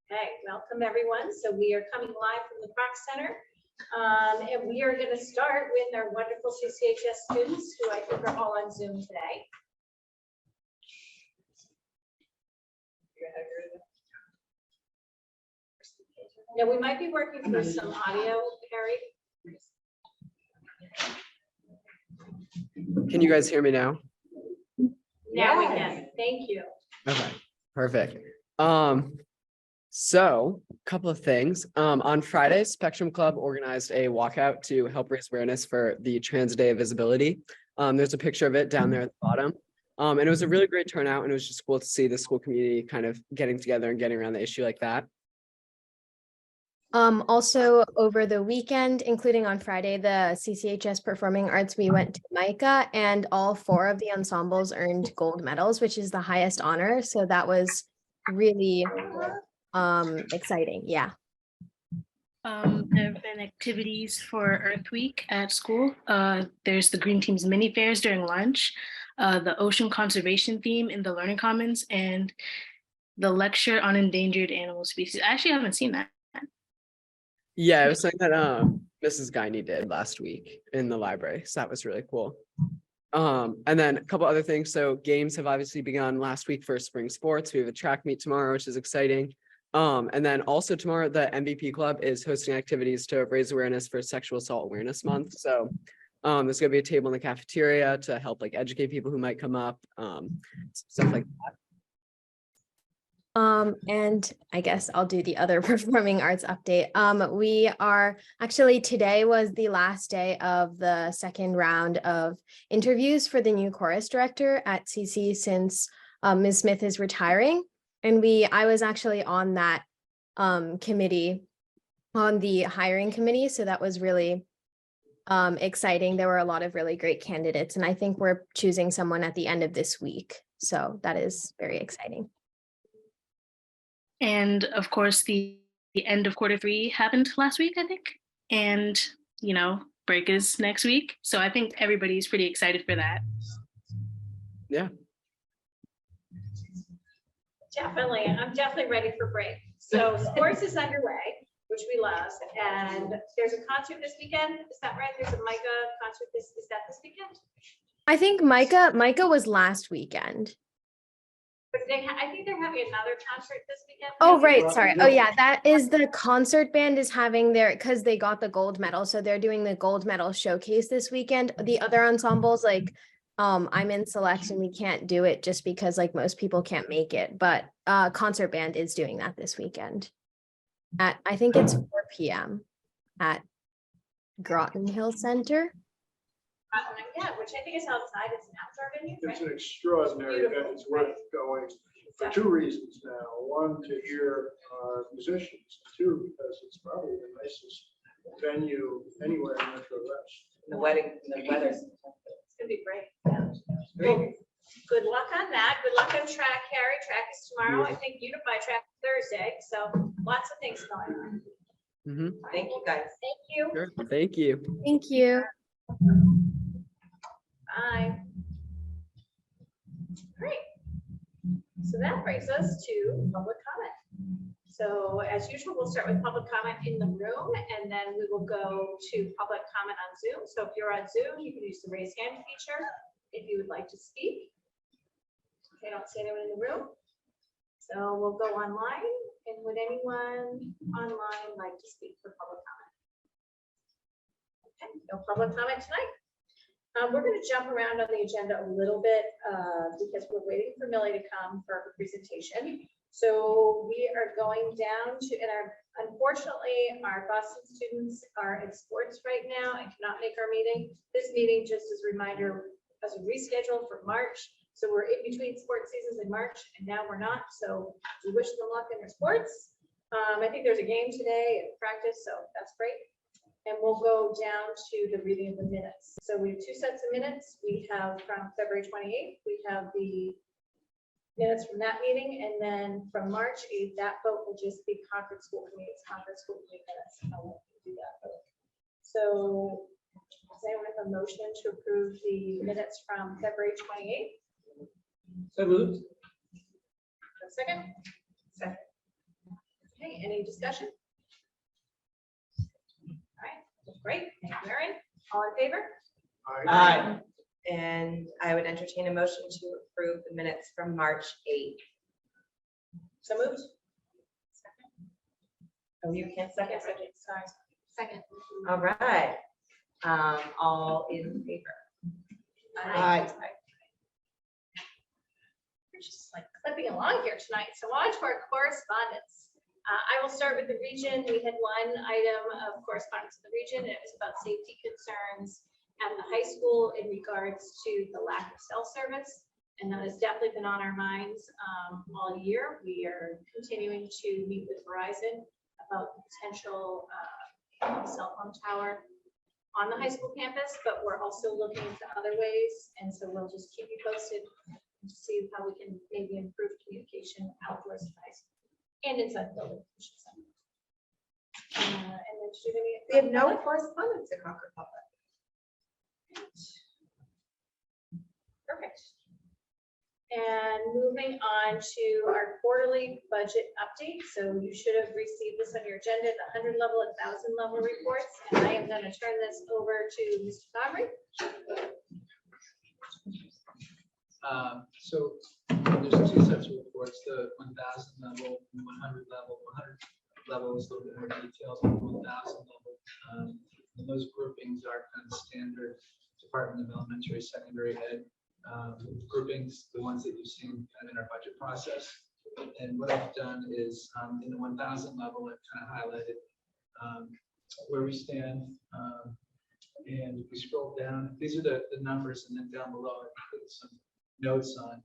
Okay, welcome everyone. So we are coming live from the Proc Center. And we are going to start with our wonderful CCHS students who I think are all on Zoom today. Now we might be working through some audio, Harry. Can you guys hear me now? Now we can. Thank you. Okay, perfect. So a couple of things. On Friday, Spectrum Club organized a walkout to help raise awareness for the Trans Day of Visibility. There's a picture of it down there at the bottom. And it was a really great turnout, and it was just cool to see the school community kind of getting together and getting around the issue like that. Also over the weekend, including on Friday, the CCHS Performing Arts, we went to MICA, and all 4 of the ensembles earned gold medals, which is the highest honor. So that was really exciting. Yeah. There have been activities for Earth Week at school. There's the Green Team's mini fairs during lunch, the ocean conservation theme in the Learning Commons, and the lecture on endangered animal species. I actually haven't seen that. Yeah, it was something that Mrs. Guiney did last week in the library. So that was really cool. And then a couple other things. So games have obviously begun last week for spring sports. We have a track meet tomorrow, which is exciting. And then also tomorrow, the MVP Club is hosting activities to raise awareness for Sexual Assault Awareness Month. So there's going to be a table in the cafeteria to help like educate people who might come up, stuff like that. And I guess I'll do the other performing arts update. We are actually, today was the last day of the second round of interviews for the new chorus director at CC since Ms. Smith is retiring. And I was actually on that committee, on the hiring committee. So that was really exciting. There were a lot of really great candidates, and I think we're choosing someone at the end of this week. So that is very exciting. And of course, the end of Q3 happened last week, I think. And, break is next week. So I think everybody's pretty excited for that. Yeah. Definitely. I'm definitely ready for break. So sports is underway, which we love. And there's a concert this weekend. Is that right? There's a MICA concert. Is that this weekend? I think MICA was last weekend. But I think they're having another concert this weekend. Oh, right. Sorry. Oh, yeah. That is the concert band is having because they got the gold medal. So they're doing the gold medal showcase this weekend. The other ensembles, like I'm in select and we can't do it just because like most people can't make it. But concert band is doing that this weekend at, I think it's 4 p.m. at Groton Hill Center. Yeah, which I think is outside. It's an outdoor venue. It's an extraordinary event. It's worth going for 2 reasons now. 1, to hear our musicians. 2, because it's probably the nicest venue anywhere in Metro West. The weather's. It's gonna be great. Yeah. Well, good luck on that. Good luck on track, Harry. Track is tomorrow. I think Unified Track is Thursday. So lots of things going on. Mm-hmm. Thank you, guys. Thank you. Sure. Thank you. Thank you. Bye. Great. So that brings us to public comment. So as usual, we'll start with public comment in the room, and then we will go to public comment on Zoom. So if you're on Zoom, you can use the raise hand feature if you would like to speak. Okay, I don't see anyone in the room. So we'll go online. And would anyone online like to speak for public comment? Okay, no public comment tonight. We're going to jump around on the agenda a little bit because we're waiting for Millie to come for her presentation. So we are going down to, unfortunately, our Boston students are in sports right now and cannot make our meeting. This meeting, just as a reminder, as a reschedule for March. So we're in between sports seasons in March, and now we're not. So we wish them luck in their sports. I think there's a game today and practice, so that's great. And we'll go down to the reading of the minutes. So we have 2 sets of minutes. We have from February 28th, we have the minutes from that meeting. And then from March 8th, that vote will just be Concord School Committee's Concord School Committee minutes. I won't do that vote. So does anyone have a motion to approve the minutes from February 28th? So moved. A second? Second. Okay, any discussion? All right, great. Thank you, Erin. All in favor? Aye. And I would entertain a motion to approve the minutes from March 8th. So moved? Oh, you can't second? Second, sorry. Second. All right. All in favor? Aye. We're just like clipping along here tonight. So on to our correspondence. I will start with the region. We had one item of correspondence in the region. It was about safety concerns at the high school in regards to the lack of cell service. And that has definitely been on our minds all year. We are continuing to meet with Verizon about the potential cell phone tower on the high school campus, but we're also looking into other ways. And so we'll just keep you posted to see how we can maybe improve communication outdoors at high school and inside the building. I should say. And then should We have no correspondence at Concord Public. Perfect. And moving on to our quarterly budget update. So you should have received this on your agenda, the 100 level, 1,000 level reports. And I am going to turn this over to Mr. Comrie. So there's two sets of reports, the 1,000 level and 100 level. 100 level is a little bit more details than 1,000 level. And those groupings are kind of standard Department of Elementary, Secondary Ed groupings, the ones that you've seen kind of in our budget process. And what I've done is in the 1,000 level, I've kind of highlighted where we stand. And if we scroll down, these are the numbers, and then down below, I put some notes on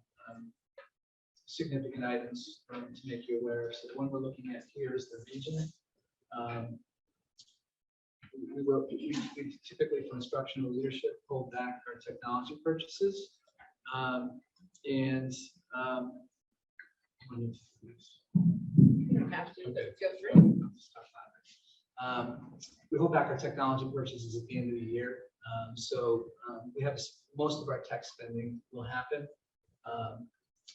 significant items to make you aware. So the one we're looking at here is the region. We typically, for instructional leadership, pull back our technology purchases. We hold back our technology purchases at the end of the year. We have most of our tech spending will happen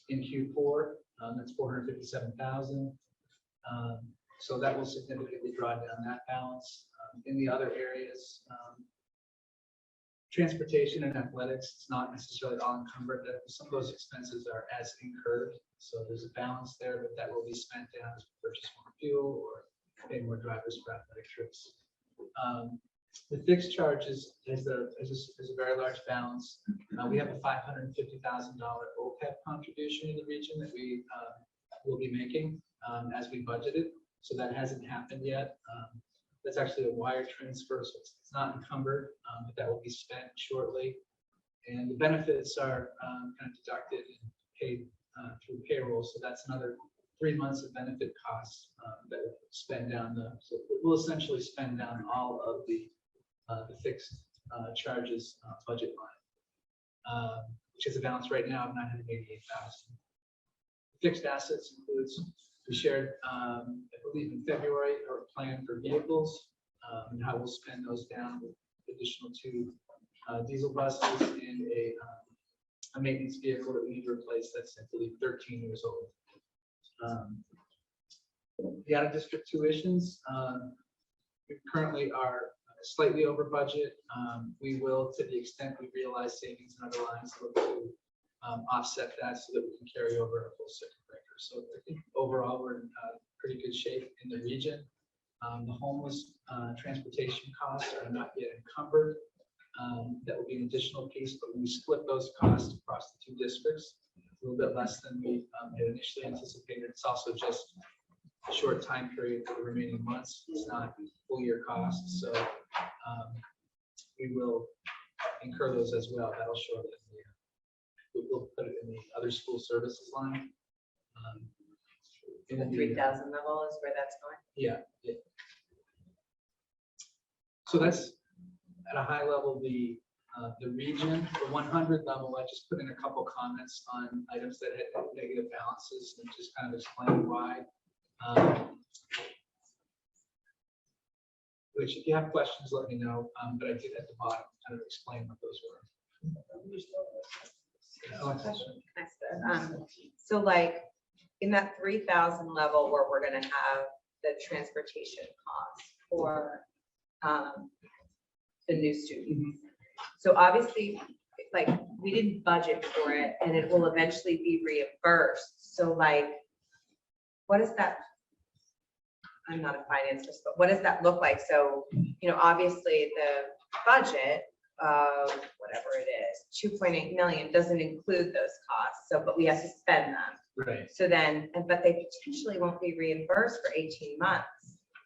in Q4. That's $457,000. So that will significantly draw down that balance. In the other areas, transportation and athletics, it's not necessarily all encumbered. Some of those expenses are as incurred. So there's a balance there, but that will be spent down as we purchase more fuel or pay more drivers for athletic trips. The fixed charges is a very large balance. We have a $550,000 OPEB contribution in the region that we will be making as we budgeted. So that hasn't happened yet. That's actually a wire transfer, so it's not encumbered, but that will be spent shortly. And the benefits are kind of deducted and paid through payroll. So that's another 3 months of benefit costs that will spend down so we'll essentially spend down all of the fixed charges budget line, which is a balance right now of $988,000. Fixed assets includes, we shared, I believe in February, our plan for vehicles and how we'll spend those down with additional 2 diesel buses and a maintenance vehicle that we need to replace that's, I believe, 13 years old. The out-of-district tuitions, we currently are slightly over budget. We will, to the extent we realize savings in other lines, look to offset that so that we can carry over a full circuit breaker. So I think overall we're in pretty good shape in the region. The homeless transportation costs are not yet encumbered. That will be an additional piece, but when we split those costs across the 2 districts, a little bit less than we had initially anticipated. It's also just a short time period for the remaining months. It's not full year costs, so we will incur those as well. That'll show up in we'll put it in the other school services line. The 3,000 level is where that's going. Yeah. So that's at a high level the region. The 100 level, I just put in a couple comments on items that had negative balances and just kind of explain why. Which, if you have questions, let me know. But I did at the bottom kind of explain what those were. So like in that 3,000 level where we're going to have the transportation costs for the new students. So obviously, like, we didn't budget for it and it will eventually be reimbursed. So like, what is that? I'm not a financiist, but what does that look like? So, you know, obviously the budget of whatever it is, 2.8 million doesn't include those costs. So, but we have to spend them. Right. So then, but they potentially won't be reimbursed for 18 months.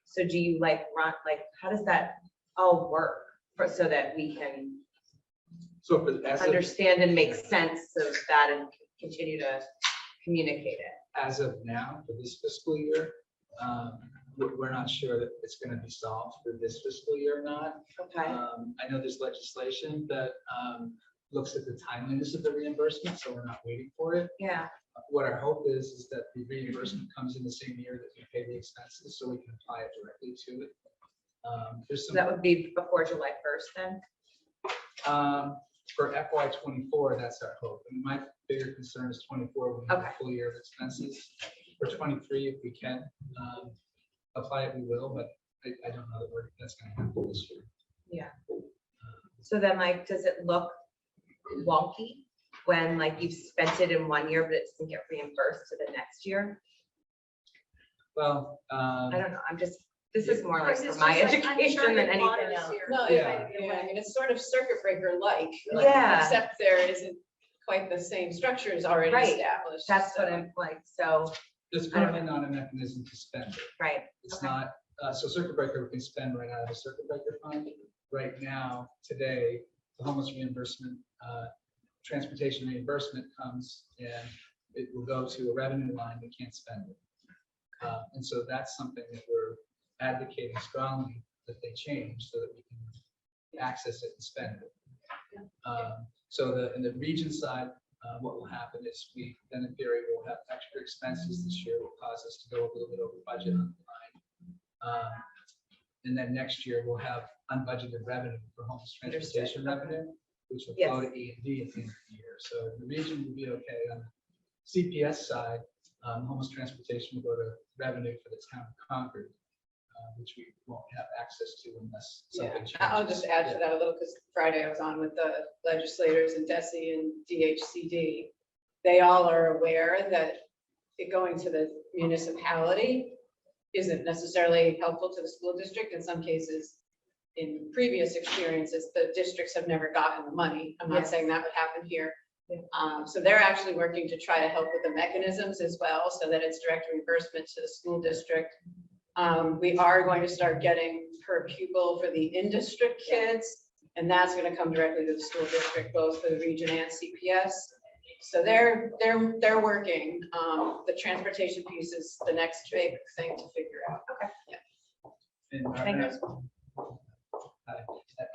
So do you like run, like, how does that all work for, so that we can So as of, understand and make sense of that and continue to communicate it? as of now, for this fiscal year, we're not sure that it's going to be solved for this fiscal year or not. Okay. I know there's legislation that looks at the timeliness of the reimbursement, so we're not waiting for it. Yeah. What our hope is that the reimbursement comes in the same year that we pay the expenses, so we can apply it directly to it. There's So some, that would be before July 1st then? for FY24, that's our hope. And my bigger concern is 24, we have Okay. a full year of expenses. For 23, if we can apply it, we will, but I don't know that that's going to happen this year. Yeah. So then, like, does it look wonky when like you've spent it in 1 year, but it doesn't get reimbursed to the next year? Well, I don't know. I'm just, this is more like Because for it's my just like education than uncharted anything waters else. here. No, Yeah. I mean, it's sort of circuit breaker-like. Yeah. Except there isn't quite the same structure is already Right. established. That's what so. I'm like, so, it's currently not a mechanism to spend it. right. It's Okay. not, so circuit breaker, we can spend right out of the circuit breaker fund. Right now, today, the homeless reimbursement, transportation reimbursement comes and it will go to a revenue line, we can't spend it. And so that's something that we're advocating strongly that they change so that we can access it and spend it. So in the region side, what will happen is we then in theory will have extra expenses this year, will cause us to go a little bit over budget on the line. And then next year we'll have unbudgeted revenue for homeless transportation revenue, which will flow to E&D at the end of the year. So the region will be okay. On the CPS side, homeless transportation will go to revenue for the town of Concord, which we won't have access to unless Yeah, something changes. I'll just add to that a little, because Friday I was on with the legislators and DESI and DHCD. They all are aware that it going to the municipality isn't necessarily helpful to the school district. In some cases, in previous experiences, the districts have never gotten the money. I'm not Yes. saying that would happen here. Yeah. So they're actually working to try to help with the mechanisms as well, so that it's direct reimbursement to the school district. We are going to start getting per pupil for the in-district kids, and that's going to come directly to the school district, both for the region and CPS. So they're working. The transportation piece is the next big thing to figure out. And our- Thank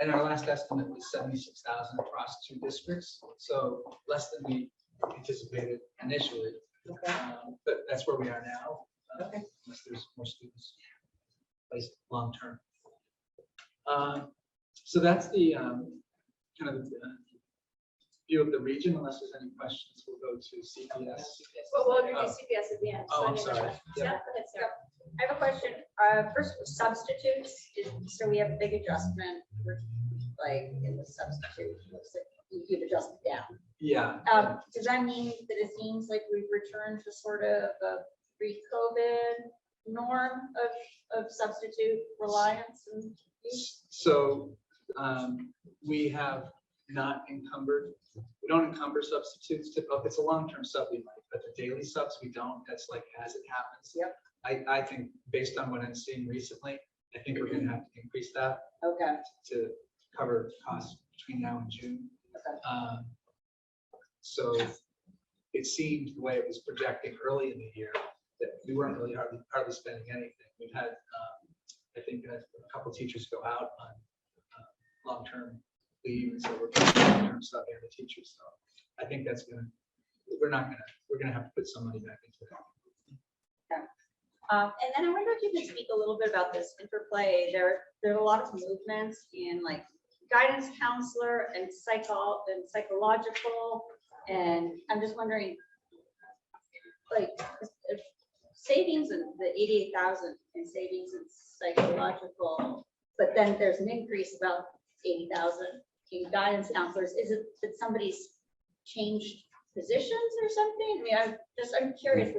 And our last estimate was 76,000 across 2 districts, so less than we anticipated initially. Okay. But that's where we are now. Okay. Unless there's more students placed long-term. So that's the kind of view of the region. Unless there's any questions, we'll go to CPS. Well, we'll do CPS at the end. Oh, So I'm any sorry. questions? Yeah. Yeah, go ahead, Sarah. I have a question. First, substitutes, so we have a big adjustment, like in the substitute, looks like you'd adjust it down. Yeah. Does that mean that it seems like we've returned to sort of a pre-COVID norm of substitute reliance and use? So we have not encumbered, we don't encumber substitutes. If it's a long-term sub, we might, but the daily subs, we don't. That's like as it happens. Yep. I think based on what I'm seeing recently, I think we're gonna have to increase that Okay. to cover costs between now and June. Okay. So it seemed the way it was projecting early in the year that we weren't really hardly spending anything. We've had, I think, a couple teachers go out on long-term leave, and so we're long-term sub and the teachers. So I think that's we're gonna have to put some money back into that. And then I wonder if you could speak a little bit about this interplay. There are a lot of movements in like guidance counselor and psychological, and I'm just wondering, like, if savings in the 88,000 in savings in psychological, but then there's an increase about 80,000 in guidance counselors. Is it that somebody's changed positions or something? I mean, I'm curious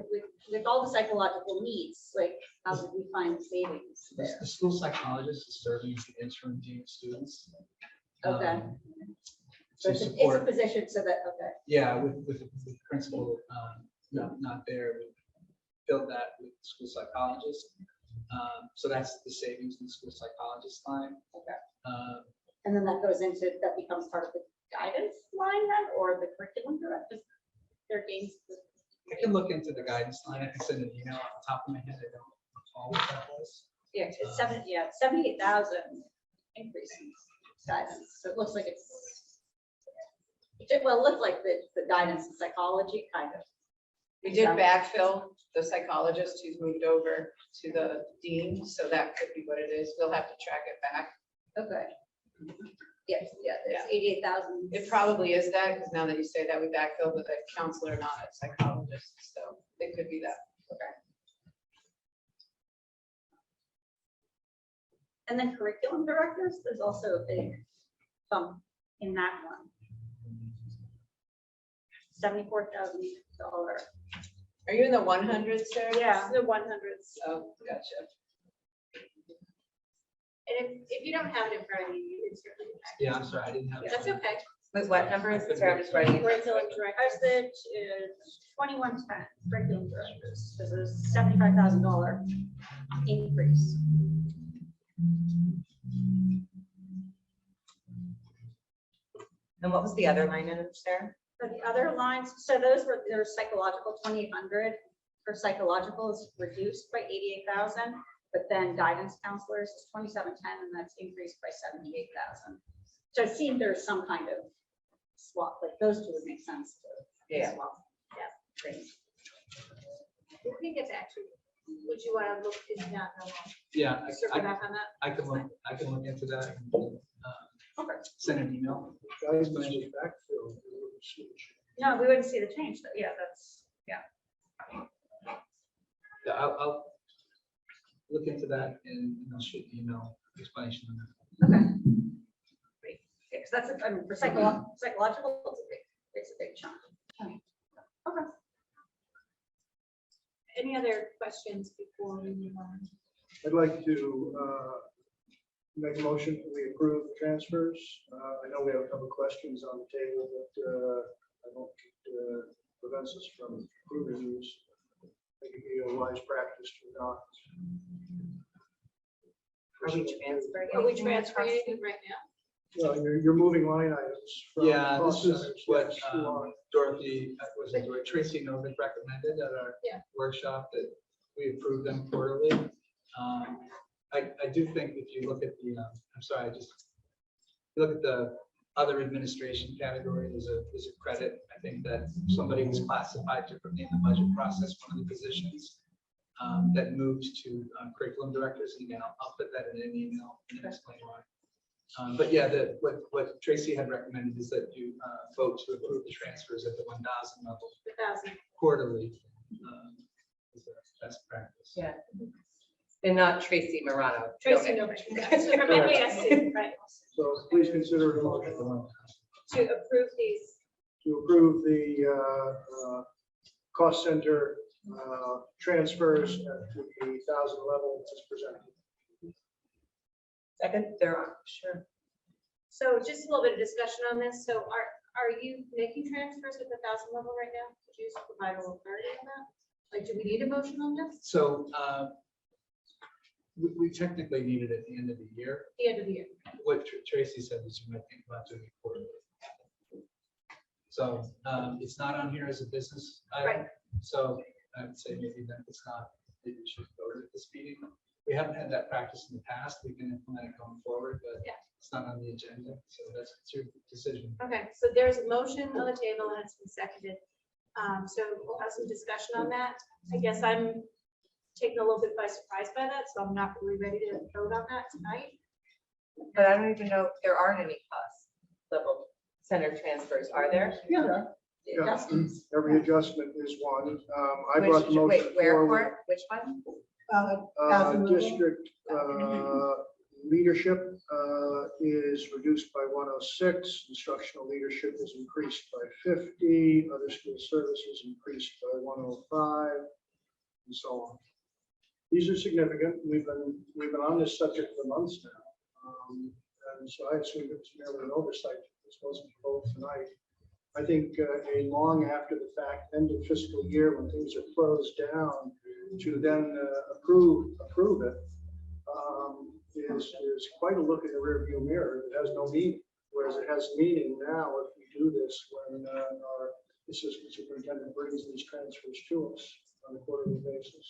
with all the psychological needs, like how did we find savings there? The school psychologist is serving as the interim dean of students. Okay. um, So To it's a support, position so that, okay. yeah, with the principal not there, we filled that with the school psychologist. So that's the savings in the school psychologist line. Okay. Um, And then that goes into, that becomes part of the guidance line then, or the curriculum director? Their gains. I can look into the guidance line. I can send an email off the top of my head. I don't recall what that was. Yeah, it's 78,000 increase in guidance. So it looks like it looked like the guidance and psychology kind of. We did backfill the psychologist who's moved over to the dean, so that could be what it is. We'll have to track it back. Okay. Yes, yeah, there's 88,000. It probably is that, because now that you say that, we backfilled with a counselor, not a psychologist, so it could be that. Okay. And then curriculum directors, there's also a big bump in that one. $74,000. Are you in the 100s, Sarah? Yeah, the 100s. Oh, gotcha. And if you don't have it in front of you, you can certainly. Yeah, I'm sorry, I didn't have. That's okay. With what number is it? Sorry, I'm just writing it. Curriculum directors. Ours is 2110 curriculum directors. There's a $75,000 increase. And what was the other line in there? For the other lines, so there's psychological 2,800 for psychological is reduced by 88,000, but then guidance counselors is 2,710 and that's increased by 78,000. So it seemed there's some kind of swap, like those two would make sense to Yeah. swap. Yeah. Great. I think it's actually, would you want to look into that? Yeah, Circle back on that? I can look into that. And, Okay. send an email. Guidance was backfilled. we wouldn't see the change. No, we wouldn't see the change though. Yeah, that's, Yeah, I'll look into that and I'll shoot the email explanation on that. okay. Great. Yeah, 'cause that's, I mean, for psychological, it's a big chunk. Okay. Any other questions before we move on? I'd like to make a motion that we approve the transfers. I know we have a couple of questions on the table, but I don't think it prevents us from approving these. I think it'd be a wise practice to not. Are we transferring? Are we anything transferring across? anything right now? Well, you're moving line items. from Yeah, cost this is centers, what yes, to line. Dorothy, Tracy Novick recommended at our Yeah. workshop that we approve them quarterly. I do think if you look at the, I'm sorry, if you look at the other administration category, there's a credit. I think that somebody was classified differently in the budget process, one of the positions that moved to curriculum directors. And again, I'll put that in an email and explain why. But yeah, what Tracy had recommended is that you vote to approve the transfers at the 1,000 level 1,000. quarterly. Is the best practice. Yeah. And not Tracy Morano. Tracy Okay. Novick. From NYSC, right? So please consider it a motion To approve these. to approve the cost center transfers at the 1,000 level as presented. Second, there are, sure. So just a little bit of discussion on this. So are you making transfers at the 1,000 level right now? Could you just provide a little clarity on that? Like, do we need a motion on this? So we technically need it at the end of the year. The end of the year. What Tracy said is you might think about doing it quarterly. So it's not on here as a business item. Right. So I would say maybe that it's not, maybe we should vote at this meeting. We haven't had that practice in the past. We can implement it going forward, but Yeah. it's not on the agenda. So it's your decision. Okay, so there's a motion on the table and it's been seconded. So we'll have some discussion on that. I guess I'm taken a little bit by surprise by that, so I'm not really ready to vote on that tonight. But I don't even know if there aren't any cost level center transfers, are there? Yeah. Yeah, adjustments. every adjustment is one. I brought the motion Wait, where forward. for? Which one? District leadership is reduced by 106, instructional leadership is increased by 50, other school services increased by 105, and so on. These are significant. We've been on this subject for months now. And so I assume it was merely an oversight. This wasn't voted tonight. I think a long after the fact, end of fiscal year, when things are closed down, to then approve it is quite a look in the rearview mirror. It has no meaning, whereas it has meaning now if we do this when our assistant superintendent brings these transfers to us on a quarterly basis.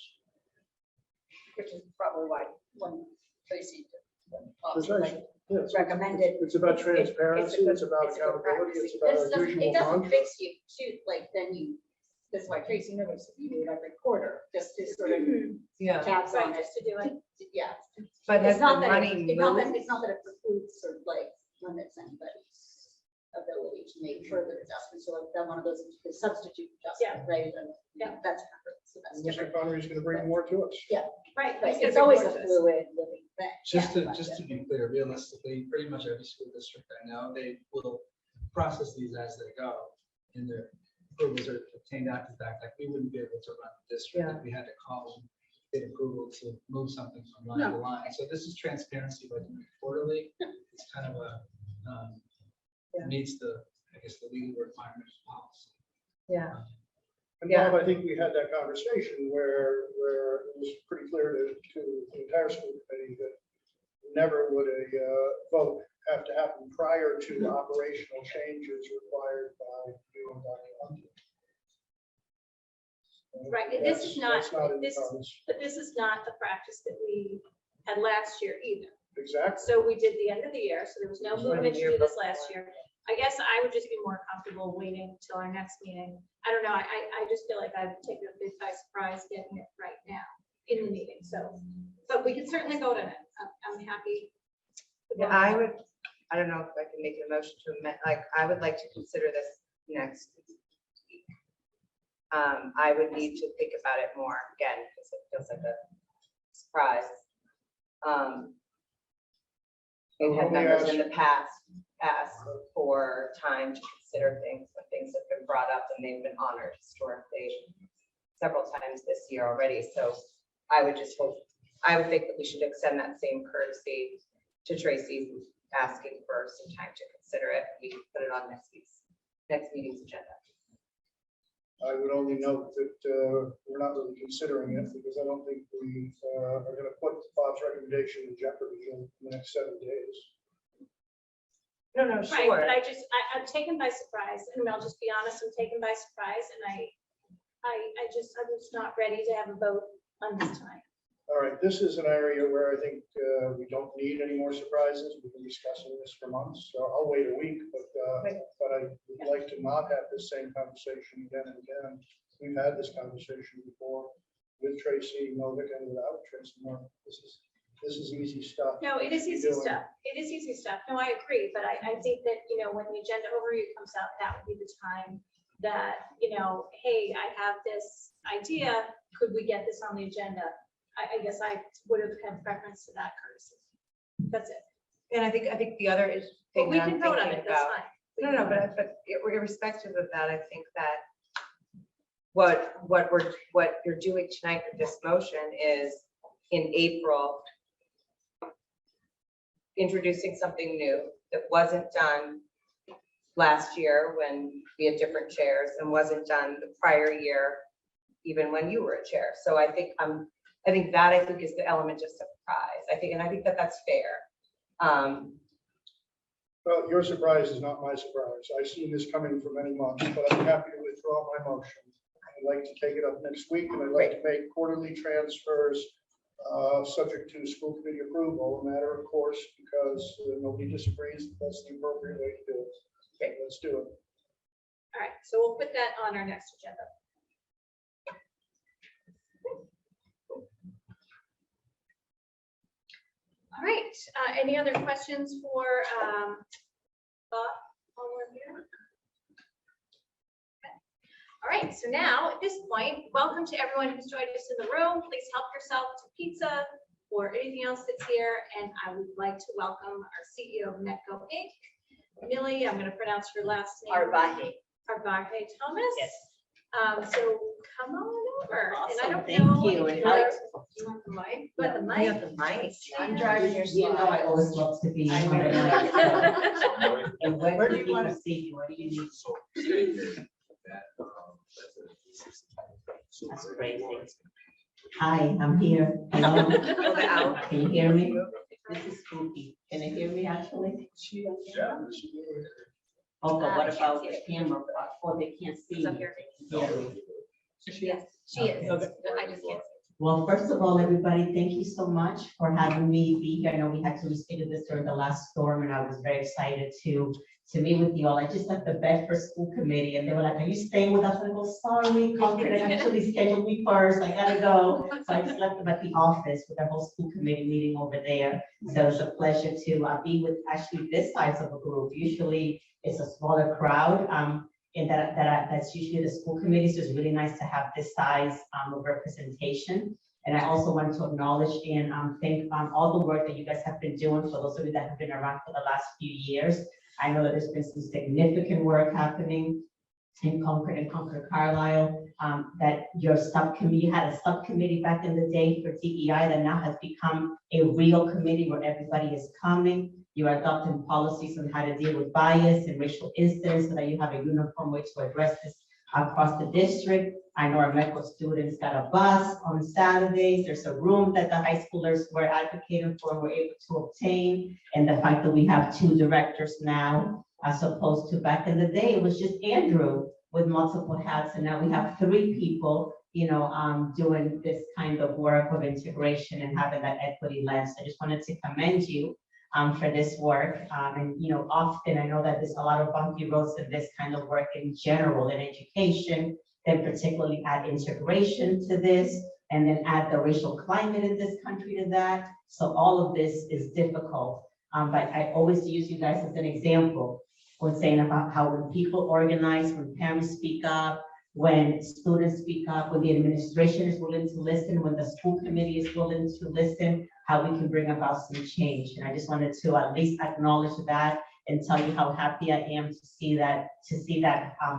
Which is probably why when Tracy Precisely. Yeah, it's- recommended. It's about transparency, it's about it's a good accountability, practice. it's about our It usual doesn't mantra. fix you too, like then you, that's why Tracy noticed you do it every quarter, just to sort of Yeah. tabs on Right, it. just to do it. Yeah. But has It's not the that, money it's not that, moved? it's not that it precludes or like limits anybody's ability to make further adjustments, so like that one of those is the substitute adjustment, right? And Yeah. that's covered, so that's Mr. different. Connery is going to bring more to us. Right. But he's gonna it's bring always more a to us. fluid living thing. Just Yeah, to, but- just to be clear, realistically, pretty much every school district I know, they will process these as they go. And their approvals are obtained after the fact, like we wouldn't be able to run the district if we had to call and get approval to move something from line to line. So this is transparency, but quarterly, it's kind of a, meets the, I guess, the legal requirement of policy. Yeah. And Yeah. Bob, I think we had that conversation where it was pretty clear to the entire school committee that never would a vote have to happen prior to operational changes required by you and Dr. Hunter. Right, and this is not, That's in the this, cards. but this is not the practice that we had last year either. Exactly. So we did the end of the year, so there was no It was one movement to year do this before. last year. I guess I would just be more comfortable waiting till our next meeting. I don't know, I just feel like I've taken a bit by surprise getting it right now in the meeting, so. But we can certainly vote on it. I'm happy. to Yeah, vote on I it. would, I don't know if I can make a motion to amend, like, I would like to consider this next week. I would need to think about it more again, because it feels like a surprise. We've had members in the past ask for time to consider things when things have been brought up and they've been honored historically several times this year already. So I would just hope, I would think that we should extend that same courtesy to Tracy, who's asking for some time to consider it. We can put it on next meeting's agenda. I would only note that we're not really considering it because I don't think we are going to put Bob's recommendation in jeopardy in the next 7 days. No, Right, sure. but I'm taken by surprise, and I'll just be honest, I'm taken by surprise, and I'm just not ready to have a vote on this time. All right, this is an area where I think we don't need any more surprises. We've been discussing this for months, so I'll wait a week, but I would like to not have this same conversation again and again. We've had this conversation before with Tracy Novick and without Tracy Novick. This is easy stuff. No, it is easy stuff. It is easy stuff. No, I agree, but I think that, when the agenda overview comes out, that would be the time that, hey, I have this idea, could we get this on the agenda? I guess I would have had preference to that courtesy. That's it. And I think the other is But thing we that I'm can vote on thinking it, that's about. fine. No, but irrespective of that, I think that what you're doing tonight with this motion is in April, introducing something new that wasn't done last year when we had different chairs and wasn't done the prior year, even when you were a chair. So I think that is the element of surprise. I think that that's fair. Well, your surprise is not my surprise. I've seen this coming for many months, but I'm happy to withdraw my motion. I'd like to take it up next week, and I'd like to make quarterly transfers subject to school committee approval, a matter of course, because nobody disagrees that that's the appropriate way to do it. Okay, let's do it. All right, so we'll put that on our next agenda. All right, any other questions for Bob while we're here? Okay. All right, so now at this point, welcome to everyone who's joined us in the room. Please help yourself to pizza or anything else that's here. And I would like to welcome our CEO of Metco Inc., Millie, I'm going to pronounce her last name. Arbaje. Arbaje Thomas. Yes. So come on over. And I Awesome, don't thank know you. if And you're- how- you want the mic? Yeah, But the I mic. have the mic. I'm driving your You know, I always love to be. I on the know. mic. And Where where do do you you wanna- want to see you? What do you need? That's crazy. Hi, I'm here. Hello. Can you hear me? This is spooky. Can you hear me actually? Oh, but what about the camera? Oh, they can't see It's up me. here. Hear me. She is. Okay. I just can't. Well, first of all, everybody, thank you so much for having me be here. I know we had to reschedule this during the last storm, and I was very excited to meet with you all. I just left the Bedford School Committee, and they were like, "Are you staying with us?" I go, "Sorry, Concord actually scheduled me first. I gotta go." So I just left them at the office with the whole school committee meeting over there. So it's a pleasure to be with actually this size of a group. Usually it's a smaller crowd. And that's usually the school committee, so it's really nice to have this size of representation. And I also want to acknowledge and thank all the work that you guys have been doing for those of you that have been around for the last few years. I know that there's been some significant work happening in Concord and Concord Carlisle, that your subcommittee, you had a subcommittee back in the day for DEI that now has become a real committee where everybody is coming. You are adopting policies on how to deal with bias and racial incidents so that you have a uniform way to address this across the district. I know our medical students got a bus on Saturdays. There's a room that the high schoolers were advocating for, were able to obtain. And the fact that we have 2 directors now, as opposed to back in the day, it was just Andrew with multiple hats. And now we have 3 people, doing this kind of work of integration and having that equity lens. I just wanted to commend you for this work. Often I know that there's a lot of bumpy roads in this kind of work in general in education, then particularly add integration to this, and then add the racial climate in this country to that. So all of this is difficult. But I always use you guys as an example when saying about how when people organize, when parents speak up, when students speak up, when the administration is willing to listen, when the school committee is willing to listen, how we can bring about some change. And I just wanted to at least acknowledge that and tell you how happy I am to see that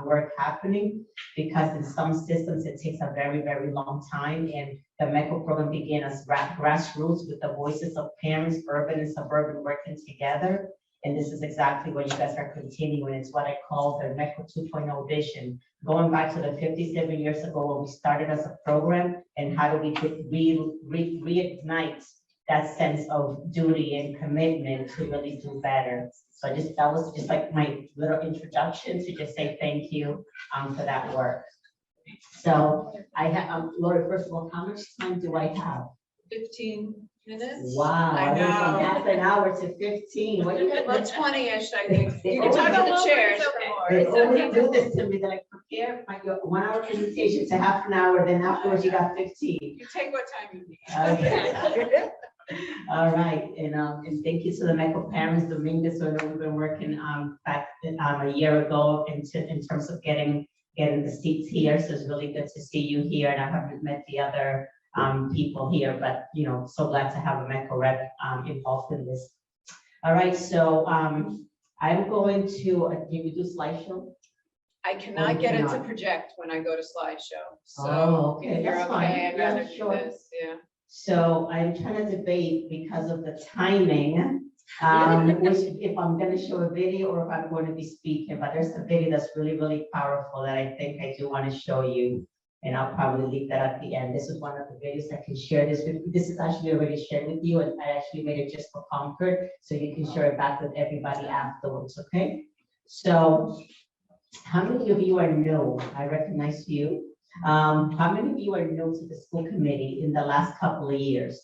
work happening, because in some systems it takes a very, very long time. And the MECO program began as grassroots with the voices of parents, urban and suburban working together. And this is exactly what you guys are continuing. It's what I call the MECO 2.0 vision. Going back to the 57 years ago when we started as a program, and how do we reignite that sense of duty and commitment to really do better. So that was just like my little introduction to just say thank you for that work. So I have, Lori, first of all, how much time do I have? 15 minutes. Wow, I went from know. half an hour to 15. What do you Well, have? 20-ish, I think. They You can talk to always- the chairs It's for okay. more. They It's always okay. do this to me, that I prepare my 1 hour presentation to half an hour, then afterwards you got 15. You take what time you need. Okay. All right, and thank you to the MECO parents, Dominguez, so we've been working back a year ago in terms of getting the seats here. So it's really good to see you here, and I haven't met the other people here, but so glad to have a MECO rep involved in this. All right, so I'm going to can we do slideshow? I Oh, cannot you get it to cannot. project when I go to slideshow. Oh, So okay, if you're that's fine. okay, I'd Yeah, rather do sure. this, yeah. So I'm trying to debate because of the timing, which if I'm going to show a video or if I'm going to be speaking, but there's a video that's really, really powerful that I think I do want to show you. And I'll probably leave that at the end. This is one of the videos I can share this with. This is actually already shared with you, and I actually made it just for Concord, so you can share it back with everybody afterwards, okay? So how many of you are new? I recognize you. How many of you are new to the school committee in the last couple of years?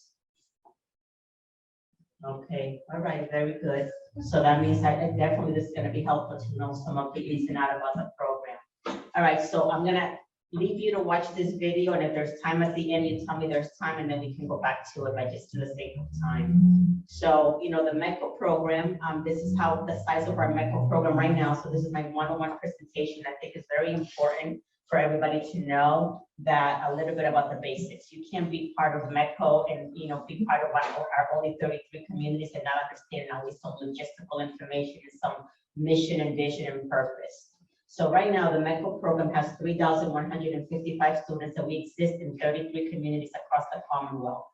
Okay, all right, very good. So that means I definitely this is going to be helpful to know some of the ins and outs about the program. All right, so I'm gonna leave you to watch this video, and if there's time at the end, you tell me there's time, and then we can go back to it by just for the sake of time. So, the MECO program, this is how the size of our MECO program right now. So this is my one-on-one presentation. I think is very important for everybody to know that a little bit about the basics. You can't be part of MECO and, be part of our only 33 communities and not understand at least some logistical information and some mission and vision and purpose. So right now, the MECO program has 3,155 students, and we exist in 33 communities across the Commonwealth.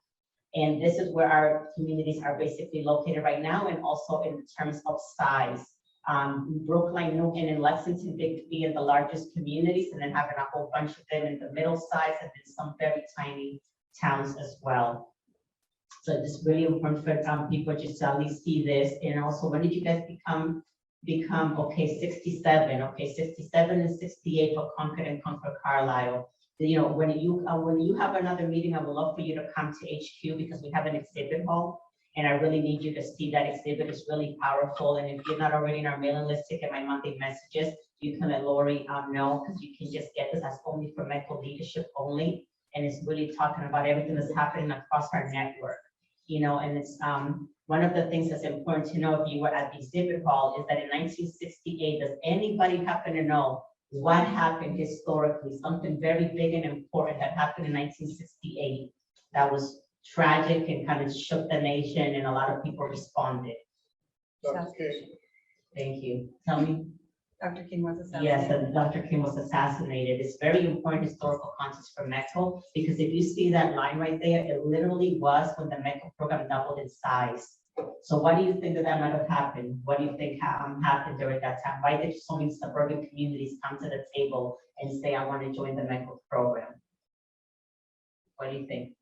And this is where our communities are basically located right now, and also in terms of size. Brookline, Newton, and Lexington being the largest communities, and then having a whole bunch of them in the middle size, and then some very tiny towns as well. So it's really important for people just to at least see this. And also, when did you guys become okay? 67, okay, 67 and 68 for Concord and Concord Carlisle. When you have another meeting, I would love for you to come to HQ because we have an exhibit hall. And I really need you to see that exhibit. It's really powerful. And if you're not already in our mailing list, to get my monthly messages, you can let Lori know, because you can just get this as only for MECO leadership only. And it's really talking about everything that's happening across our network. And it's one of the things that's important to know if you were at the exhibit hall is that in 1968, does anybody happen to know what happened historically? Something very big and important that happened in 1968 that was tragic and kind of shook the nation, and a lot of people responded. Dr. King. Thank you. Tell me. Dr. King was assassinated. Yes, and Dr. King was assassinated. It's very important historical context for MECO, because if you see that line right there, it literally was when the MECO program doubled in size. So what do you think that might have happened? What do you think happened during that time? Why did so many suburban communities come to the table and say, I want to join the MECO program? What do you think?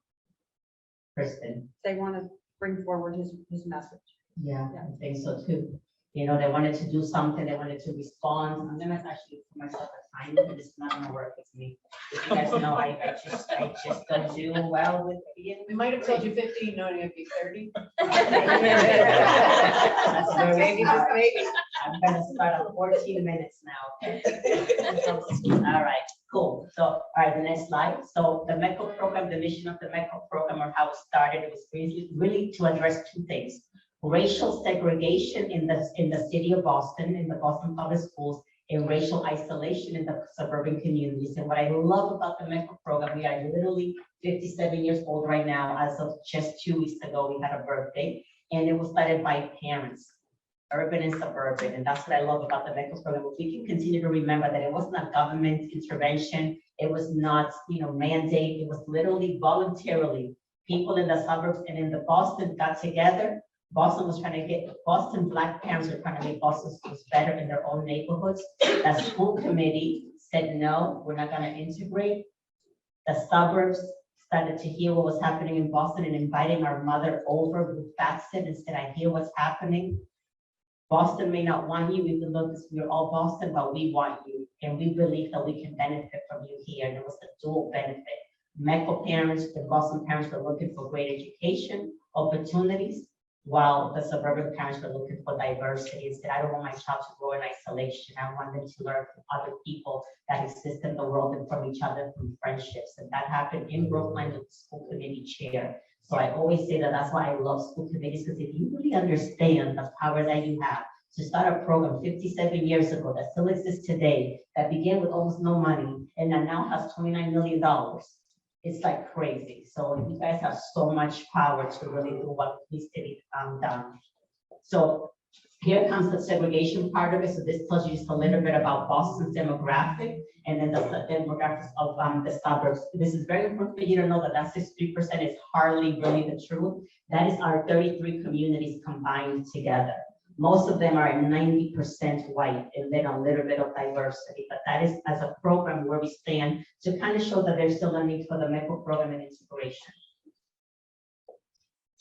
Kristen? They want to bring forward his message. Yeah, I think so too. They wanted to do something, they wanted to respond. I'm gonna actually put myself a time, but it's not gonna work with me. If you guys know, I just don't do well with being. We might have told you 15, knowing it'd be 30. That's very Maybe, smart. just maybe. I'm gonna start at 14 minutes now. Okay? All right, cool. So, all right, the next slide. So the MECO program, the mission of the MECO program, or how it started, it was really to address two things: racial segregation in the city of Boston, in the Boston public schools, and racial isolation in the suburban communities. And what I love about the MECO program, we are literally 57 years old right now. As of just 2 weeks ago, we had a birthday, and it was started by parents, urban and suburban. And that's what I love about the MECO program. If we can continue to remember that it wasn't a government intervention, it was not, mandate, it was literally voluntarily. People in the suburbs and in the Boston got together. Boston was trying to get, Boston Black parents were trying to make Boston schools better in their own neighborhoods. The school committee said, no, we're not gonna integrate. The suburbs started to hear what was happening in Boston and inviting our mother over with Batson and said, I hear what's happening. Boston may not want you, even though we're all Boston, but we want you. And we believe that we can benefit from you here. And it was a dual benefit. MECO parents and Boston parents were looking for great education, opportunities, while the suburban parents were looking for diversity. Instead, I don't want my child to grow in isolation. I want them to learn from other people that exist in the world and from each other through friendships. And that happened in Brookline with the school committee chair. So I always say that that's why I love school committees, because if you really understand the power that you have to start a program 57 years ago that still exists today, that began with almost no money and that now has $29 million. It's like crazy. So you guys have so much power to really do what needs to be done. So here comes the segregation part of it. So this tells you just a little bit about Boston's demographic and then the demographics of the suburbs. This is very important for you to know that that 63% is hardly really the truth. That is our 33 communities combined together. Most of them are 90% white and then a little bit of diversity, but that is as a program where we stand to kind of show that there's still a need for the MECO program and integration.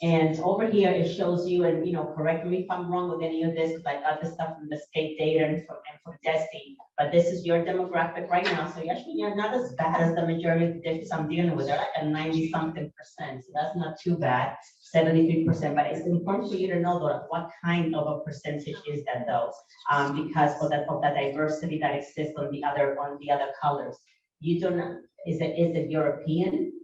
And over here, it shows you, and correct me if I'm wrong with any of this, because I got this stuff from the state data and from DESI, but this is your demographic right now. So you're not as bad as the majority of the districts I'm dealing with. They're like a 90-something percent. So that's not too bad, 73%. But it's important for you to know though, what kind of a percentage is that though, because of the diversity that exists on the other colors. You don't know, is it European?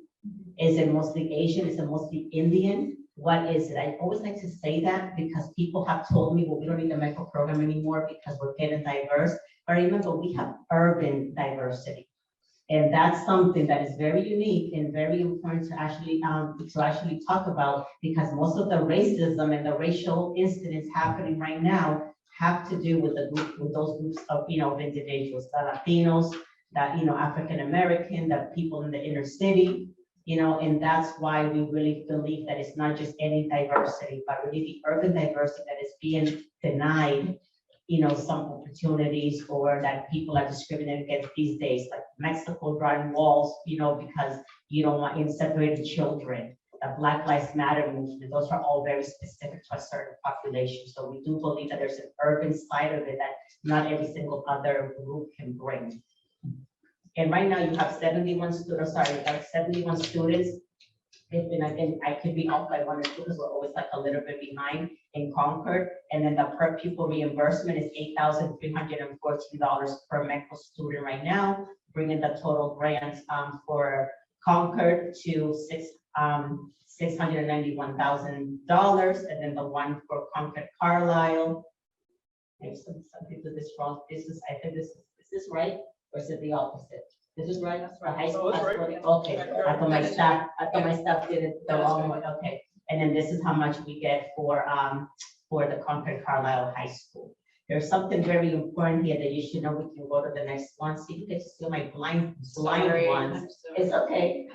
Is it mostly Asian? Is it mostly Indian? What is it? I always like to say that because people have told me, well, we don't need the MECO program anymore because we're getting diverse. But remember, we have urban diversity. And that's something that is very unique and very important to actually talk about, because most of the racism and the racial incidents happening right now have to do with with those groups of, of individuals, the Latinos, that, African American, the people in the inner city, and that's why we really believe that it's not just any diversity, but really the urban diversity that is being denied, some opportunities, or that people are discriminated against these days, like Mexico drawing walls, because you don't want separated children, the Black Lives Matter movement. Those are all very specific to a certain population. So we do believe that there's an urban side of it that not every single other group can bring. And right now you have 71 students, like 71 students. And I could be off by 1 or 2 because we're always like a little bit behind in Concord. And then the per pupil reimbursement is $8,314 per MECO student right now, bringing the total grants for Concord to $691,000. And then the one for Concord Carlisle. Maybe some people do this wrong. I think is this right? Or is it the opposite? This is right? That's The high school. Oh, that's has right. 40? Okay, I thought my staff did it the wrong way, okay. And then this is how much we get for the Concord Carlisle High School. There's something very important here that you should know. We can go to the next one. See, you get to see my blind Sorry, ones. I'm so- It's okay.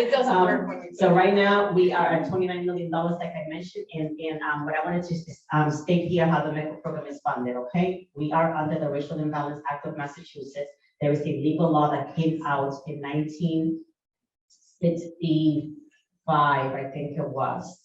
It doesn't work when we. So right now, we are at $29 million, like I mentioned, and what I wanted to state here how the MECO program is funded, okay? We are under the Racial Imbalance Act of Massachusetts. There is a legal law that came out in 1965, I think it was.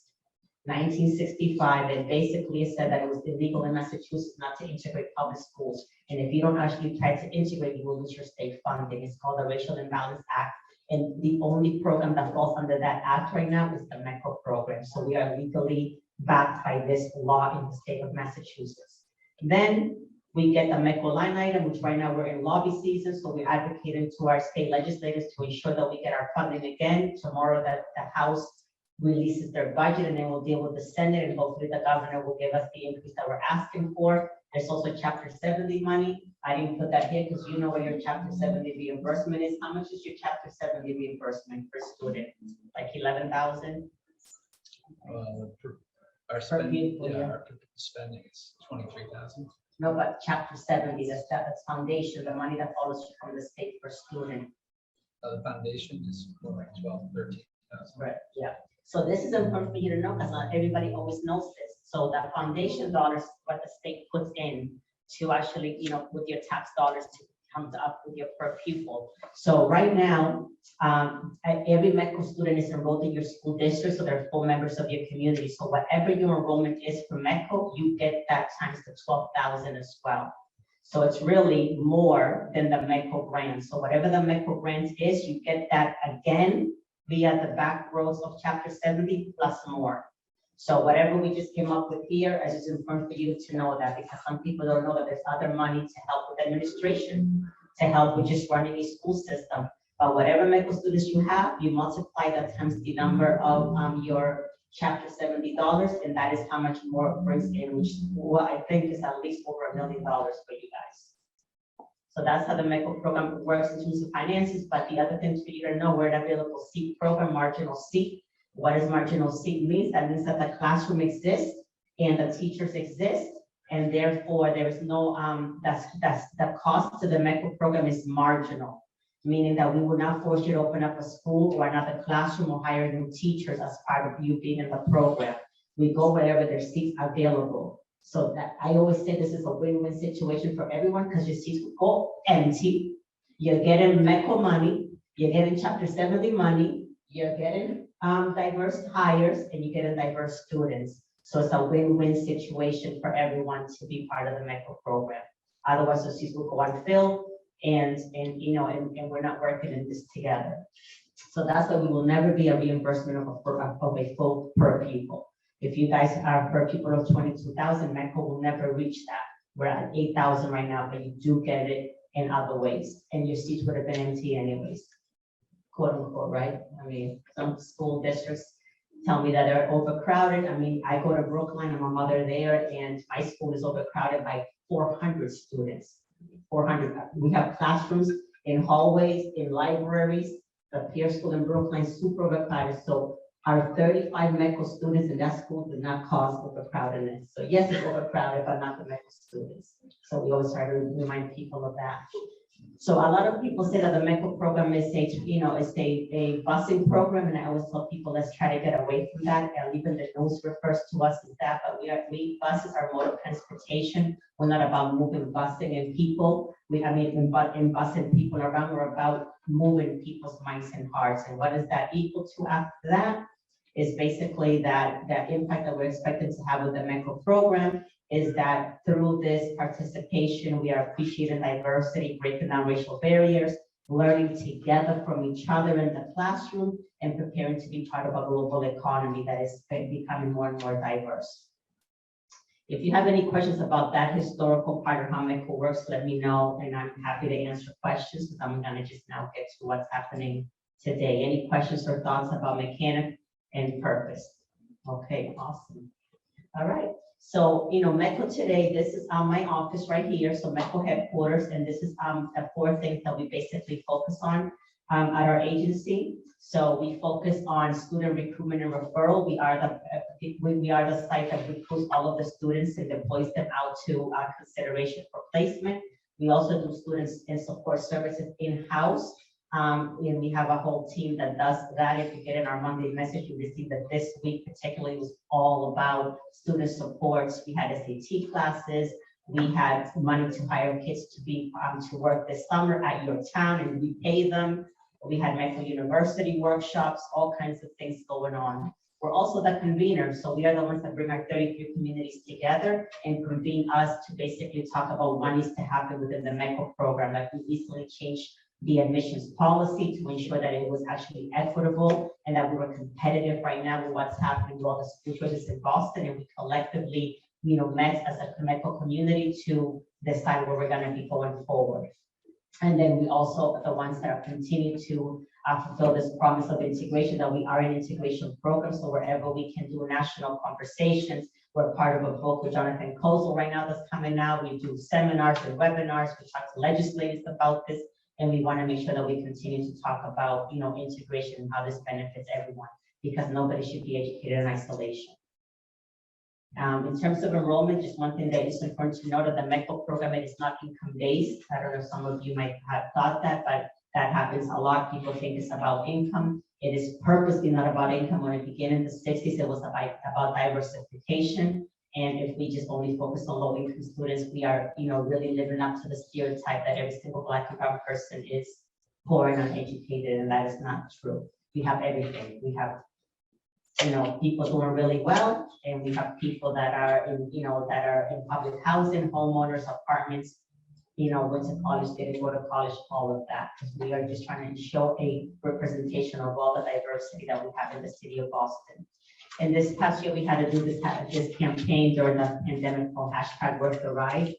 1965, and basically it said that it was illegal in Massachusetts not to integrate public schools. And if you don't actually try to integrate, you will lose your state funding. It's called the Racial Imbalance Act. And the only program that falls under that act right now is the MECO program. So we are legally backed by this law in the state of Massachusetts. Then we get the MECO line item, which right now we're in lobby season. So we're advocating to our state legislators to ensure that we get our funding again. Tomorrow that the House releases their budget, and then we'll deal with the Senate, and hopefully the governor will give us the increase that we're asking for. There's also Chapter 70 money. I didn't put that here because you know what your Chapter 70 reimbursement is. How much is your Chapter 70 reimbursement per student? Like 11,000? Our spending, pupil, yeah, yeah. our spending is 23,000. No, but Chapter 70, that's foundation, the money that follows from the state per student. The foundation is more like 12, 13,000. Right, yeah. So this is important for you to know because not everybody always knows this. So that foundation dollars, what the state puts in to actually, with your tax dollars to come up with your per pupil. So right now, every MECO student is enrolled in your school district, so they're full members of your community. So whatever your enrollment is for MECO, you get that times the 12,000 as well. So it's really more than the MECO grant. So whatever the MECO grant is, you get that again via the back rows of Chapter 70 plus more. So whatever we just came up with here, I just important for you to know that, because some people don't know that there's other money to help with administration, to help with just running a school system. But whatever MECO students you have, you multiply that times the number of your Chapter 70 dollars, and that is how much more it brings in, which what I think is at least over $1 million for you guys. So that's how the MECO program works in terms of finances. But the other thing for you to know, we're an available seat program, marginal seat. What does marginal seat mean? That means that the classroom exists and the teachers exist, and therefore there is no that's the cost to the MECO program is marginal, meaning that we will not force you to open up a school or another classroom or hire new teachers as part of you being in the program. We go wherever there's seats available. So that I always say this is a win-win situation for everyone, because your seats will go empty. You're getting MECO money, you're getting Chapter 70 money, you're getting diverse hires, and you're getting diverse students. So it's a win-win situation for everyone to be part of the MECO program. Otherwise, the seats will go unfilled, and we're not working in this together. So that's why we will never be a reimbursement of a full per pupil. If you guys are per pupil of 22,000, MECO will never reach that. We're at 8,000 right now, but you do get it in other ways, and your seats would have been empty anyways, quote unquote, right? I mean, some school districts tell me that they're overcrowded. I mean, I go to Brookline, I'm a mother there, and my school is overcrowded by 400 students. 400. We have classrooms in hallways, in libraries. The peer school in Brooklyn is super overcrowded. So our 35 MECO students in that school did not cause overcrowdedness. So yes, it's overcrowded, but not the MECO students. So we always try to remind people of that. So a lot of people say that the MECO program is a busing program, and I always tell people, let's try to get away from that. And even the news refers to us as that, but buses are mode of transportation. We're not about moving, busing and people. In busing people around, we're about moving people's minds and hearts. And what is that equal to after that? Is basically that impact that we're expected to have with the MECO program is that through this participation, we are appreciating diversity, breaking down racial barriers, learning together from each other in the classroom, and preparing to be part of a global economy that is becoming more and more diverse. If you have any questions about that historical part of how MECO works, let me know, and I'm happy to answer questions, because I'm gonna just now get to what's happening today. Any questions or thoughts about mechanic and purpose? Okay, awesome. All right. So, MECO today, this is my office right here. So MECO headquarters, and this is the 4 things that we basically focus on at our agency. So we focus on student recruitment and referral. We are the site that recruits all of the students and deploys them out to consideration for placement. We also do students and support services in-house. And we have a whole team that does that. If you get in our Monday message, you will see that this week particularly was all about student supports. We had SAT classes. We had money to hire kids to be to work this summer at your town, and we pay them. We had MECO University workshops, all kinds of things going on. We're also the convener, so we are the ones that bring our 33 communities together and convene us to basically talk about what needs to happen within the MECO program. Like we recently changed the admissions policy to ensure that it was actually equitable and that we were competitive right now with what's happening with all the school choices in Boston, and we collectively, met as a MECO community to decide where we're going to be going forward. And then we also are the ones that are continuing to fulfill this promise of integration, that we are an integration program. So wherever we can do national conversations, we're part of a book with Jonathan Kozel right now that's coming out. We do seminars and webinars. We talk to legislators about this. And we want to make sure that we continue to talk about, integration and how this benefits everyone, because nobody should be educated in isolation. In terms of enrollment, just one thing that is important to note, that the MECO program, it is not income-based. I don't know if some of you might have thought that, but that happens a lot. People think it's about income. It is purposely not about income. When it began in the 60s, it was about diversification. And if we just only focus on low-income students, we are, really living up to the stereotype that every single Black and brown person is poor and uneducated, and that is not true. We have everything. We have, people doing really well, and we have people that are in, public housing, homeowners, apartments, went to college, didn't go to college, all of that. We are just trying to show a representation of all the diversity that we have in the city of Boston. And this past year, we had to do this campaign during the pandemic called #WorthTheRide.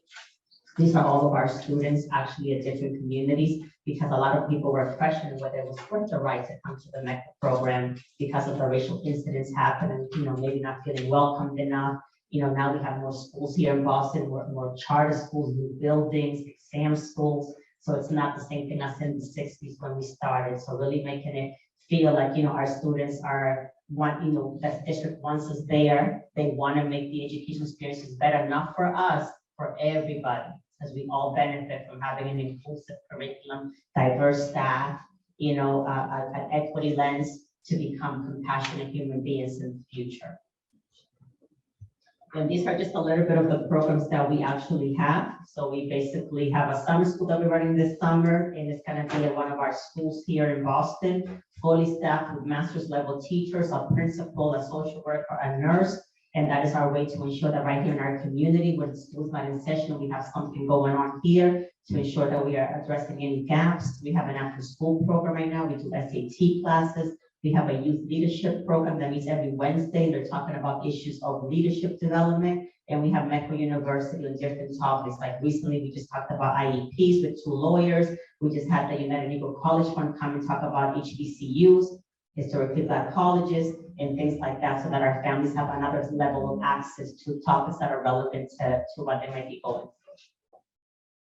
These are all of our students actually at different communities, because a lot of people were questioning whether it was worth the right to come to the MECO program because of the racial incidents happening, maybe not feeling welcomed enough. Now we have more schools here in Boston, more charter schools, new buildings, exam schools. So it's not the same thing as in the 60s when we started. So really making it feel like, our students are that district wants us there. They want to make the education experiences better, not for us, for everybody, because we all benefit from having an inclusive curriculum, diverse staff, an equity lens to become compassionate human beings in the future. And these are just a little bit of the programs that we actually have. So we basically have a summer school that we're running this summer, and it's going to be at one of our schools here in Boston, fully staffed with master's level teachers, a principal, a social worker, a nurse. And that is our way to ensure that right here in our community, when the school's not in session, we have something going on here to ensure that we are addressing any gaps. We have an after school program right now. We do SAT classes. We have a youth leadership program that meets every Wednesday. They're talking about issues of leadership development. And we have MECO University on different topics. Like recently, we just talked about IEPs with 2 lawyers. We just had the United Negro College Fund come and talk about HBCUs, historically Black colleges, and things like that, so that our families have another level of access to topics that are relevant to what they might be going through.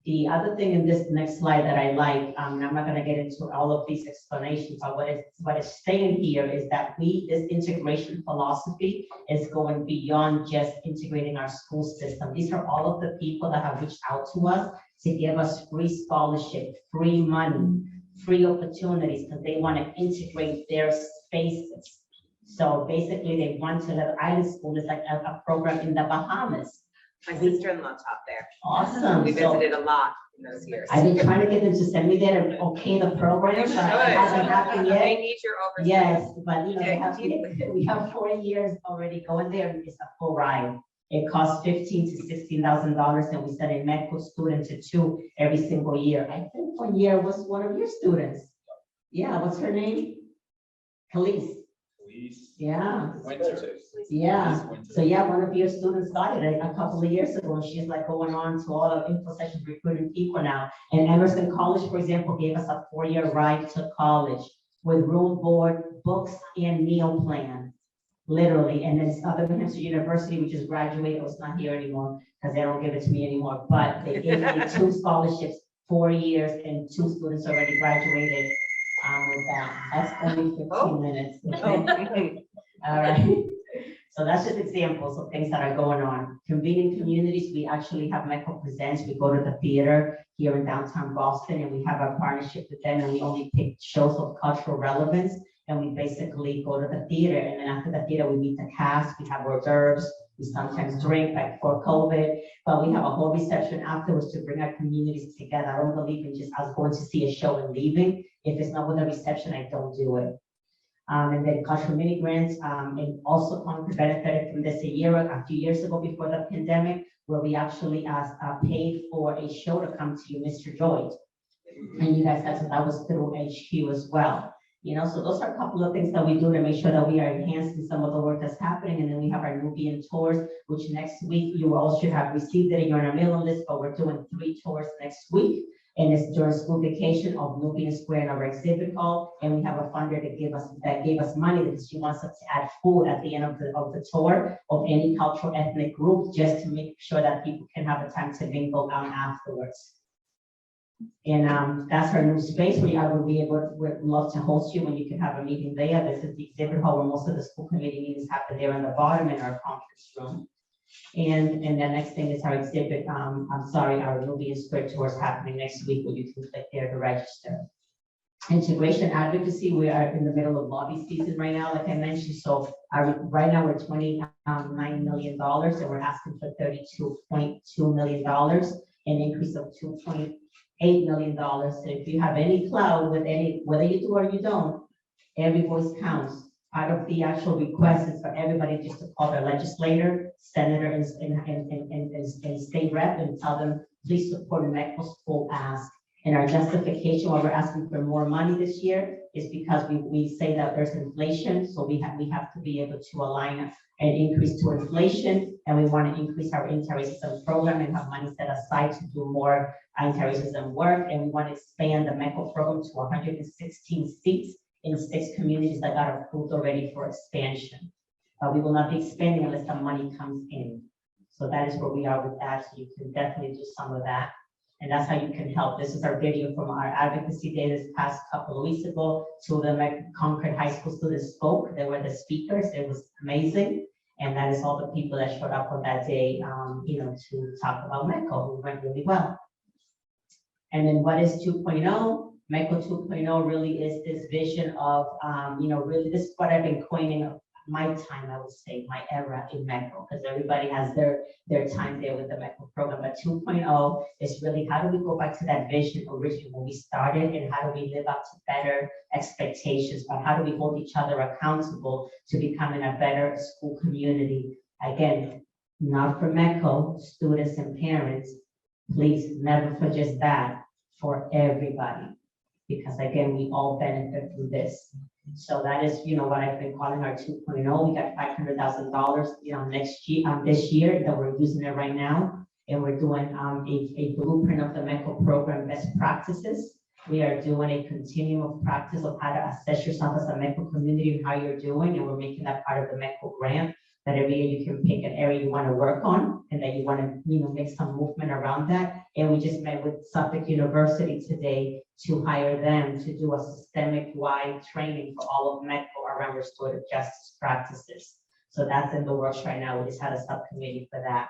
The other thing in this next slide that I like, and I'm not gonna get into all of these explanations, but what is saying here is that this integration philosophy is going beyond just integrating our school system. These are all of the people that have reached out to us to give us free scholarship, free money, free opportunities, because they want to integrate their spaces. So basically, they want to let Island School is like a program in the Bahamas. My sister-in-law taught there. Awesome. We So visited a lot in those years. I've been trying to get them to send me there and okay the program, but it hasn't happened They yet. need your oversight. Yes, but you know, Yeah, we have 4 years already going there, and it's a full ride. It costs $15,000 to $16,000, and we send a medical student to 2 every single year. I think one year was one of your students. Yeah, what's her name? Khalees. Yeah. Yeah, so yeah, one of your students started it a couple of years ago, and she's like going on to all of info sessions recruiting people now. And Emerson College, for example, gave us a 4-year ride to college with room, board, books, and meal plan, literally. And then Other New Hampshire University, which is graduated, was not here anymore because they don't give it to me anymore, but they gave me 2 scholarships, 4 years, and 2 students already graduated with that. That's only 15 minutes. All right. So that's just examples of things that are going on. Convening communities, we actually have Metro Presents. We go to the theater here in downtown Boston, and we have a partnership with them, and we only pick shows of cultural relevance, and we basically go to the theater, and then after the theater, we meet the cast, we have hors d'oeuvres, we sometimes drink like before COVID, but we have a whole reception afterwards to bring our communities together. I don't believe in just us going to see a show and leaving. If it's not with a reception, I don't do it. And then cultural mini grants, and also Concord benefited from this a few years ago before the pandemic, where we actually paid for a show to come to you, Mr. Joy. And you guys had, so that was through HQ as well. You know, so those are a couple of things that we do to make sure that we are enhancing some of the work that's happening. And then we have our Nubian tours, which next week you all should have received it in your mailing list, but we're doing 3 tours next week. And it's during school vacation of Nubian Square in our exhibit hall. And we have a funder that gave us money because she wants us to add food at the end of the tour of any cultural ethnic group, just to make sure that people can have a time to mingle out afterwards. And that's our new space. We'd love to host you when you can have a meeting there. This is the exhibit hall where most of the school committee meetings happen there in the bottom in our conference room. And the next thing is our exhibit, our Nubian Square tour is happening next week, where you can click there to register. Integration advocacy, we are in the middle of lobby season right now, like I mentioned. So right now we're $29 million, and we're asking for $32.2 million, an increase of $2.8 million. So if you have any clout with whether you do or you don't, every voice counts. Part of the actual request is for everybody just to call their legislator, senator, and state rep, and tell them, please support MECO's full ask. And our justification why we're asking for more money this year is because we say that there's inflation, so we have to be able to align an increase to inflation, and we want to increase our anti-racism program and have money set aside to do more anti-racism work, and we want to expand the MECO program to 116 seats in 6 communities that got approved already for expansion. We will not be expanding unless the money comes in. So that is where we are with that. So you can definitely do some of that. And that's how you can help. This is our video from our advocacy day this past couple of weeks ago. 2 of the Concord High School students spoke. They were the speakers. It was amazing. And that is all the people that showed up on that day, to talk about MECO. It went really well. And then what is 2.0? MECO 2.0 really is this vision of, really this is what I've been coining my time, I would say, my era in MECO, because everybody has their time there with the MECO program. But 2.0 is really how do we go back to that vision originally when we started, and how do we live up to better expectations, but how do we hold each other accountable to becoming a better school community? Again, not for MECO, students and parents, please never for just that, for everybody. Because again, we all benefit from this. So that is, what I've been calling our 2.0. We got $500,000, this year that we're using it right now. And we're doing a blueprint of the MECO program best practices. We are doing a continuum of practice of how to assess yourself as a MECO community and how you're doing. And we're making that part of the MECO grant that every year you can pick an area you want to work on and that you want to, make some movement around that. And we just met with Suffolk University today to hire them to do a systemic-wide training for all of MECO around restorative justice practices. So that's in the works right now. We just had a subcommittee for that.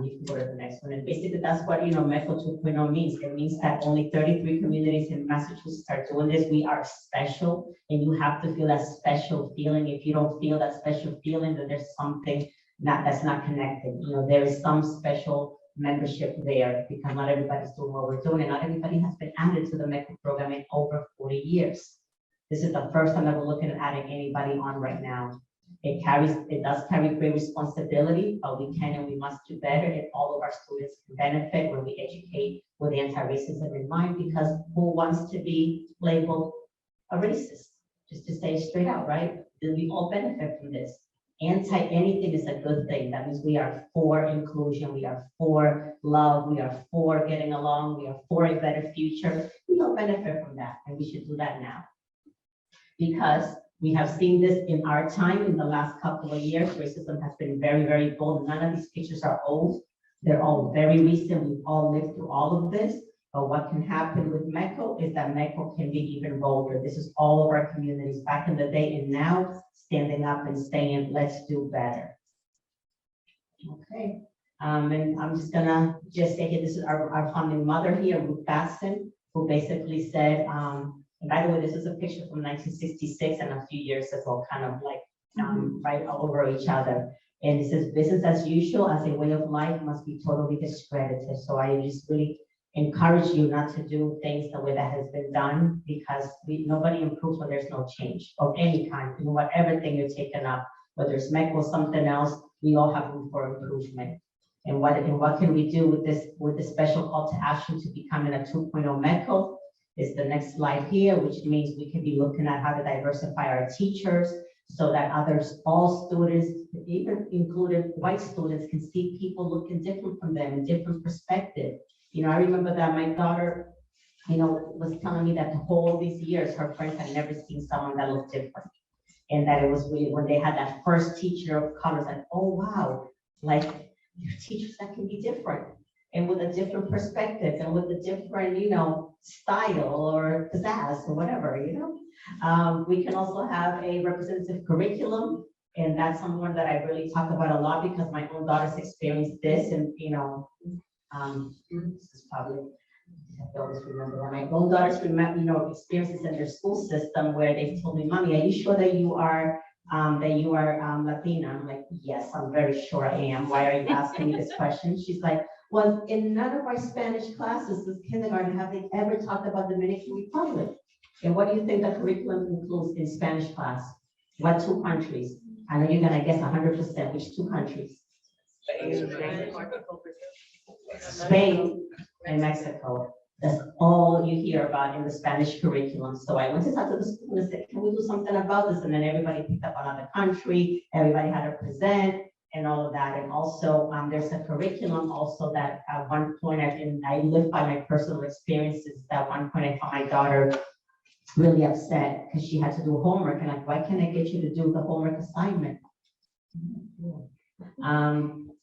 You can go to the next one. And basically that's what, MECO 2.0 means. It means that only 33 communities in Massachusetts are doing this. We are special and you have to feel that special feeling. If you don't feel that special feeling, then there's something that's not connected. There is some special membership there because not everybody's doing what we're doing and not everybody has been added to the MECO program in over 40 years. This is the first time that we're looking at adding anybody on right now. It does carry great responsibility, but we can and we must do better, and all of our students can benefit when we educate with anti-racism in mind, because who wants to be labeled a racist? Just to say it straight out, right? Then we all benefit from this. Anything is a good thing. That means we are for inclusion, we are for love, we are for getting along, we are for a better future. We all benefit from that, and we should do that now. Because we have seen this in our time in the last couple of years. Racism has been very, very bold. None of these pictures are old. They're all very recent. We've all lived through all of this. But what can happen with MECO is that MECO can be even bolder. This is all of our communities back in the day and now standing up and saying, let's do better. Okay. And I'm just gonna say here, this is our founding mother here, Ruth Batson, who basically said, and by the way, this is a picture from 1966 and a few years ago, kind of like right over each other. And it says, business as usual as a way of life must be totally discredited. So I just really encourage you not to do things the way that has been done, because nobody improves when there's no change of any kind. Whatever thing you're taking up, whether it's MECO or something else, we all have room for improvement. And what can we do with this special call to action to becoming a 2.0 MECO? Is the next slide here, which means we can be looking at how to diversify our teachers so that all students, even included white students, can see people looking different from them, in different perspective. I remember that my daughter, was telling me that the whole these years, her friends had never seen someone that looked different. And that it was really, when they had that first teacher of color, like, oh, wow, like your teachers that can be different. And with a different perspective and with a different, style or pizzazz or whatever, We can also have a representative curriculum. And that's someone that I really talk about a lot because my own daughter's experienced this. And, this is probably, I always remember that my own daughter's experiences in their school system where they told me, Mommy, are you sure that you are Latina? I'm like, yes, I'm very sure I am. Why are you asking me this question? She's like, well, in none of our Spanish classes this kindergarten have they ever talked about Dominican Republic. And what do you think the curriculum includes in Spanish class? What 2 countries? I know you're gonna guess 100%. Which 2 countries? Spain and Mexico. That's all you hear about in the Spanish curriculum. So I went to talk to the school and said, can we do something about this? And then everybody picked up another country. Everybody had to present and all of that. And also there's a curriculum also that at one point I lived by my personal experiences. At one point I found my daughter really upset because she had to do homework. And like, why can't I get you to do the homework assignment?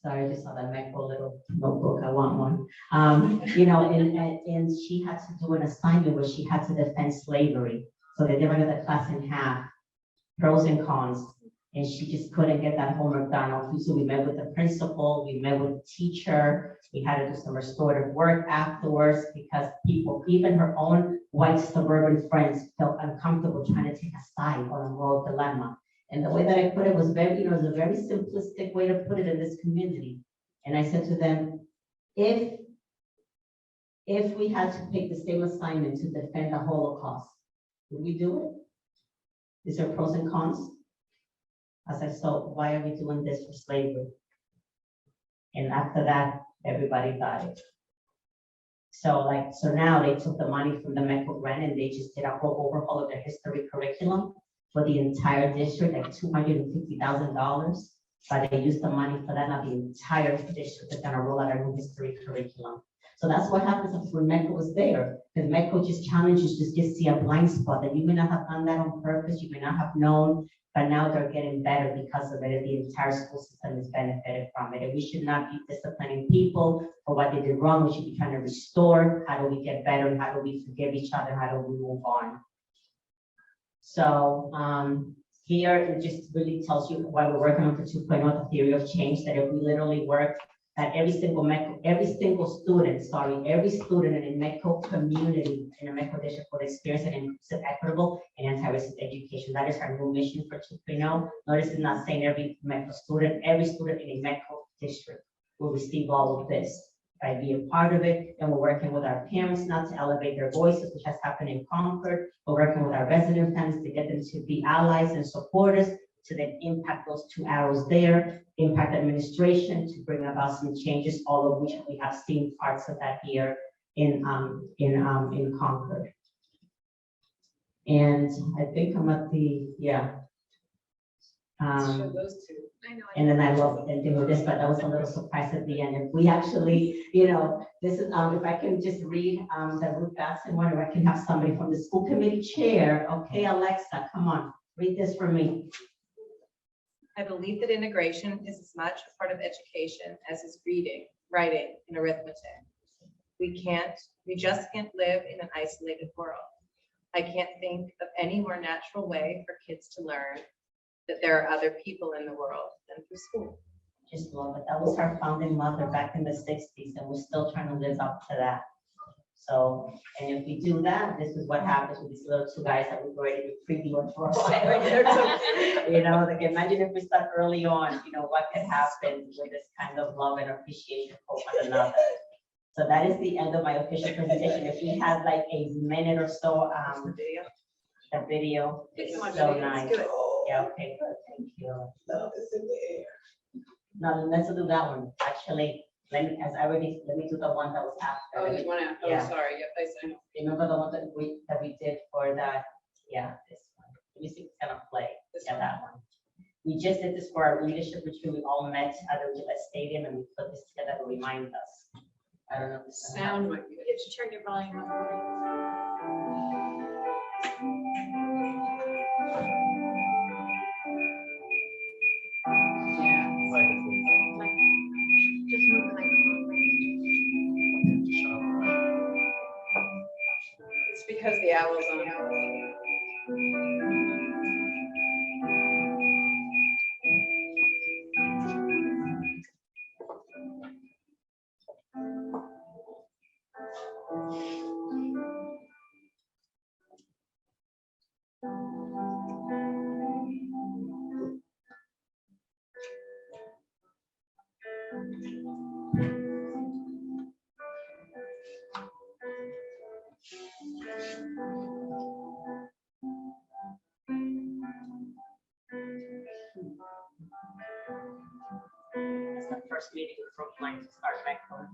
Sorry, I just saw that MECO little notebook. I want one. And she had to do an assignment where she had to defend slavery. So they divided the class in half, pros and cons. And she just couldn't get that homework done. So we met with the principal, we met with the teacher, we had to do some restorative work afterwards because people, even her own white suburban friends, felt uncomfortable trying to take a side on a moral dilemma. And the way that I put it was very, it was a very simplistic way to put it in this community. And I said to them, if we had to pick the same assignment to defend the Holocaust, would we do it? Is there pros and cons? I said, so why are we doing this for slavery? And after that, everybody got it. So now they took the money from the MECO grant and they just did a whole overhaul of their history curriculum for the entire district, like $250,000. But they used the money for that, not the entire district is gonna roll out a new history curriculum. So that's what happens when Metco was there, because Metco just challenges, just see a blind spot that you may not have done that on purpose, you may not have known, but now they're getting better because of it, and the entire school system is benefited from it. And we should not be disciplining people for what they did wrong. We should be trying to restore. How do we get better? And how do we forgive each other? How do we move on? So here it just really tells you why we're working on the 2.0, the theory of change, that if we literally work that every single student in a MECO community, in a MECO district will experience an inclusive, equitable, and anti-racist education. That is our new mission for 2.0. Notice it's not saying every student in a MECO district will receive all of this by being part of it. And we're working with our parents now to elevate their voices, which has happened in Concord. We're working with our resident families to get them to be allies and supporters, to then impact those 2 arrows there, impact administration to bring about some changes, all of which we have seen parts of that here in Concord. And I think I'm at the, yeah. Show those two. And then I love ending with this, but that was a little surprise at the end. If we actually, this is, if I can just read the Ruth Batson one, or I can have somebody from the school committee chair. Okay, Alexa, come on, read this for me. I believe that integration is as much a part of education as is reading, writing, and arithmetic. We just can't live in an isolated world. I can't think of any more natural way for kids to learn that there are other people in the world than through school. Just love it. That was our founding mother back in the 60s, and we're still trying to live up to that. So, and if we do that, this is what happens with these little 2 guys that we've already previewed for a while. Like imagine if we start early on, what could happen with this kind of love and appreciation for one another. So that is the end of my official presentation. If we have like a minute or so, the video, it's so nice. Yeah, okay, good, thank you. Love is in the air. Now, let's do that one. Actually, let me do the one that was after. Oh, you want to, oh, Yeah. sorry, yep, I see. Remember the one that we did for that? Yeah, this one. Let me see if it's gonna play. Yeah, that one. We just did this for our leadership retreat. We all met at the Gillette Stadium and we put this together to remind us. I don't know if it's gonna Sound might be. You have to turn your volume up. Yeah. Just move the microphone. It's because the owl's on. It's the first meeting from line to start back home.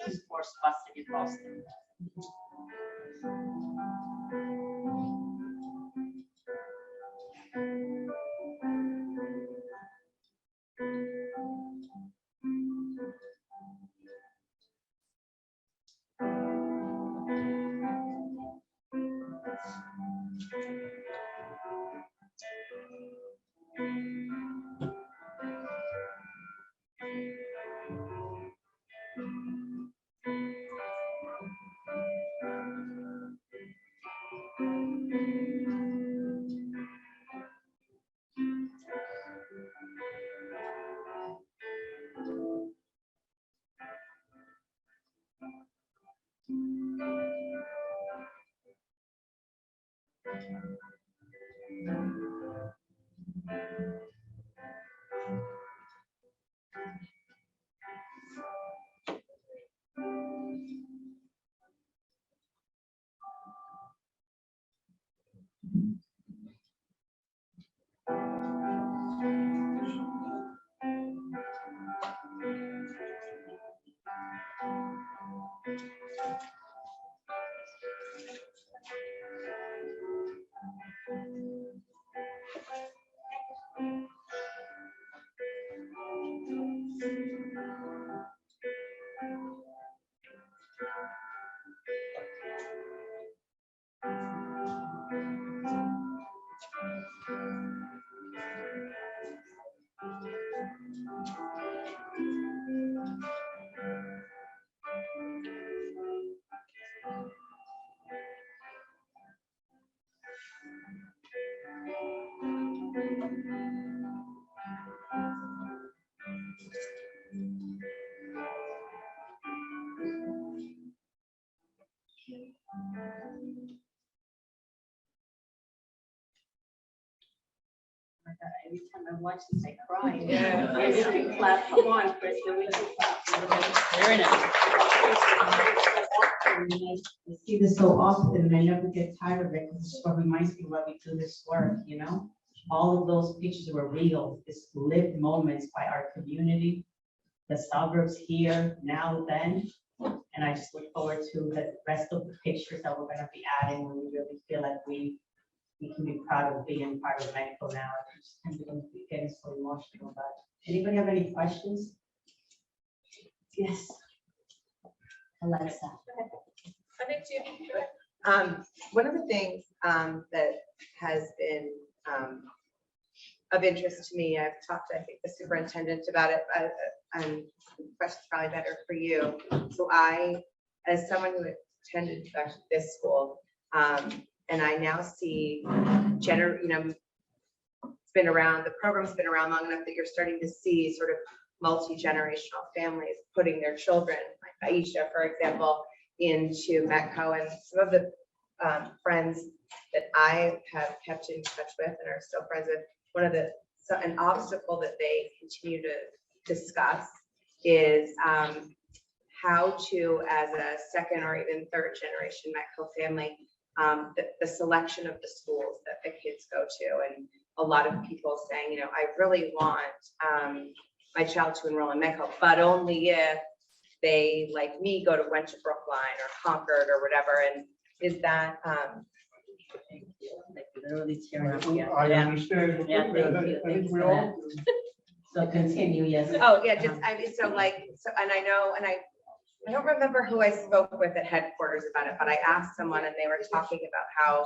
There's 4 spots to get lost in. Every time I watch this, I cry. Yeah. Every time clap, come on, Chris, every time clap. Very nice. I see this so often and I never get tired of it because it's what reminds me why we do this work, you know? All of those pictures were real, it's lived moments by our community, the suburbs here, now, then. And I just look forward to the rest of the pictures that we're gonna be adding when we really feel like we can be proud of being part of Mexico now. I just kind of getting so emotional about it. Anybody have any questions? Yes. Alexa. I think too. One of the things that has been of interest to me, I've talked to, I think, the superintendent about it, the question's probably better for you. So I, as someone who attended actually this school, and I now see it's been around, the program's been around long enough that you're starting to see sort of multi-generational families putting their children, like Aisha, for example, into Metco, and some of the friends that I have kept in touch with and are still friends with, an obstacle that they continue to discuss is how to, as a second or even third generation Metco family, the selection of the schools that the kids go to. And a lot of people saying, I really want my child to enroll in Metco, but only if they, like me, went to Brookline or Concord or whatever. And is that Like literally tearing up. Yeah. I Yeah. understand. Yeah, thank you. I Thanks think we for all that. do. So continue, yes. oh yeah, just I mean, so and I know, and I don't remember who I spoke with at headquarters about it, but I asked someone and they were talking about how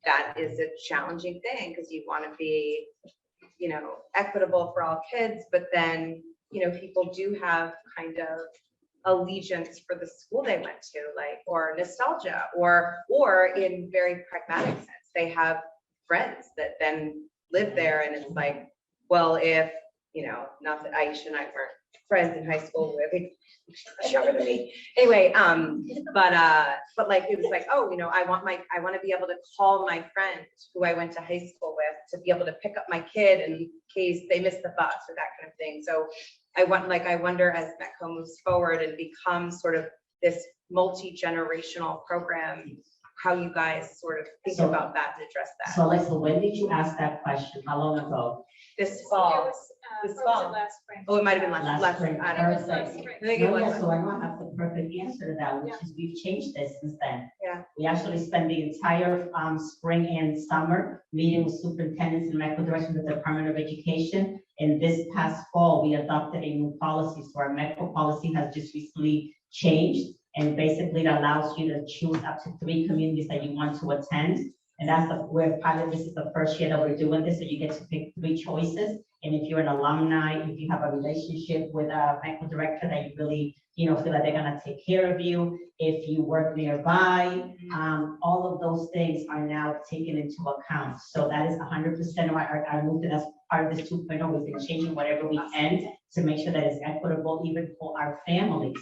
that is a challenging thing because you want to be, equitable for all kids, but then, people do have kind of allegiance for the school they went to, or nostalgia, or in very pragmatic sense, they have friends that then live there, and it's like, well, if not that Aisha and I weren't friends in high school, I think she's younger than me. Anyway, but it was like, oh, I want to be able to call my friend who I went to high school with to be able to pick up my kid in case they missed the bus or that kind of thing. So I wonder as Metco moves forward and becomes sort of this multi-generational program, how you guys sort of think about that and address that. So Alexa, when did you ask that question? How long ago? This It fall. was, This or was it fall. last spring? Oh, it might have been Last last spring. I don't know. Last spring. I think it No, yeah, was. so I know I have the perfect answer to that, which is we've changed this since then. Yeah. We actually spend the entire spring and summer meeting with superintendents and medical directors of the Department of Education. And this past fall, we adopted a new policy. So our medical policy has just recently changed. And basically it allows you to choose up to 3 communities that you want to attend. And that's where pilot, this is the first year that we're doing this. So you get to pick 3 choices. And if you're an alumni, if you have a relationship with a medical director that you really, feel that they're gonna take care of you, if you work nearby, all of those things are now taken into account. So that is 100% of our movement as part of this 2.0. We've been changing whatever we can to make sure that it's equitable even for our families.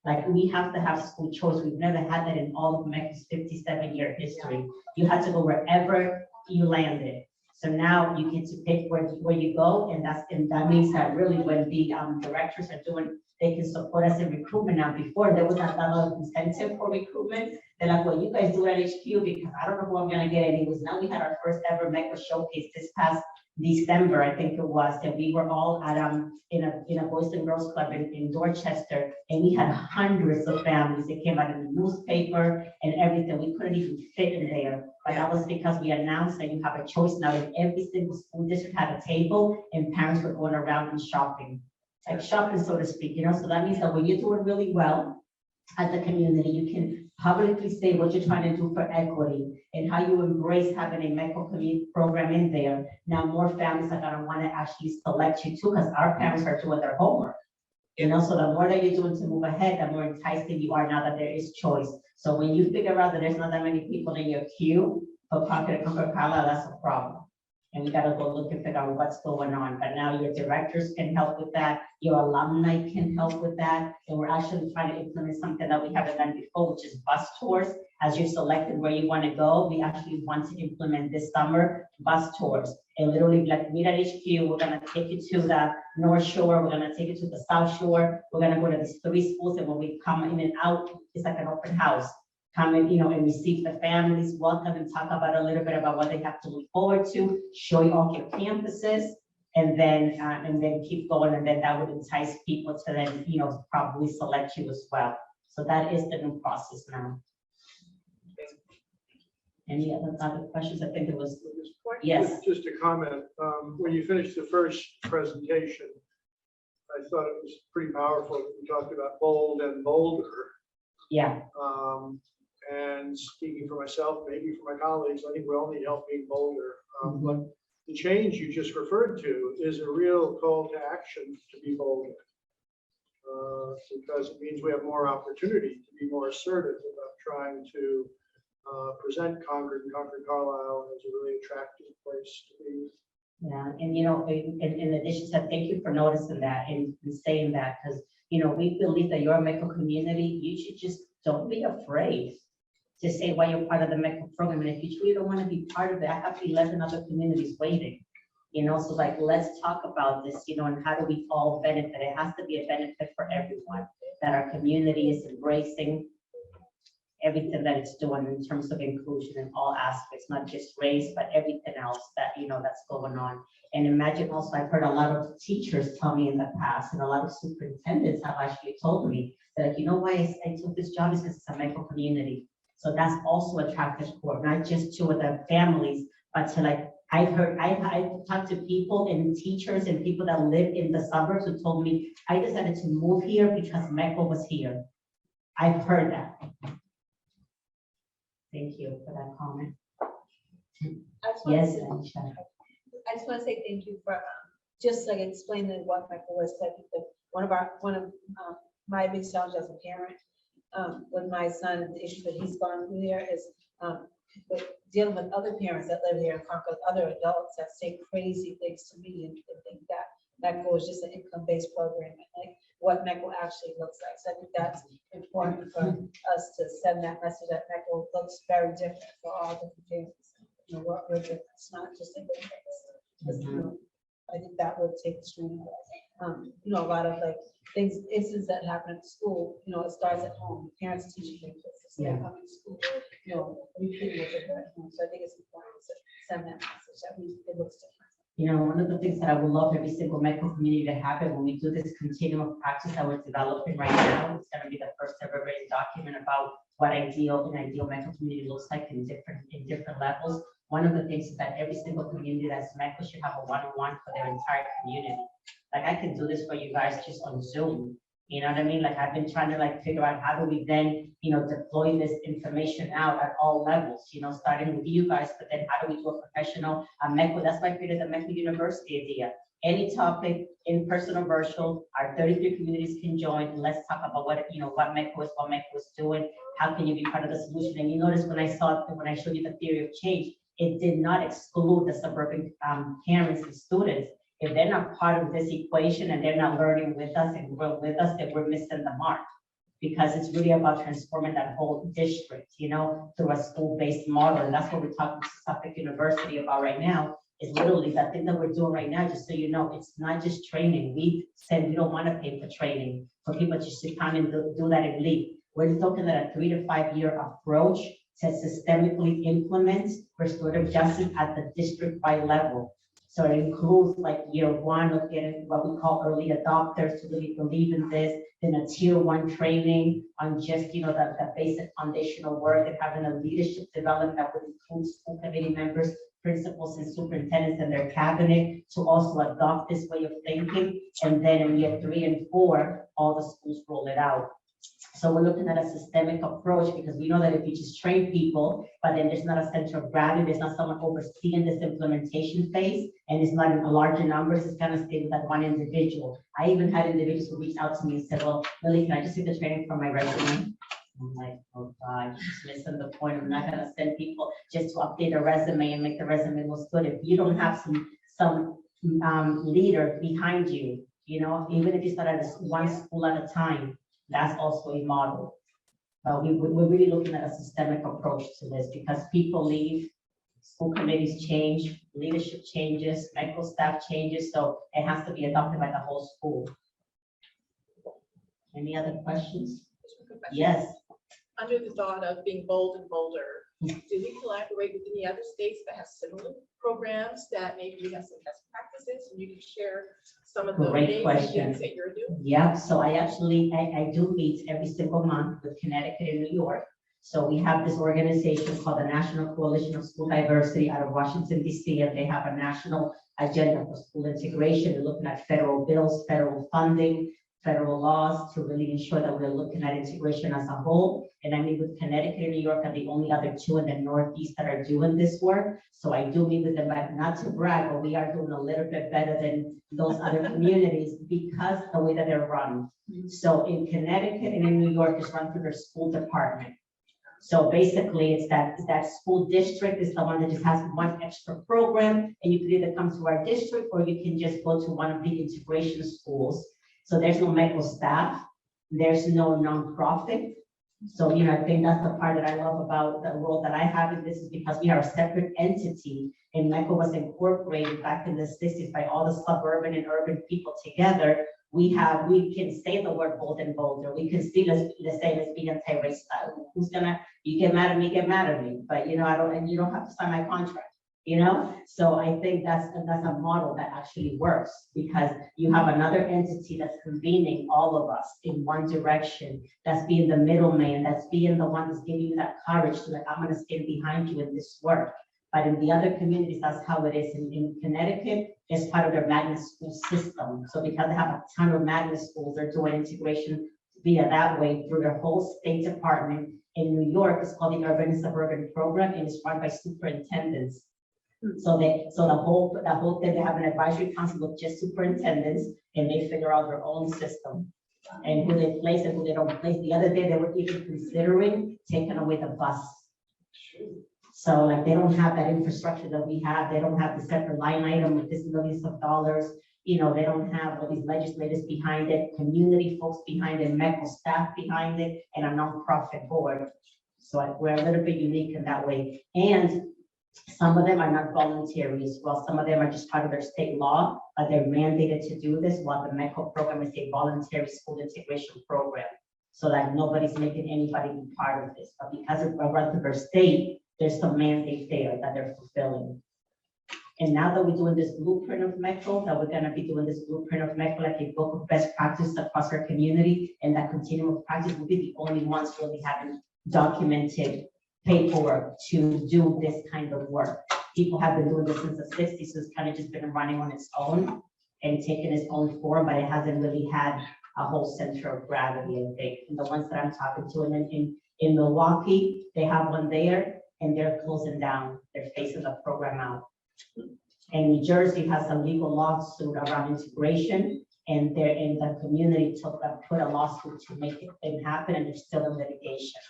Like, we have to have school choice. We've never had that in all of MEC's 57-year history. You had to go wherever you landed. So now you get to pick where you go, and that means that really when the directors are doing, they can support us in recruitment. Now, before there was not a lot of incentive for recruitment. They're like, well, you guys do it at HQ because I don't know who I'm gonna get. And it was, now we had our first ever MECA showcase this past December, I think it was, that we were all at in a Boys and Girls Club in Dorchester, and we had hundreds of families. It came out in the newspaper and everything. We couldn't even fit in there. But that was because we announced that you have a choice now, and every single school district had a table, and parents were going around and shopping, like shopping, so to speak, you know. So that means that when you're doing really well as a community, you can publicly say what you're trying to do for equity and how you embrace having a medical community program in there. Now more families are gonna want to actually select you too, because our parents are doing their homework. You know, so the more that you're doing to move ahead, the more enticing you are now that there is choice. So when you figure out that there's not that many people in your queue for Concord Carlisle, that's a problem. And we gotta go look and figure out what's going on. But now your directors can help with that, your alumni can help with that. And we're actually trying to implement something that we haven't done before, which is bus tours. As you've selected where you want to go, we actually want to implement this summer bus tours. And literally, like, meet at HQ, we're gonna take you to the North Shore, we're gonna take you to the South Shore, we're gonna go to these 3 schools, and when we come in and out, it's like an open house. Come in, you know, and receive the families, welcome, and talk about a little bit about what they have to look forward to, show you all your campuses, and then keep going, and then that would entice people to then, you know, probably select you as well. So that is the new process now. Any other questions? I think it was, yes. Just a comment. When you finished the first presentation, I thought it was pretty powerful. You talked about bold and bolder. Yeah. And speaking for myself, maybe for my colleagues, I think we all need help being bolder. The change you just referred to is a real call to action to be bolder. Because it means we have more opportunity to be more assertive about trying to present Concord and Concord Carlisle as a really attractive place to be. Yeah, and you know, in addition to that, thank you for noticing that and saying that, because you know, we believe that you're a MECO community. You should just don't be afraid to say why you're part of the MECO program. And if you truly don't want to be part of it, I have 11 other communities waiting. You know, so like, let's talk about this, you know, and how do we all benefit? It has to be a benefit for everyone, that our community is embracing everything that it's doing in terms of inclusion in all aspects, not just race, but everything else that, you know, that's going on. And imagine also, I've heard a lot of teachers tell me in the past, and a lot of superintendents have actually told me that, like, you know why I took this job is because it's a MECO community. So that's also attractive for not just to the families, but to, like, I've talked to people and teachers and people that live in the suburbs who told me, I decided to move here because MECO was here. I've heard that. Thank you for that comment. Yes, Anisha. I just want to say thank you for just like explaining what Michael was. I think that one of my big challenges as a parent with my son, the issue that he's gone through there is with dealing with other parents that live here in Concord, other adults that say crazy things to me and think that MECO is just an income-based program, like what MECO actually looks like. So I think that's important for us to send that message that MECO looks very different for all different families. You know, we're different. It's not just a good thing. You know, I think that would take the stream away. You know, a lot of like instances that happen at school, you know, it starts at home. Parents teaching their kids to stay coming to school. You know, we treat it at home. So I think it's important to send that message that it looks different. You know, one of the things that I would love every single MECO community to happen when we do this continuum of practice that we're developing right now, it's going to be the first ever written document about what an ideal MECO community looks like in different levels. One of the things is that every single community that's MECO should have a one-on-one for their entire community. Like, I can do this for you guys just on Zoom. You know what I mean? Like, I've been trying to like figure out how do we then, you know, deploy this information out at all levels, you know, starting with you guys, but then how do we do a professional MECO? That's why I created the MECO University idea. Any topic, in person or virtual, our 33 communities can join. Let's talk about what, you know, what MECO is doing. How can you be part of the solution? And you notice when I showed you the theory of change, it did not exclude the suburban parents and students. If they're not part of this equation and they're not learning with us and growing with us, then we're missing the mark. because it's really about transforming that whole district, you know, through a school-based model. And that's what we're talking to Suffolk University about right now, is literally that thing that we're doing right now, just so you know, it's not just training. We said we don't want to pay for training for people just to come and do that and leave. We're looking at a 3 to 5 year approach to systemically implement restorative justice at the district-wide level. So it includes like year one of getting what we call early adopters to really believe in this, then a tier one training on just, you know, the basic foundational work, and having a leadership development that would include school committee members, principals and superintendents and their cabinet to also adopt this way of thinking. And then in year 3 and 4, all the schools roll it out. So we're looking at a systemic approach, because we know that if you just train people, but then there's not a center of gravity, there's not someone overseeing this implementation phase, and it's not in a larger numbers, it's gonna stay with that one individual. I even had individuals who reached out to me and said, well, Lily, can I just see the training for my resume? I'm like, oh God, you're just missing the point. I'm not gonna send people just to update a resume and make the resume look good. If you don't have some leader behind you, you know, even if you start at one school at a time, that's also a model. We're really looking at a systemic approach to this, because people leave, school committees change, leadership changes, medical staff changes, so it has to be adopted by the whole school. Any other questions? Yes. Under the thought of being bold and bolder, do we collaborate with any other states that have similar programs that maybe we have some best practices, and you can share some of the Great amazing question. things that you're doing? Yeah, so I do meet every single month with Connecticut and New York. So we have this organization called the National Coalition of School Diversity out of Washington, DC, and they have a national agenda for school integration. They're looking at federal bills, federal funding, federal laws to really ensure that we're looking at integration as a whole. And I meet with Connecticut and New York are the only other two in the Northeast that are doing this work. So I do meet with them, but not to brag, but we are doing a little bit better than those other communities because the way that they're run. So in Connecticut and in New York, it's run through their school department. So basically it's that school district is the one that just has one extra program, and you can either come to our district or you can just go to one of the integration schools. So there's no medical staff, there's no nonprofit. So, you know, I think that's the part that I love about the role that I have in this, is because we are a separate entity, and MECO was incorporated back in the 60s by all the suburban and urban people together. We can say the word bold and bolder. We can see the same as being anti-racist. Who's gonna, you get mad at me, but you know, and you don't have to sign my contract. You know, so I think that's a model that actually works, because you have another entity that's convening all of us in one direction, that's being the middleman, that's being the one that's giving you that courage to, like, I'm going to stand behind you in this work. But in the other communities, that's how it is. In Connecticut, it's part of their magnet school system. So because they have a ton of magnet schools, they're doing integration via that way through their whole state department. In New York, it's called the Urban and Suburban Program, and it's run by superintendents. So the whole thing, they have an advisory council with just superintendents, and they figure out their own system and who they place and who they don't place. The other day, they were even considering taking away the bus. So like, they don't have that infrastructure that we have. They don't have the separate line item with this millions of dollars. You know, they don't have all these legislators behind it, community folks behind it, medical staff behind it, and a nonprofit board. So we're a little bit unique in that way. And some of them are not voluntary as well. Some of them are just part of their state law, but they're mandated to do this, while the MECO program is a voluntary school integration program. So that nobody's making anybody be part of this. But because it's run through their state, there's some mandate there that they're fulfilling. And now that we're doing this blueprint of MECO, that we're gonna be doing this blueprint of MECO, like a book of best practice across our community, and that continuum of practice will be the only ones really having documented paperwork to do this kind of work. People have been doing this since the 60s, so it's kind of just been running on its own and taking its own form, but it hasn't really had a whole center of gravity, I think. And the ones that I'm talking to, and then in Milwaukee, they have one there, and they're closing down. They're phasing the program out. And New Jersey has a legal lawsuit around integration, and they're in the community put a lawsuit to make it happen, and they're still in litigation.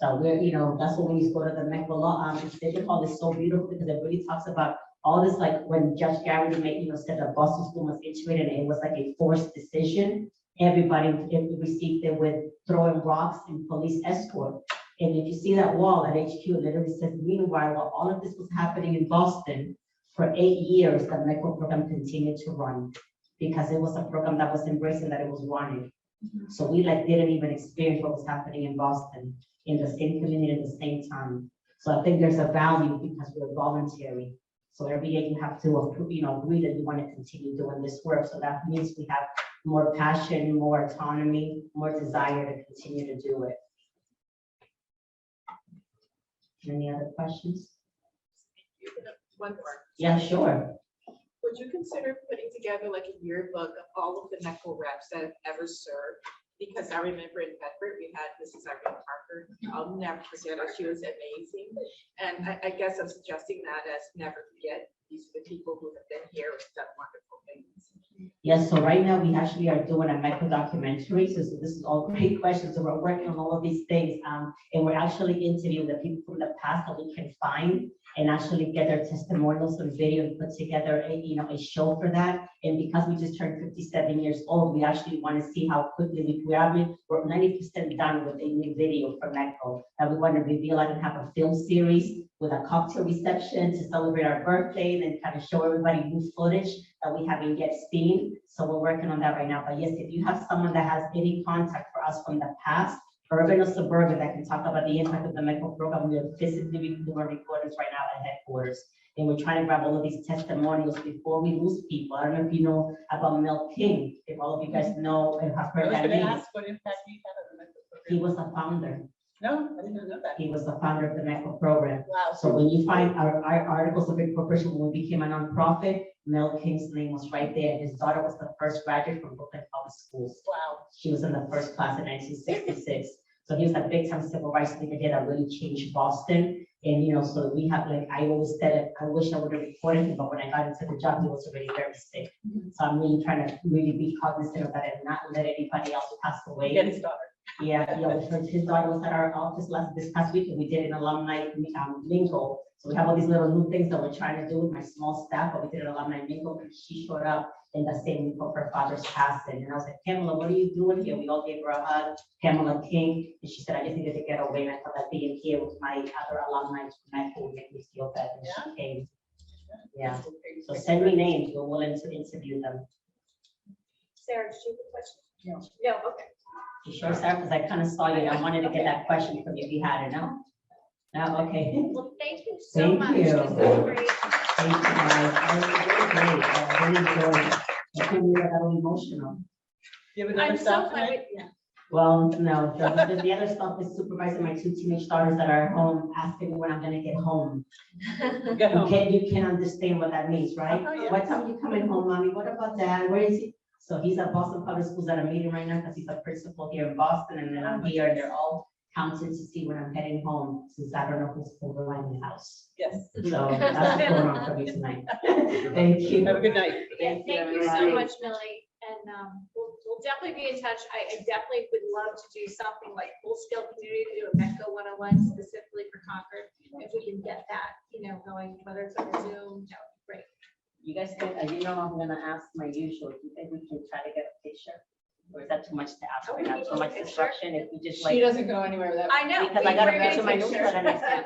So we're, you know, that's what we used to go to the MECO law. Decision hall is so beautiful because it really talks about all this, like when Judge Garrity made, you know, said that Boston School was integrated, and it was like a forced decision. everybody received it with throwing rocks and police escort. And if you see that wall at HQ, it literally says, meanwhile, while all of this was happening in Boston, for 8 years, the MECO program continued to run because it was a program that was embracing that it was running. So we like didn't even experience what was happening in Boston in the same community at the same time. So I think there's a value because we're voluntary. So every year you have to approve, agree that you want to continue doing this work. So that means we have more passion, more autonomy, more desire to continue to do it. Any other questions? One more. Yeah, sure. Would you consider putting together like a yearbook of all of the MECO reps that have ever served? Because I remember in Bedford, we had Mrs. Irene Parker. I'll never forget her. She was amazing. And I guess I'm suggesting that as never forget, these are the people who have been here and done wonderful things. Yes, so right now we actually are doing a MECO documentary. So this is all great questions. So we're working on all of these things. And we're actually interviewing the people from the past that we can find and actually get their testimonials and video and put together a show for that. And because we just turned 57 years old, we actually want to see how quickly we're 90% done with a new video for MECO that we want to reveal and have a film series with a cocktail reception to celebrate our birthdays and kind of show everybody new footage that we haven't yet seen. So we're working on that right now. But yes, if you have someone that has any contact for us from the past, urban or suburban, that can talk about the impact of the MECO program, we are physically doing recordings right now at headquarters. And we're trying to grab all of these testimonials before we lose people. I don't know if you know about Mel King, if all of you guys know and have heard that name. What impact he had on the MECO program. He was a founder. No, I didn't know that. He was the founder of the MECO program. Wow. So when you find our articles of incorporation, when we became a nonprofit, Mel King's name was right there. His daughter was the first graduate from Brooklyn Public Schools. Wow. She was in the first class in 1966. So he was a big time civil rights leader here that really changed Boston. And so we have I always said, I wish I would have reported him, but when I got into the job, he was already very sick. So I'm really trying to really be cognizant of that and not let anybody else pass away. Get his daughter. Yeah, his daughter was at our office this past week, and we did an alumni mingle. So we have all these little new things that we're trying to do with my small staff, but we did an alumni mingle, and she showed up in the same week of her father's passing. And I was like, Pamela, what are you doing here? We all gave her a hug, Pamela King, and she said, I just needed to get away. And I thought that being here with my other alumni would make me feel better. And she came. Yeah. So send me names. We're willing to interview them. Sarah, did you have a question? No. No, okay. You sure, Sarah? Because I kind of saw you and I wanted to get that question from you if you had it, no? No, okay. Well, thank you so Thank much. you. This was great. Thank you, guys. That was really great. I really enjoyed it. I couldn't be that emotional. You have I'm another so stuff glad. tonight? Well, no, the other stuff is supervising my 2 teenage daughters that are home, asking me when I'm gonna get home. Get home. You can understand what that means, right? Oh, yeah. What time are you coming home, mommy? What about dad? Where is he? So he's at Boston Public Schools at a meeting right now because he's a principal here in Boston, and then I'm here, and they're all counting to see when I'm heading home, since I don't know who's overlying the house. Yes. So that's what's going on for me tonight. Thank you. Have a good night. Yeah, thank you so everybody. much, Millie. And we'll definitely be in touch. I definitely would love to do something like full-scale community, to do a MECO 101 specifically for Concord. If we can get that, going, whether it's over Zoom, that would be great. You guys think, I'm gonna ask my usual, do you think we can try to get a picture? Or is that too much to ask? Oh, Right now, too much instruction, if we just She doesn't go anywhere without. I know. because we I gotta bring mention in my pictures. newsletter next week,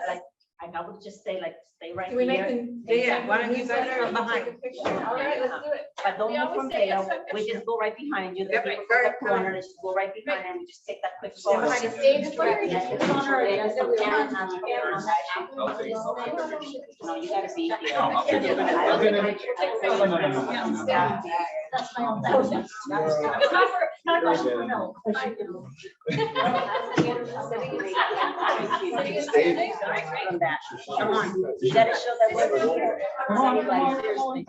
I would just say stay right Do we make here. the? Yeah, why don't you guys newsletter come and we'll behind? take a picture? All right, let's do it. But don't We move always from say there, yes, so we just go right behind you, Yep, the very corner, just go right behind and we just take that quick Stand photo. behind the stage. Yes, It's on our yes, agenda. We yes, want yes, to- yes, I'll take No, you gotta be here. I'll take it. That's my own. Not for, no. From that. Come on, you gotta show that we're here. Anybody, seriously.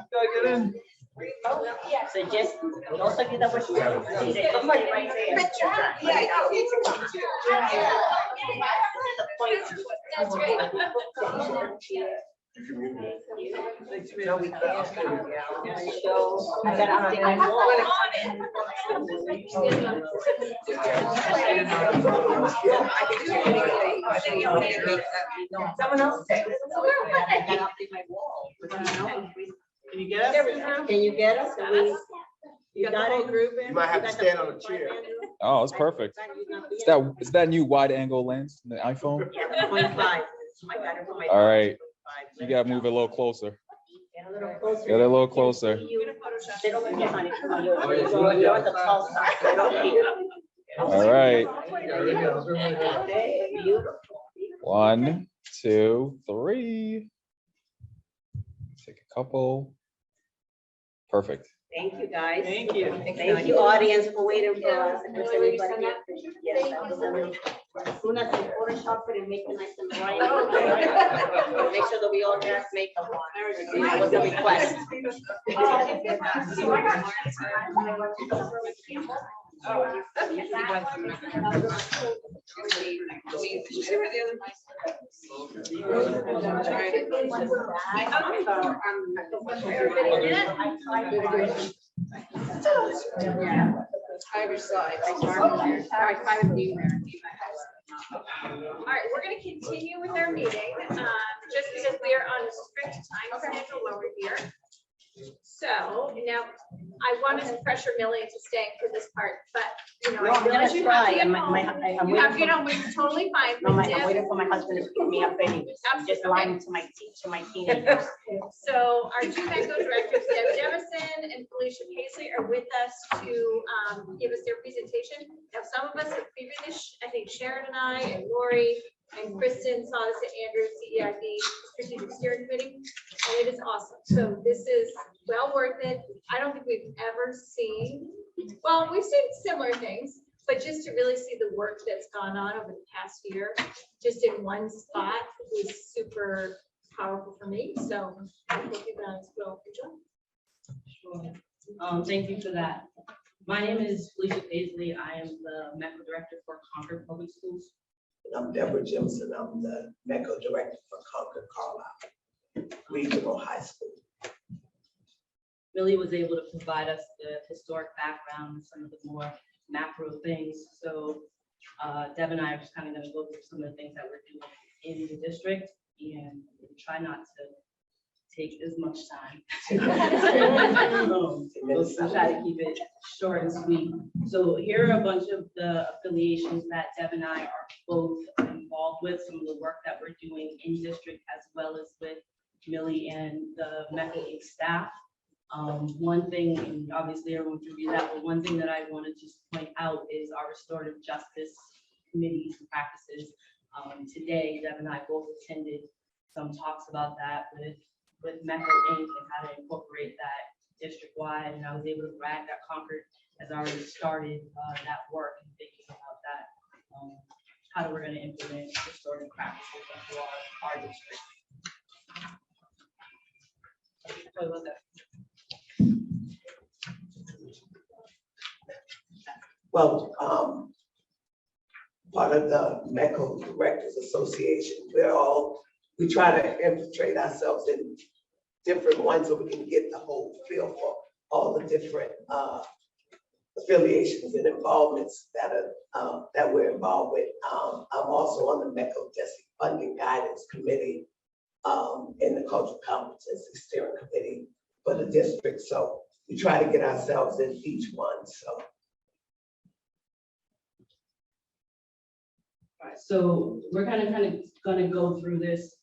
So just, those of you that were. Just stay right there. That's great. No, we can't. I gotta update my Someone else take it. I gotta update my wall. Can you get us? Can you get us? You got the whole it? group in? You might have to stand on a chair. Oh, it's perfect. Is that new wide angle lens in the iPhone? Yeah, 25. All right. You gotta move it a little closer. Get a little closer. Get a little closer. They don't look at honey. Come on, you're on the tall side. They don't see you. All right. Beautiful. 1, 2, 3. Take a couple. Perfect. Thank you, guys. Thank you. Thank you, audience, for waiting for us. If there's anybody here- Yes, that was Una can Photoshop it and make it nice and bright. Make sure that we all have makeup on. That was the request. Five slides. All right, we're gonna continue with our meeting, just because we are on a strict time schedule over here. So now I wanted to pressure Millie into staying for this part, but you know. No, I I'm gonna realize you have to try. get I'm home. You have, you know, we're totally fine. No, but I'm Deb- waiting for my husband to pick me up anyways. I'm just lying to my teenagers. So our two MECO directors, Deb Jemison and Felicia Paisley, are with us to give us their presentation. Now, some of us have previously, I think Sharon and I and Lori and Kristen saw this at Andrew's CEIB Strategic Steering Committee, and it is awesome. So this is well worth it. I don't think we've ever seen, well, we've seen similar things, but just to really see the work that's gone on over the past year, just in one spot was super powerful for me. So I hope you guys will enjoy. Sure. Thank you for that. My name is Felicia Paisley. I am the MECO director for Concord Public Schools. I'm Deborah Jimson. I'm the MECO director for Concord Carlisle Regional High School. Millie was able to provide us the historic background and some of the more macro things. So Deb and I are just kind of going to go through some of the things that we're doing in the district and try not to take as much time. We'll try to keep it short and sweet. So here are a bunch of the affiliations that Deb and I are both involved with, some of the work that we're doing in district as well as with Millie and the MECO Inc. staff. One thing, and obviously everyone can read that, but one thing that I want to just point out is our restorative justice committees and practices. Today, Deb and I both attended some talks about that with MECO Inc. and how to incorporate that district-wide, and I was able to brag that Concord has already started that work and thinking about that, how we're going to implement restorative practices into our district. Well, part of the MECO Directors Association, we try to infiltrate ourselves in different ones so we can get the whole feel for all the different affiliations and involvements that we're involved with. I'm also on the MECO District Funding Guidance Committee in the Cultural Competency Steering Committee for the district. So we try to get ourselves in each one. So. All right, so we're kind of gonna go through this,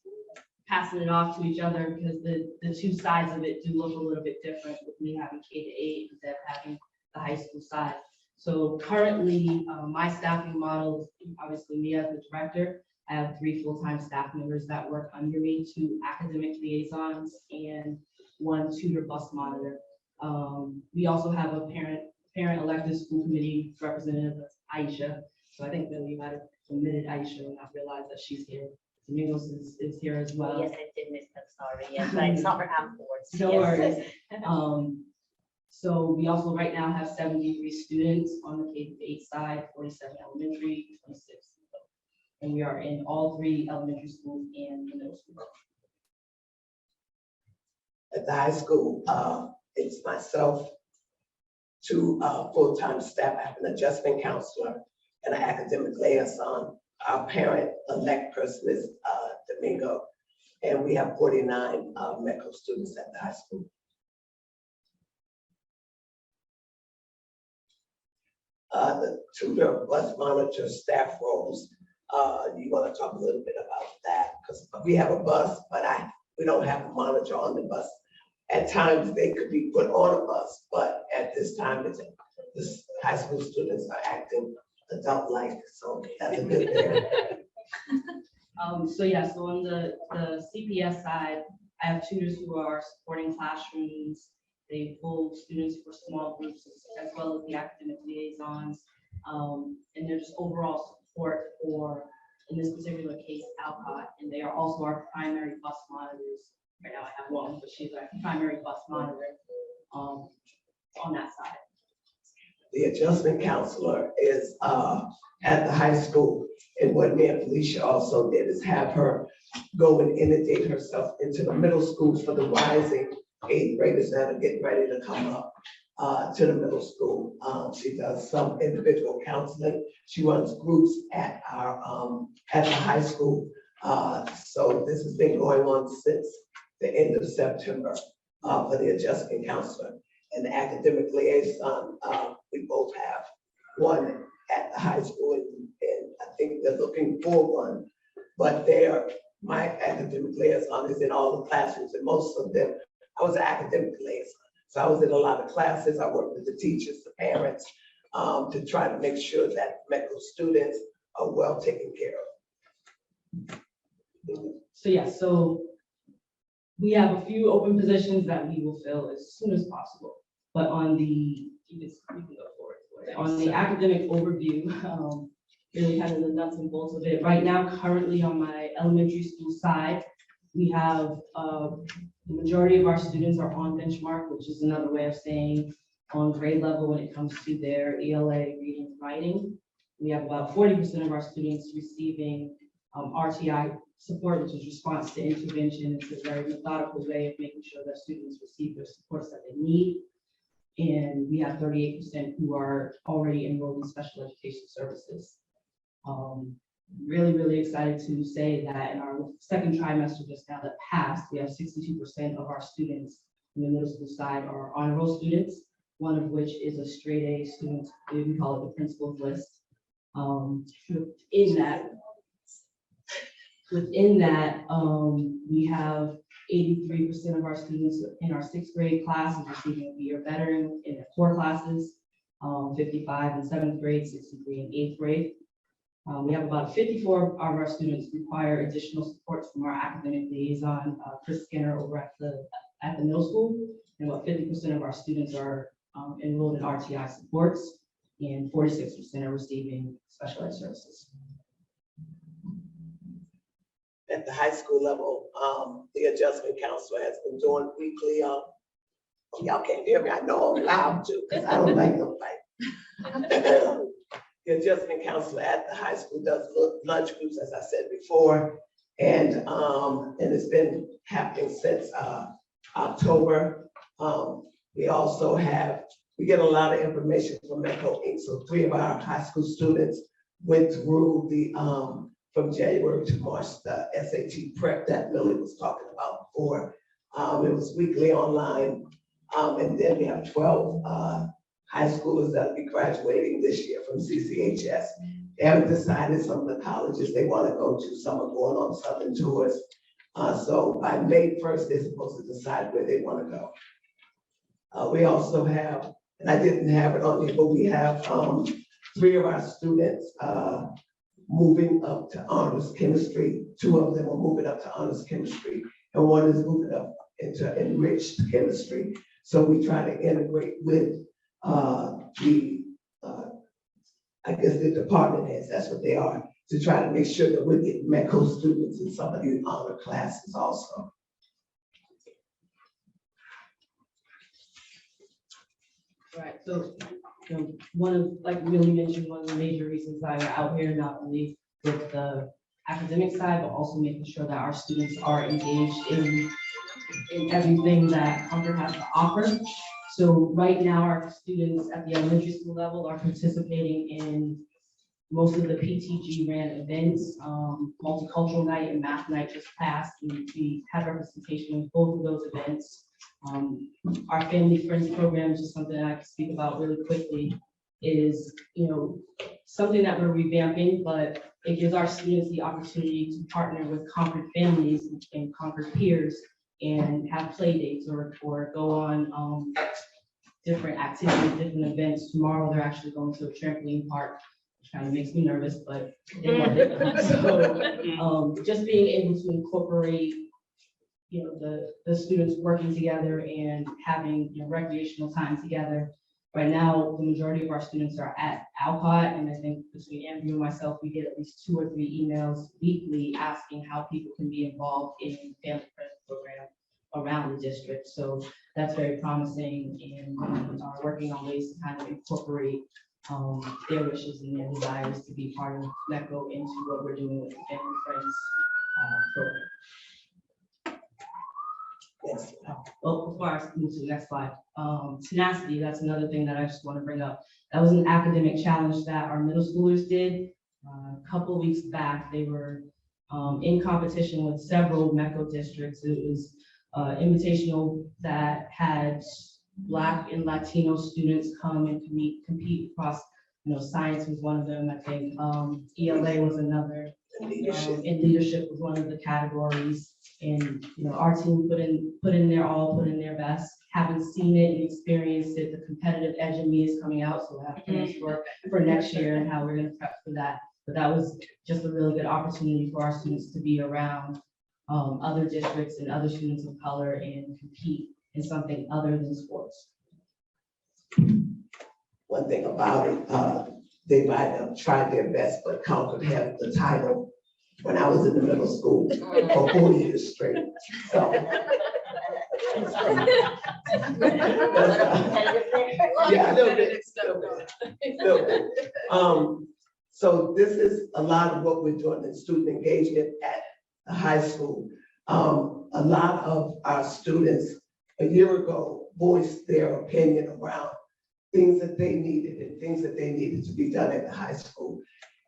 passing it off to each other because the two sides of it do look a little bit different with me having K-8 instead of having the high school side. So currently, my staffing model, obviously me as the director, I have 3 full-time staff members that work under me, 2 academic liaisons and 1 tutor bus monitor. We also have a parent elected school committee representative, Aisha. So I think that we might have omitted Aisha and I realized that she's here. Domingos is here as well. Yes, I did miss that, sorry. Yes, but I saw her afterwards. No Yes. worries. So we also right now have 73 students on the K-8 side, 47 elementary, 26. And we are in all 3 elementary schools and the middle school. At the high school, it's myself, 2 full-time staff. I have an adjustment counselor and an academic liaison. Our parent-elect person is Domingo, and we have 49 MECO students at the high school. the tutor, bus monitor, staff roles. You want to talk a little bit about that? Because we have a bus, but we don't have a monitor on the bus. At times, they could be put on a bus, but at this time, this high school students are acting adult-like, so that's a good thing. So yeah, so on the CPS side, I have tutors who are supporting classrooms. They pull students for small groups as well as the academic liaisons. And there's overall support for, in this particular case, Alcott, and they are also our primary bus monitors. Right now I have one, but she's our primary bus monitor on that side. The adjustment counselor is at the high school. And what me and Felicia also did is have her go and inundate herself into the middle schools for the rising 8th graders that are getting ready to come up to the middle school. She does some individual counseling. She runs groups at the high school. So this has been going on since the end of September for the adjustment counselor. And the academic liaison, we both have one at the high school, and I think they're looking for one, but my academic liaison is in all the classrooms, and most of them, I was an academic liaison. So I was in a lot of classes. I worked with the teachers, the parents, to try to make sure that medical students are well taken care of. So yeah, so we have a few open positions that we will fill as soon as possible. But on the, you can go forward. On the academic overview, really kind of the nuts and bolts of it. Right now, currently on my elementary school side, we have the majority of our students are on benchmark, which is another way of saying on grade level when it comes to their ELA reading and writing. We have about 40% of our students receiving RTI support, which is response to intervention. It's a very methodical way of making sure that students receive the supports that they need. And we have 38% who are already enrolled in special education services. Really, really excited to say that in our second trimester just now that passed, we have 62% of our students in the middle school side are honor roll students, one of which is a straight A student. We call it the principal's list. Within that, we have 83% of our students in our 6th grade class is receiving a B or better in the core classes, 55 in 7th grade, 63 in 8th grade. We have about 54 of our students require additional support from our academic liaison, Chris Skinner over at the middle school, and about 50% of our students are enrolled in RTI supports, and 46% are receiving special ed services. At the high school level, the adjustment counselor has been doing weekly, y'all can't hear me, I know I'm loud too, because I don't like no fight. The adjustment counselor at the high school does lunch groups, as I said before, and it's been happening since October. We also we get a lot of information from Metro Inc. So 3 of our high school students went through the from January to March, the SAT prep that Millie was talking about before. It was weekly online. And then we have 12 high schoolers that will be graduating this year from CCHS. They haven't decided some of the colleges they want to go to. Some are going on Southern tours. So by May 1st, they're supposed to decide where they want to go. We also have, and I didn't have it on here, but we have 3 of our students moving up to honors chemistry. 2 of them are moving up to honors chemistry, and 1 is moving up into enriched chemistry. So we try to integrate with I guess the department heads, that's what they are, to try to make sure that we're getting MECO students in some of the honor classes also. Right, so one of, like Millie mentioned, one of the major reasons why we're out here, not only with the academic side, but also making sure that our students are engaged in everything that Concord has to offer. So right now, our students at the elementary school level are participating in most of the PTG ran events. Multicultural night and math night just passed, and we had representation in both of those events. Our Family Friends program is just something I can speak about really quickly. is, something that we're revamping, but it gives our students the opportunity to partner with Concord families and Concord peers and have play dates or go on different activities, different events. Tomorrow, they're actually going to a trampoline park, which kind of makes me nervous, but they love it. So just being able to incorporate, the students working together and having recreational time together. Right now, the majority of our students are at Alcott, and I think between Andrew and myself, we get at least 2 or 3 emails weekly asking how people can be involved in family friendly program around the district. So that's very promising, and we are working on ways to kind of incorporate their wishes and their desires to be part of MECO into what we're doing with the Family Friends program. Yes. Well, before I move to the next slide, tenacity, that's another thing that I just want to bring up. That was an academic challenge that our middle schoolers did. A couple of weeks back, they were in competition with several MECO districts. It was invitational that had Black and Latino students come and compete across, science was one of them, I think. ELA was another. And leadership was one of the categories. And our team put in their best. Haven't seen it and experienced it. The competitive edge in me is coming out, so I have plans for next year and how we're going to prep for that. But that was just a really good opportunity for our students to be around other districts and other students of color and compete in something other than sports. One thing about it, they might have tried their best, but Concord had the title when I was in the middle school for 4 years straight. So. Yeah, a little bit. So this is a lot of what we're doing in student engagement at the high school. A lot of our students a year ago voiced their opinion around things that they needed and things that they needed to be done at the high school.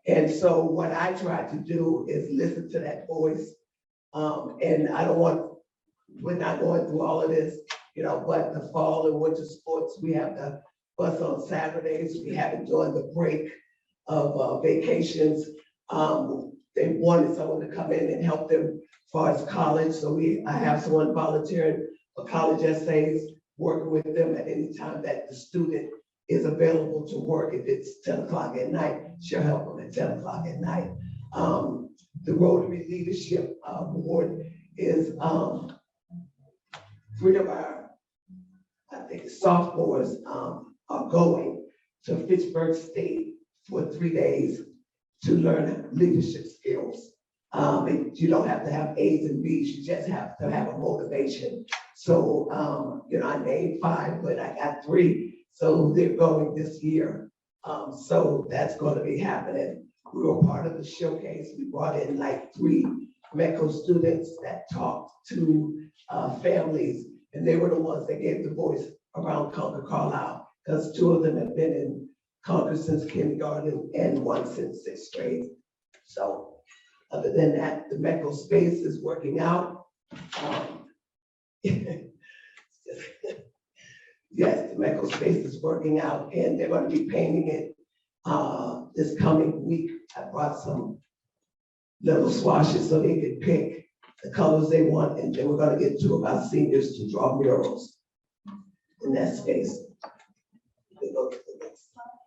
And so what I tried to do is listen to that voice. And we're not going through all of this, but the fall and winter sports, we have the bus on Saturdays. We have it during the break of vacations. They wanted someone to come in and help them as far as college. So I have someone volunteering for college essays, working with them at any time that the student is available to work. If it's 10 o'clock at night, she'll help them at 10 o'clock at night. The Rotary Leadership Board is 3 of our, I think, sophomores are going to Fitchburg State for 3 days to learn leadership skills. You don't have to have A's and B's, you just have to have a motivation. So, I named 5, but I got 3. So they're going this year. So that's going to be happening. We were part of the showcase. We brought in like 3 MECO students that talked to families, and they were the ones that gave the voice around Concord Carlisle, because 2 of them have been in Concord since kindergarten and 1 since 6th grade. So other than that, the MECO space is working out. Yes, the MECO space is working out, and they're going to be painting it this coming week. I brought some little swatches so they could pick the colors they want, and then we're going to get 2 of our seniors to draw murals in that space. We go to the next slide.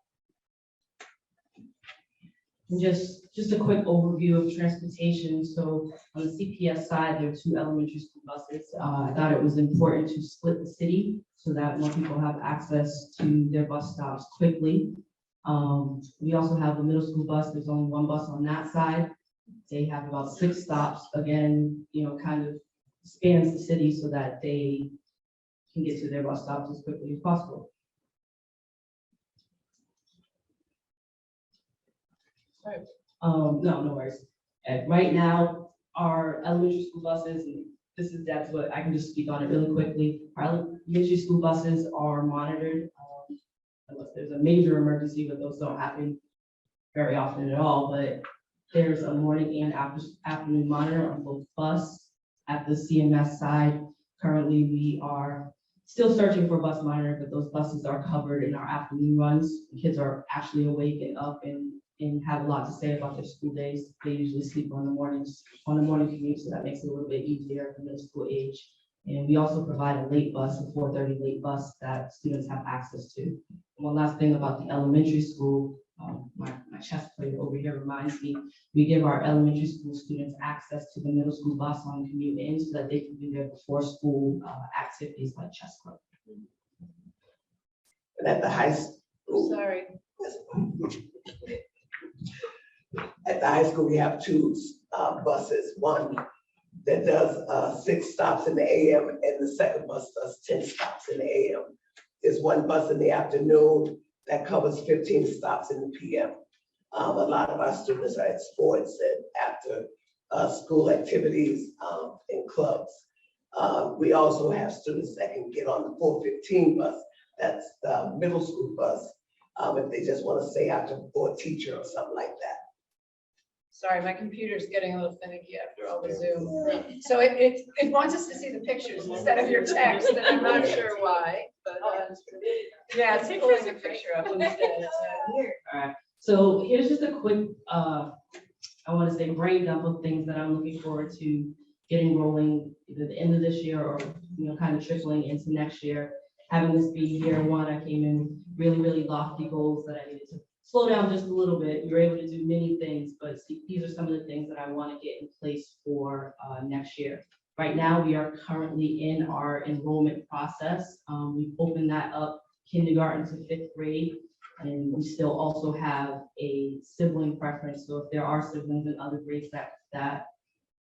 And just a quick overview of transportation. So on the CPS side, there are 2 elementary school buses. I thought it was important to split the city so that more people have access to their bus stops quickly. We also have the middle school bus. There's only 1 bus on that side. They have about 6 stops. Again, kind of spans the city so that they can get to their bus stops as quickly as possible. No worries. Right now, our elementary school buses, and that's what I can just speak on it really quickly. Our elementary school buses are monitored unless there's a major emergency, but those don't happen very often at all. But there's a morning and afternoon monitor on both bus. At the CMS side, currently we are still searching for a bus monitor, but those buses are covered in our afternoon runs. The kids are actually awake and up and have a lot to say about their school days. They usually sleep on the mornings, on the morning commute, so that makes it a little bit easier for middle school age. And we also provide a late bus, a 4:30 late bus that students have access to. One last thing about the elementary school, my chess player over here reminds me, we give our elementary school students access to the middle school bus on commute in so that they can do their before school activities like chess club. And at the high school. Sorry. At the high school, we have two buses, one that does 6 stops in the AM, and the second bus does 10 stops in the AM. There's one bus in the afternoon that covers 15 stops in the PM. A lot of our students are at sports and after school activities and clubs. We also have students that can get on the 4:15 bus. That's the middle school bus, if they just want to stay after for a teacher or something like that. Sorry, my computer's getting a little finicky after all the Zoom. So it wants us to see the pictures instead of your text, and I'm not sure why, but yeah, it's pulling a picture up instead. All right, so here's just a quick, I want to say brain dump of things that I'm looking forward to getting rolling either the end of this year or, kind of trickling into next year. Having this be year one, I came in really lofty goals that I needed to slow down just a little bit. You're able to do many things, but these are some of the things that I want to get in place for next year. Right now, we are currently in our enrollment process. We've opened that up kindergarten to 5th grade, and we still also have a sibling preference. So if there are siblings in other grades that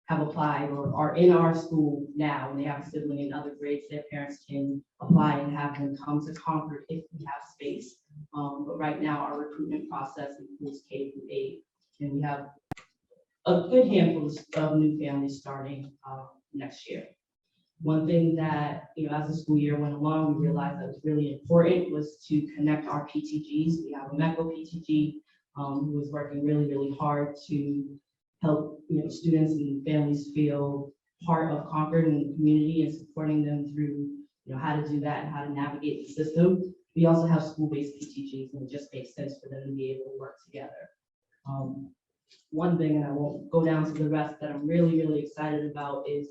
have applied or are in our school now, and they have a sibling in other grades, their parents can apply and have them come to Concord if we have space. But right now, our recruitment process includes K-8, and we have a good handful of new families starting next year. One thing that, as the school year went along, we realized that was really important was to connect our PTGs. We have a MECO PTG who is working really hard to help students and families feel part of Concord and the community and supporting them through how to do that and how to navigate the system. We also have school-based PTGs, and it just makes sense for them to be able to work together. One thing, and I won't go down to the rest, that I'm really excited about is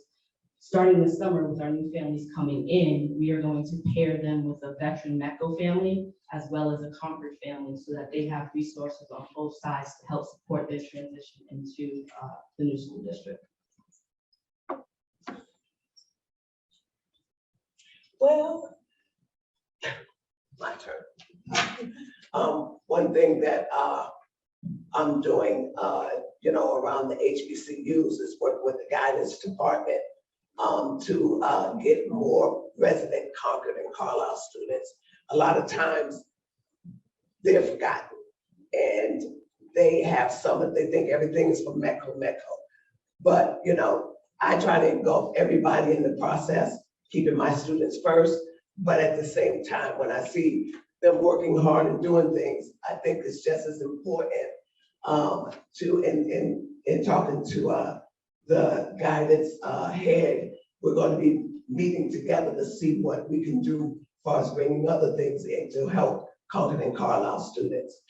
starting this summer with our new families coming in, we are going to pair them with a veteran MECO family as well as a Concord family so that they have resources on both sides to help support their transition into the new school district. Well, my turn. One thing that I'm doing, around the HBCUs is working with the guidance department to get more resident Concord and Carlisle students. A lot of times they're forgotten and they have they think everything is from MECO. But, I try to engulf everybody in the process, keeping my students first. But at the same time, when I see them working hard and doing things, I think it's just as important in talking to the guidance head. We're going to be meeting together to see what we can do as far as bringing other things in to help Concord and Carlisle students.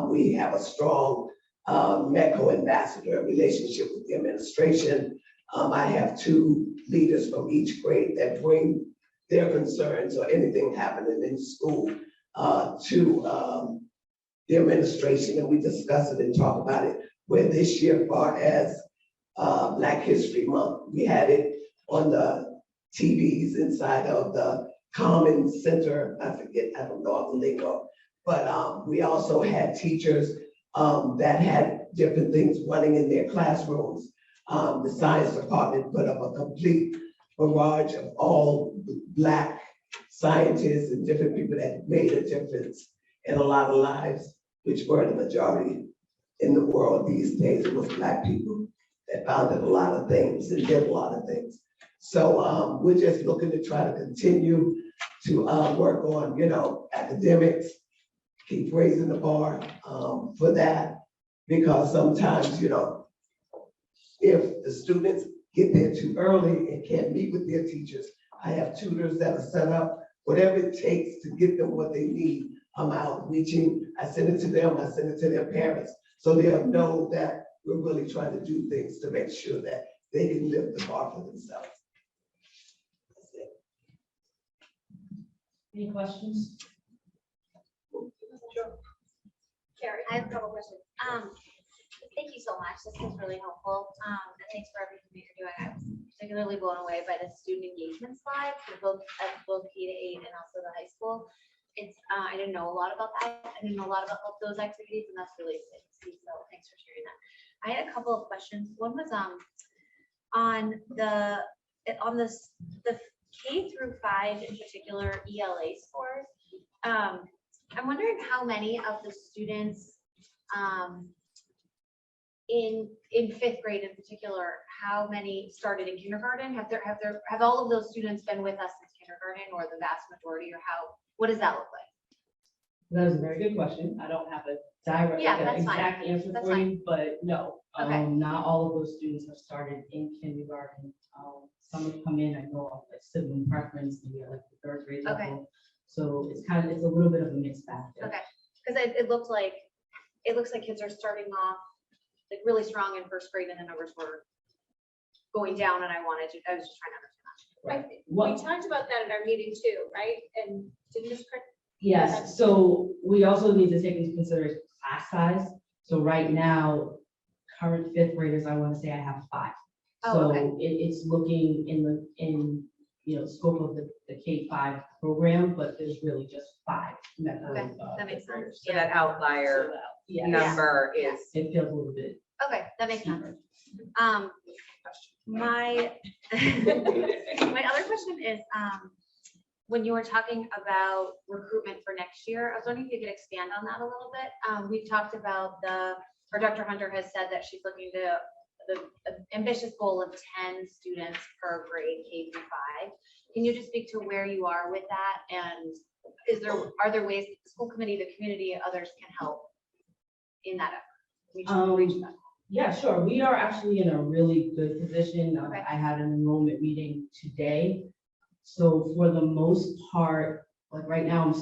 We have a strong MECO ambassador relationship with the administration. I have 2 leaders from each grade that bring their concerns or anything happening in school to the administration, and we discuss it and talk about it. Where this year, far as Black History Month, we had it on the TVs inside of the Common Center. I don't know all the lingo, but we also had teachers that had different things running in their classrooms. The science department put up a complete barrage of all Black scientists and different people that made a difference in a lot of lives, which were the majority in the world these days. It was Black people that founded a lot of things and did a lot of things. So we're just looking to try to continue to work on, academics, keep raising the bar for that, because sometimes, if the students get there too early and can't meet with their teachers, I have tutors that are set up, whatever it takes to get them what they need. I'm outreaching, I send it to them, I send it to their parents, so they'll know that we're really trying to do things to make sure that they can lift the bar for themselves. That's it. Any questions? Carrie? I have a couple questions. Thank you so much. This was really helpful. And thanks for everything that you're doing. I was particularly blown away by the student engagement slide for both K to 8 and also the high school. It's I didn't know a lot about that. I didn't know a lot about those activities, and that's really exciting to see. So thanks for sharing that. I had a couple of questions. One was on the K through 5 in particular ELA scores. I'm wondering how many of the students in 5th grade in particular, how many started in kindergarten? Have all of those students been with us since kindergarten, or the vast majority, or what does that look like? That is a very good question. I don't have a direct, exact answer for you, but no. Okay. Not all of those students have started in kindergarten. Some have come in, I know, of like sibling preference, maybe at like the 3rd grade level. Okay. So it's a little bit of a mixed bag there. Okay, because it looks like kids are starting off like really strong in 1st grade, and the numbers were going down, and I was just trying to understand that. We talked about that at our meeting too, right? And didn't this correct? Yes, so we also need to take into consideration class size. So right now, current 5th graders, I want to say I have 5. Oh, So okay. it's looking in scope of the K-5 program, but there's really just 5. Okay, that makes sense. So that outlier Yeah. number is. It feels a little bit. Okay, that makes sense. My other question is, when you were talking about recruitment for next year, I was wondering if you could expand on that a little bit. We've talked about or Dr. Hunter has said that she's looking to the ambitious goal of 10 students per grade, K through 5. Can you just speak to where you are with that? And are there ways that the school committee, the community, others can help in that effort? Reach that. Yeah, sure. We are actually in a really good position. Okay. I had an enrollment meeting today. So for the most part, like right now, I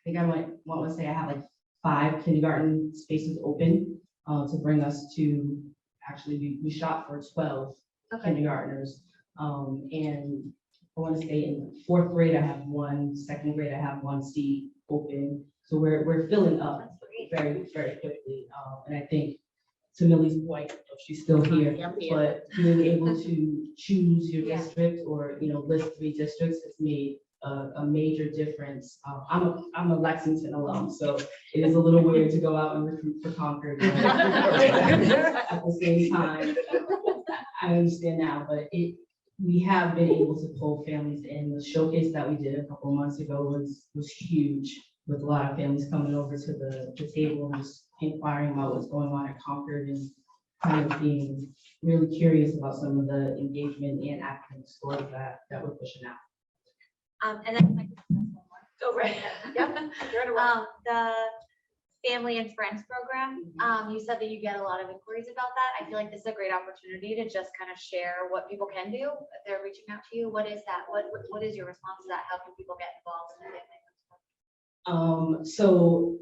think I might want to say I have like 5 kindergarten spaces open to bring us to, actually, we shot for 12 kindergartners. And I want to say in 4th grade, I have 1, 2nd grade, I have 1 seat open. So we're filling up very, very quickly. And I think, to Millie's point, she's still here, but being able to choose your district or, list 3 districts has made a major difference. I'm a Lexington alum, so it is a little weird to go out and recruit for Concord. But at the same time, I understand now, but we have been able to pull families in. The showcase that we did a couple months ago was huge, with a lot of families coming over to the table and just inquiring about what's going on at Concord and kind of being really curious about some of the engagement and academic scores that we're pushing out. And then Go right ahead. Yep. You're in a row. the family and friends program, you said that you get a lot of inquiries about that. I feel like this is a great opportunity to just kind of share what people can do if they're reaching out to you. What is that? What is your response to that? How can people get involved in the family? So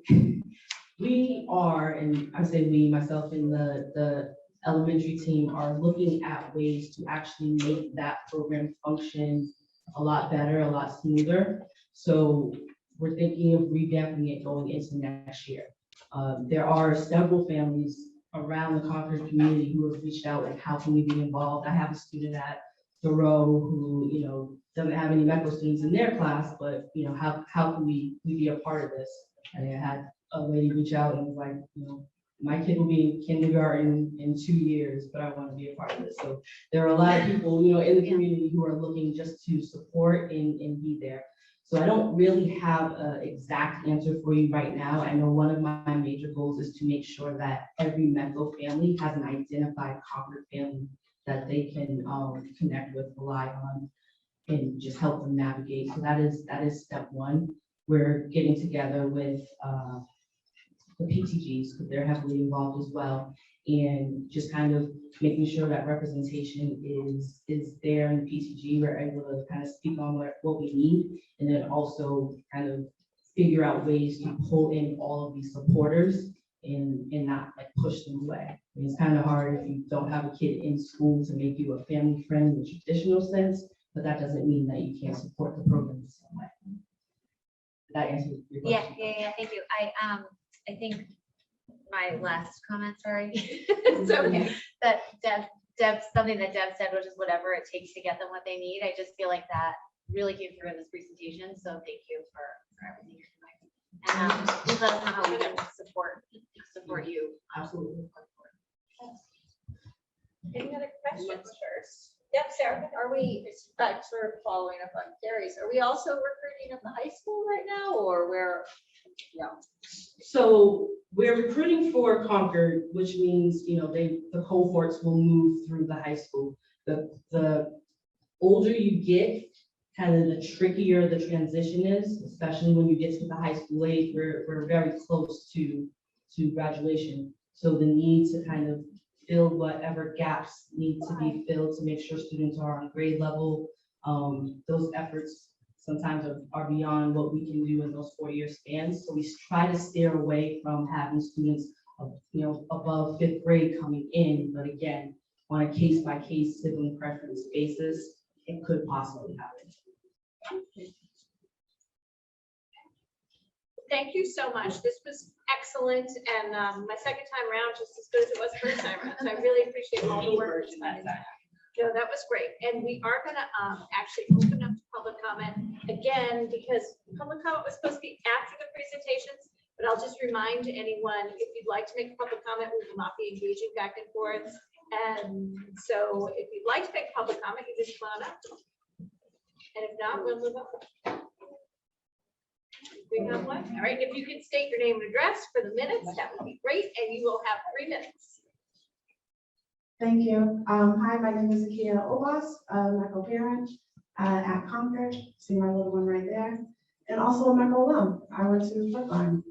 we are, and I say we, myself and the elementary team are looking at ways to actually make that program function a lot better, a lot smoother. So we're thinking of revamping it going into next year. There are several families around the Concord community who have reached out and how can we be involved? I have a student at Thoreau who, doesn't have any medical students in their class, but how can we be a part of this? And I had a lady reach out and was like, my kid will be in kindergarten in 2 years, but I want to be a part of this. So there are a lot of people, in the community who are looking just to support and be there. So I don't really have an exact answer for you right now. I know one of my major goals is to make sure that every Metco family has an identified Concord family that they can connect with, rely on, and just help them navigate. So that is step 1. We're getting together with the PTGs because they're heavily involved as well. and just kind of making sure that representation is there in the PCG. We're able to kind of speak on what we need, and then also kind of figure out ways to pull in all of these supporters and not like push them away. I mean, it's kind of hard if you don't have a kid in school to make you a family friend in the traditional sense, but that doesn't mean that you can't support the program in some way. Did that answer your question? Yeah, thank you. I think my last comment, sorry. It's okay. That Deb, something that Deb said, which is whatever it takes to get them what they need. I just feel like that really came through in this presentation. So thank you for everything you're doing. And please let us know how we can support you. Absolutely. Any other questions first? Yep, Sarah. Are we, sort of following up on Carrie's, are we also recruiting at the high school right now, or where? No. So we're recruiting for Concord, which means, you know, the cohorts will move through the high school. The older you get, kind of the trickier the transition is, especially when you get to the high school age. We're very close to graduation. So the need to kind of fill whatever gaps need to be filled to make sure students are on grade level. Those efforts sometimes are beyond what we can do in those 4-year spans. So we try to steer away from having students, above 5th grade coming in. But again, on a case-by-case sibling preference basis, it could possibly happen. Thank you so much. This was excellent, and my second time around, just as good as it was first time around. So I really appreciate all the work. No, that was great. And we are going to actually open up to public comment again, because public comment was supposed to be after the presentations. But I'll just remind anyone, if you'd like to make a public comment, we will not be engaging back and forth. And so if you'd like to make public comment, you just come on up. And if not, we'll move on. We have one. All right, if you can state your name and address for the minutes, that would be great, and you will have 3 minutes. Thank you. Hi, my name is Akia Obas, I'm a co-parent at Concord. See my little one right there. And also a MECO alum. I went to Brookline.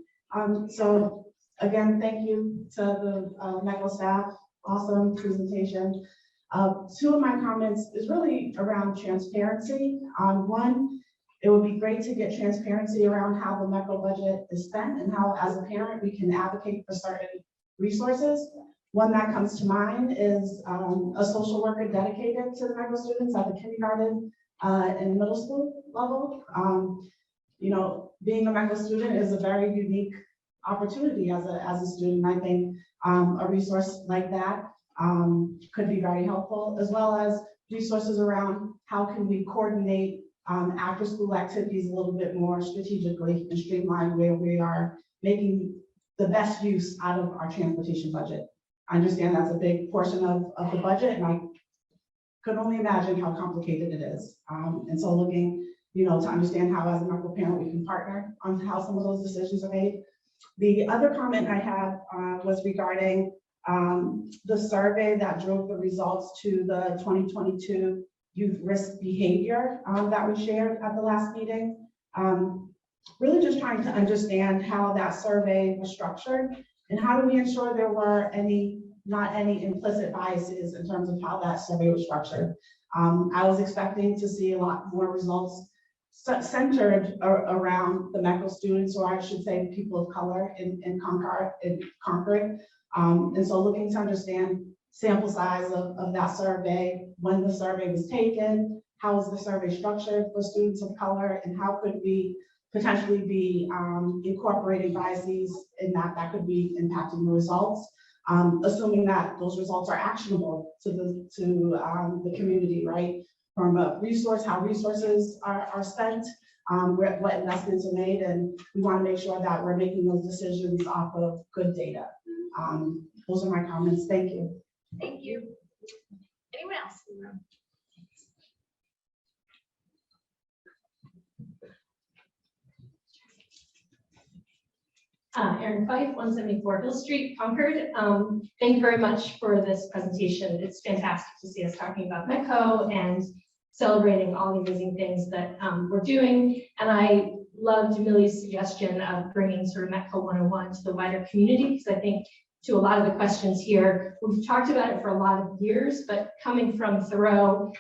So again, thank you to the MECO staff. Awesome presentation. 2 of my comments is really around transparency. One, it would be great to get transparency around how the MECO budget is spent and how, as a parent, we can advocate for certain resources. One that comes to mind is a social worker dedicated to the MECO students at the kindergarten and middle school level. Being a MECO student is a very unique opportunity as a student. I think a resource like that could be very helpful, as well as resources around how can we coordinate after school activities a little bit more strategically and streamline, where we are making the best use out of our transportation budget. I understand that's a big portion of the budget, and I could only imagine how complicated it is. And so looking, to understand how, as a MECO parent, we can partner on how some of those decisions are made. The other comment I had was regarding the survey that drove the results to the 2022 youth risk behavior that we shared at the last meeting. Really just trying to understand how that survey was structured and how do we ensure there were not any implicit biases in terms of how that survey was structured. I was expecting to see a lot more results centered around the MECO students, or I should say people of color in Concord. And so looking to understand sample size of that survey, when the survey was taken, how is the survey structured for students of color, and how could we potentially be incorporating biases in that could be impacting the results, assuming that those results are actionable to the community, right? From a resource, how resources are spent, what investments are made, and we want to make sure that we're making those decisions off of good data. Those are my comments. Thank you. Thank you. Anyone else? Erin Fife, 174 Hill Street, Concord. Thank you very much for this presentation. It's fantastic to see us talking about MECO and celebrating all the amazing things that we're doing. And I loved Millie's suggestion of bringing sort of MECO 101 to the wider community, because I think to a lot of the questions here. We've talked about it for a lot of years, but coming from Thoreau,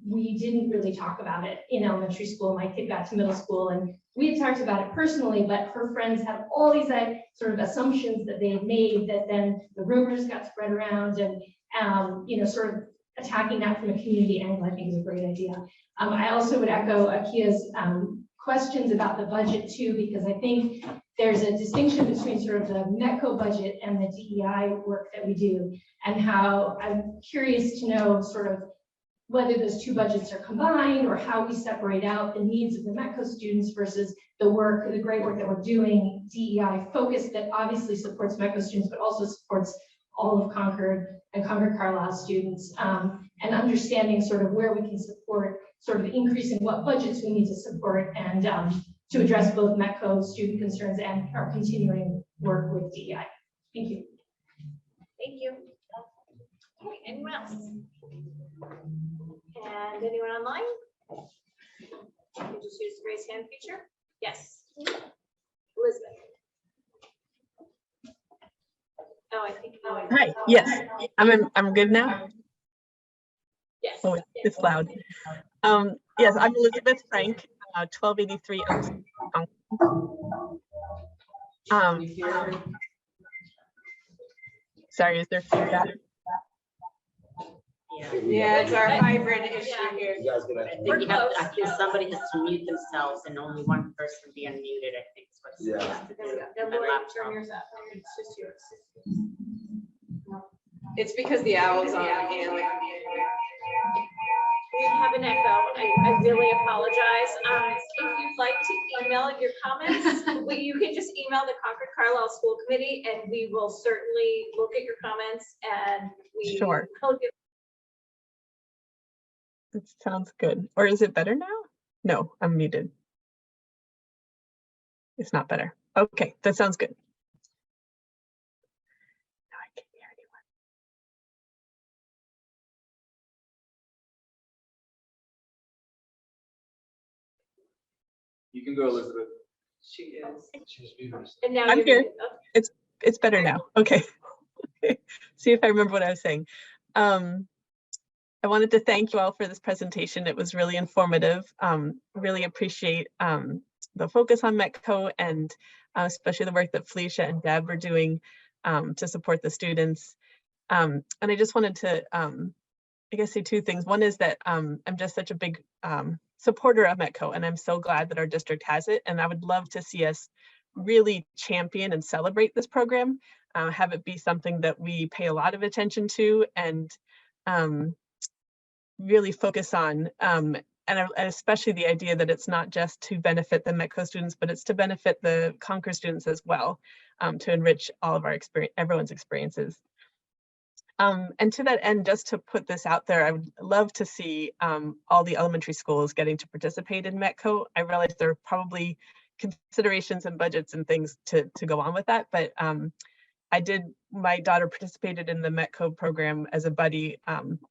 we didn't really talk about it in elementary school. My kid got to middle school and we had talked about it personally, but her friends had all these sort of assumptions that they had made that then the rumors got spread around and, sort of attacking that from a community angle, I think is a great idea. I also would echo Akia's questions about the budget too, because I think there's a distinction between sort of the METCO budget and the DEI work that we do, and how I'm curious to know sort of whether those two budgets are combined or how we separate out the needs of the METCO students versus the work, the great work that we're doing, DEI focus that obviously supports METCO students, but also supports all of Concord and Concord Carlisle students, and understanding sort of where we can support, sort of increasing what budgets we need to support and to address both METCO student concerns and our continuing work with DEI. Thank you. Thank you. All right, anyone else? And anyone online? You can just use the raise hand feature. Yes. Elizabeth. Oh, I think. Hi, yes, I'm good now. Yes. Oh, it's loud. Yes, I'm Elizabeth Frank, 1283 Oak Street, Concord. Sorry, is there feedback? Yeah, it's our hybrid issue here. I think you have to, I think somebody has to mute themselves and only one person be unmuted, I think is what it's supposed to do. Then My Lori, laptop. turn yours up. It's just yours. It's because the owl's on again. We have an echo. I really apologize. If you'd like to email your comments, you can just email the Concord Carlisle School Committee and we will certainly look at your comments and we Sure. will give. It sounds good. Or is it better now? No, I'm muted. It's not better. Okay, that sounds good. Now I can't hear anyone. You can go, Elizabeth. She is. And now I'm you're here. muted. Oh, It's better now. Okay. See if I remember what I was saying. I wanted to thank you all for this presentation. It was really informative. Really appreciate the focus on METCO and especially the work that Felicia and Deb are doing to support the students. And I just wanted to, I guess, say two things. One is that I'm just such a big supporter of METCO, and I'm so glad that our district has it. And I would love to see us really champion and celebrate this program, have it be something that we pay a lot of attention to and really focus on, and especially the idea that it's not just to benefit the METCO students, but it's to benefit the Concord students as well, to enrich all of our everyone's experiences. And to that end, just to put this out there, I would love to see all the elementary schools getting to participate in METCO. I realize there are probably considerations and budgets and things to go on with that, but my daughter participated in the METCO program as a buddy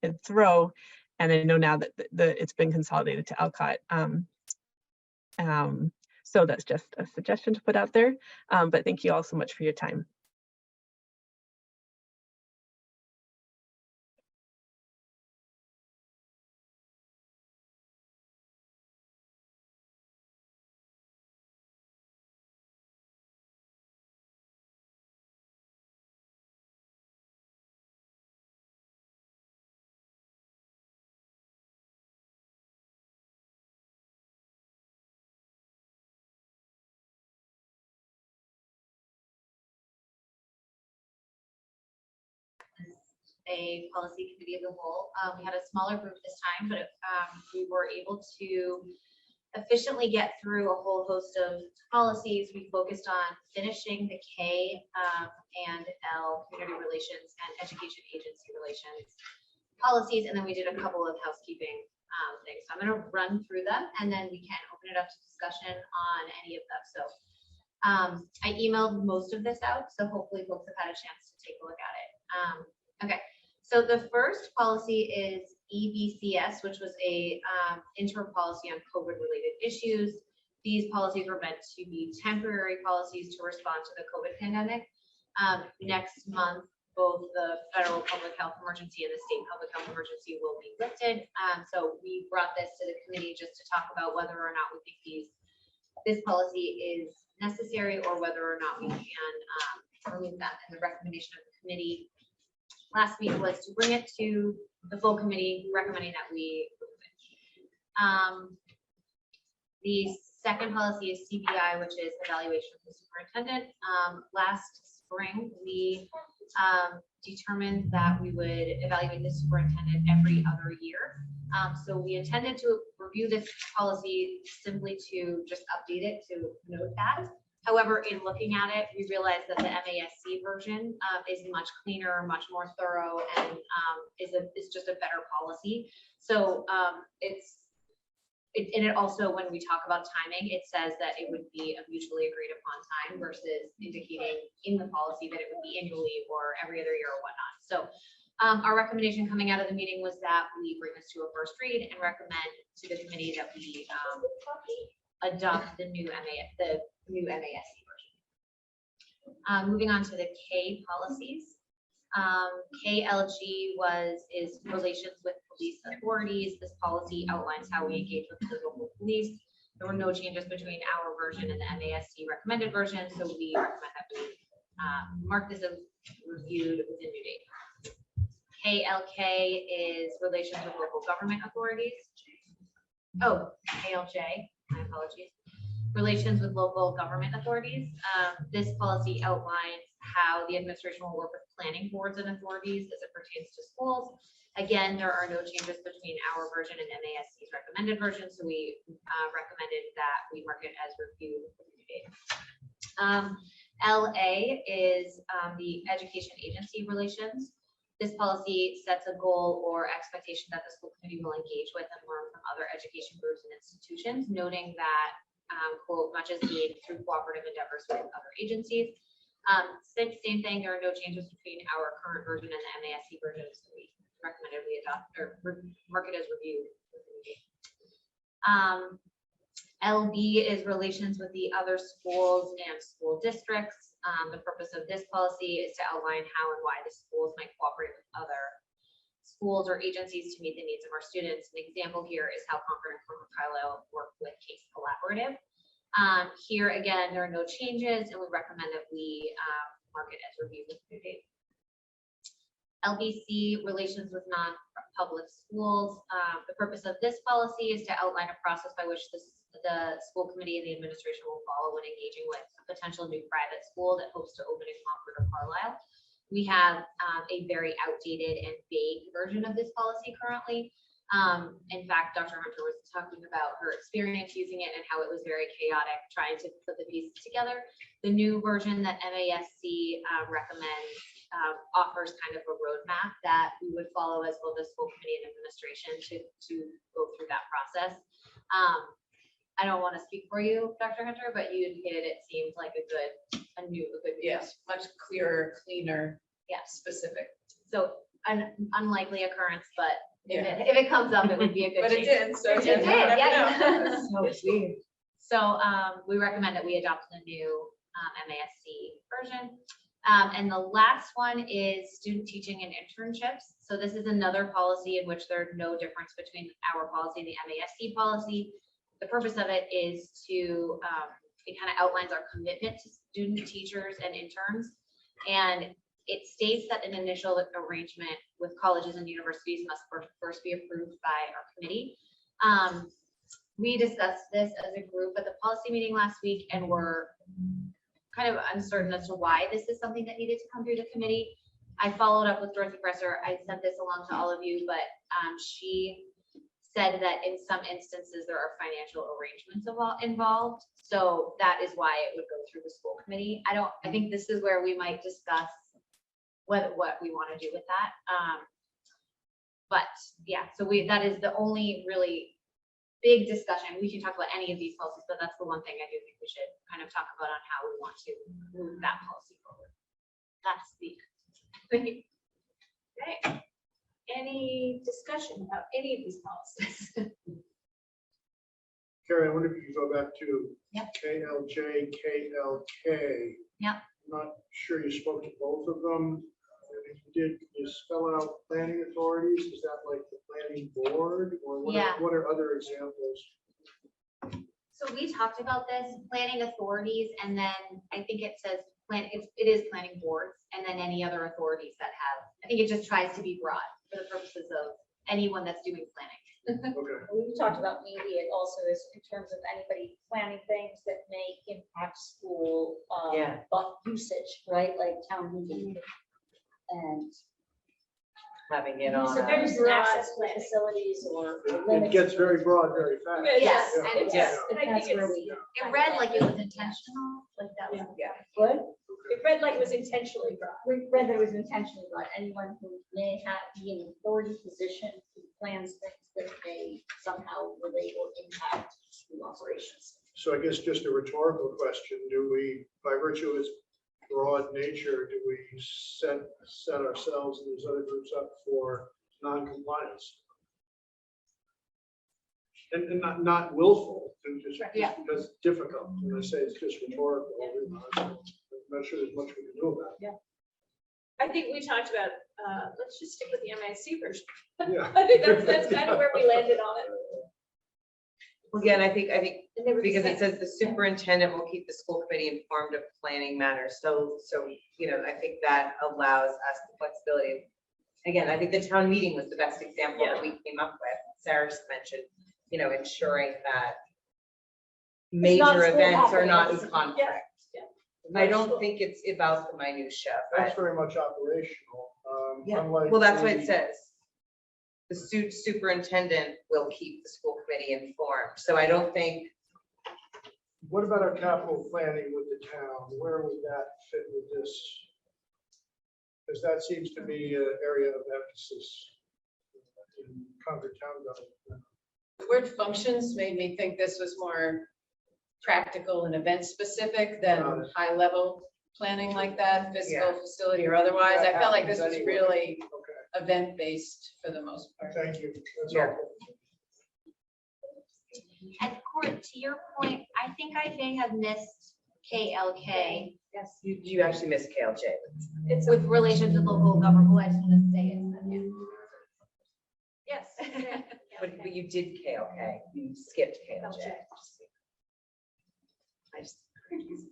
in Thoreau, and I know now that it's been consolidated to Alcott. So that's just a suggestion to put out there, but thank you all so much for your time. A policy committee of the whole. We had a smaller group this time, but we were able to efficiently get through a whole host of policies. We focused on finishing the K and L, community relations and education agency relations policies, and then we did a couple of housekeeping things. So I'm going to run through them, and then we can open it up to discussion on any of them. So I emailed most of this out, so hopefully folks have had a chance to take a look at it. Okay, so the first policy is EBCS, which was a interim policy on COVID-related issues. These policies were meant to be temporary policies to respond to the COVID pandemic. Next month, both the federal public health emergency and the state public health emergency will be lifted. So we brought this to the committee just to talk about whether or not we think this policy is necessary or whether or not we can remove that. And the recommendation of the committee last week was to bring it to the full committee, recommending that we remove it. The second policy is CBI, which is evaluation of the superintendent. Last spring, we determined that we would evaluate the superintendent every other year. So we intended to review this policy simply to just update it to note that. However, in looking at it, we realized that the MASC version is much cleaner, much more thorough, and is just a better policy. So and it also, when we talk about timing, it says that it would be a mutually agreed upon time versus indicating in the policy that it would be annually or every other year or whatnot. So our recommendation coming out of the meeting was that we bring this to a first read and recommend to the committee that we adopt the new MASC version. Moving on to the K policies. KLG is relations with police authorities. This policy outlines how we engage with the local police. There were no changes between our version and the MASC recommended version, so we recommend that we mark this as reviewed with a new date. KLK is relations with local government authorities. Oh, KLJ, my apologies. Relations with local government authorities. This policy outlines how the administration will work with planning boards and authorities as it pertains to schools. Again, there are no changes between our version and MASC's recommended version, so we recommended that we mark it as reviewed with a new date. LA is the education agency relations. This policy sets a goal or expectation that the school committee will engage with and learn from other education groups and institutions, noting that, quote, much is gained through cooperative endeavors with other agencies. Same thing, there are no changes between our current version and the MASC version, so we recommended we adopt or mark it as reviewed. LB is relations with the other schools and school districts. The purpose of this policy is to outline how and why the schools might cooperate with other schools or agencies to meet the needs of our students. An example here is how Concord and Concord Carlisle work with Case Collaborative. Here again, there are no changes, and we recommend that we mark it as reviewed with due date. LBC, relations with non-public schools. The purpose of this policy is to outline a process by which the school committee and the administration will follow when engaging with a potential new private school that hopes to open in Concord or Carlisle. We have a very outdated and vague version of this policy currently. In fact, Dr. Hunter was talking about her experience using it and how it was very chaotic trying to put the pieces together. The new version that MASC recommends offers kind of a roadmap that we would follow as well as school committee and administration to go through that process. I don't want to speak for you, Dr. Hunter, but you indicated it seems like a good Yes, much clearer, cleaner, yeah, specific. So an unlikely occurrence, but if it comes up, it would be a good But it change. did, so It yeah, did, you never yeah. know. So weird. So we recommend that we adopt the new MASC version. And the last one is student teaching and internships. So this is another policy in which there's no difference between our policy and the MASC policy. The purpose of it is to, it kind of outlines our commitment to student teachers and interns. And it states that an initial arrangement with colleges and universities must first be approved by our committee. We discussed this as a group at the policy meeting last week, and we're kind of uncertain as to why this is something that needed to come through the committee. I followed up with Dorothy Presser. I sent this along to all of you, but she said that in some instances there are financial arrangements involved. So that is why it would go through the school committee. I think this is where we might discuss what we want to do with that. But yeah, so that is the only really big discussion. We can talk about any of these policies, but that's the one thing I do think we should kind of talk about on how we want to move that policy forward. That's the thing. Okay. Any discussion about any of these policies? Carrie, I wonder if you could go back to Yep. KLJ, KLK. Yep. not sure you spoke to both of them. If you did, can you spell out planning authorities? Is that like the planning board or what? Yeah. What are other examples? So we talked about this, planning authorities, and then I think it says it is planning boards, and then any other authorities that have, I think it just tries to be broad for the purposes of anyone that's doing planning. Okay. We talked about maybe it also is in terms of anybody planning things that may impact school, Yeah. but usage, right, like town meeting. And Having it so on. there's an access to facilities or. It gets very broad very fast. Yes, Yeah. and it's Yeah. just, And that's where we. it read like it was intentional, like that was. Good. It read like it was intentionally brought. We read that it was intentionally brought, anyone who may have, be in an authority position who plans things that may somehow relate or impact school operations. So I guess just a rhetorical question, do we, by virtue of its broad nature, do we set ourselves and these other groups up for non-compliance? And not willful, and just because it's difficult, and I say it's just rhetorical, I'm not sure there's much we can do about it. I think we talked about, let's just stick with the MASC version. Yeah. I think that's kind of where we landed on it. Again, I think And they were the because same. it says the superintendent will keep the school committee informed of planning matters. So, I think that allows us the flexibility. Again, I think the town meeting was the best example that we came up with. Sarah just mentioned, ensuring that major school events are not in happenings. conflict. I don't think it's about the minutia, That's but very much operational. yeah, Unlike well, that's what the- it says. The superintendent will keep the school committee informed. So I don't think, What about our capital planning with the town? Where would that fit with this? Because that seems to be an area of emphasis in Concord town government. The word functions made me think this was more practical and event specific than high level planning like that, physical facility or otherwise. I felt like this was really event based for the most part. Thank you. That's Yeah. helpful. And Court, to your point, I think I may have missed KLK. Yes. you actually missed KLJ. It's with relation to local government. Oh, I just want to say it. Yes. But you did KLK, you skipped KLJ. I just.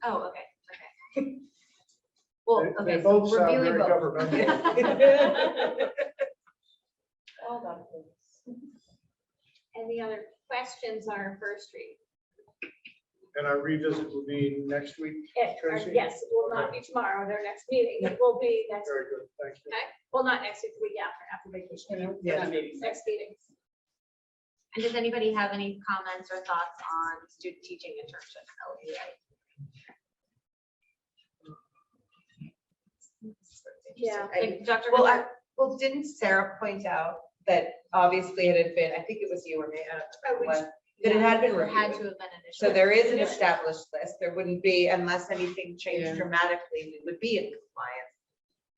Oh, okay, okay. Well, They okay, so both sound reviewing very both. governmental. Hold on, please. Any other questions on our first read? And our revisit will be next week, Tracy? Yes, it will not be tomorrow, their next meeting. It will be next, Very good, thank you. okay? Well, not next week, the week after vacation. Yeah. Next meeting. And does anybody have any comments or thoughts on student teaching internship? Yeah. Like, Dr. Well, Miller? well, didn't Sarah point out that obviously it had been, I think it was you or me, that it had been It had reviewed. to have been initially. So there is an established list. There wouldn't be, unless anything changed dramatically, we would be in compliance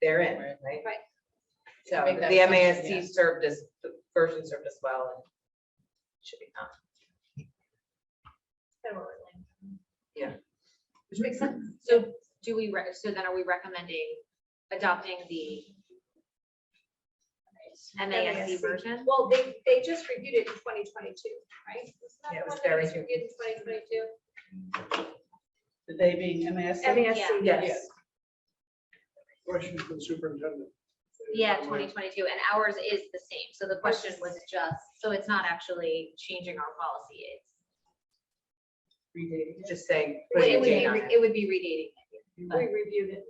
therein, right? Right. So Make that the assumption, MASC yeah. served as, the version served as well. And should be not. Yeah. Which makes sense. So do we, so then are we recommending adopting the MASC version? Well, they just reviewed it in 2022, right? Isn't that Yeah, it was the one very that was reviewed in 2022. The they being MASC? MASC, Yeah. yes. Questions for the superintendent? Yeah, 2022, and ours is the same. So the question was just, so it's not actually changing our policy. It's Just saying. It would be, putting a date on it. it would be redating. it. We reviewed it.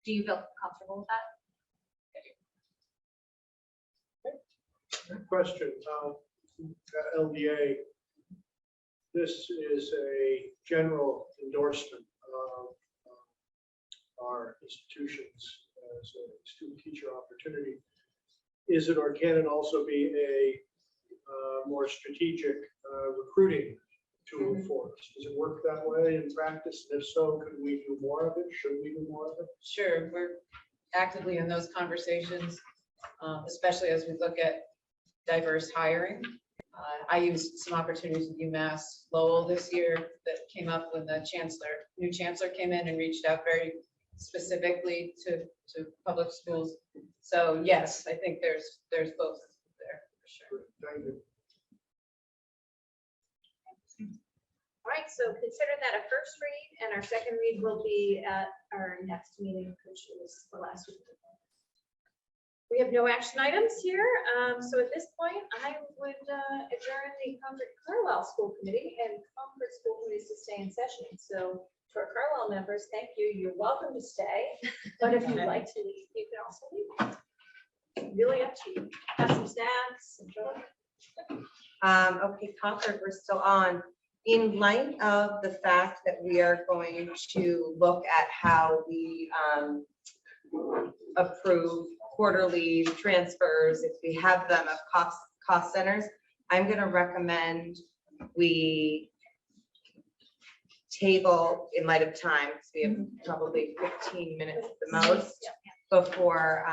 Do you feel comfortable with that? Question, LDA. This is a general endorsement of our institutions as a student teacher opportunity. Is it, or can it also be a more strategic recruiting tool for us? Does it work that way in practice? And if so, could we do more of it? Should we do more of it? Sure, we're actively in those conversations, especially as we look at diverse hiring. I used some opportunities with UMass Lowell this year that came up when the new chancellor came in and reached out very specifically to public schools. So yes, I think there's both there for sure. Thank you. All right, so consider that a first read, and our second read will be at our next meeting, which is the last week. We have no action items here, so at this point, I would adjourn the Concord Carlisle School Committee and Concord School Committees to stay in session. So to our Carlisle members, thank you. You're welcome to stay, but if you'd like to leave, you can also leave. Really up to you. Have some snacks. Enjoy. Okay, Concord, we're still on. In light of the fact that we are going to look at how we approve quarterly transfers, if we have them of cost centers, I'm going to recommend we table, in light of time, because we have probably 15 minutes at the most before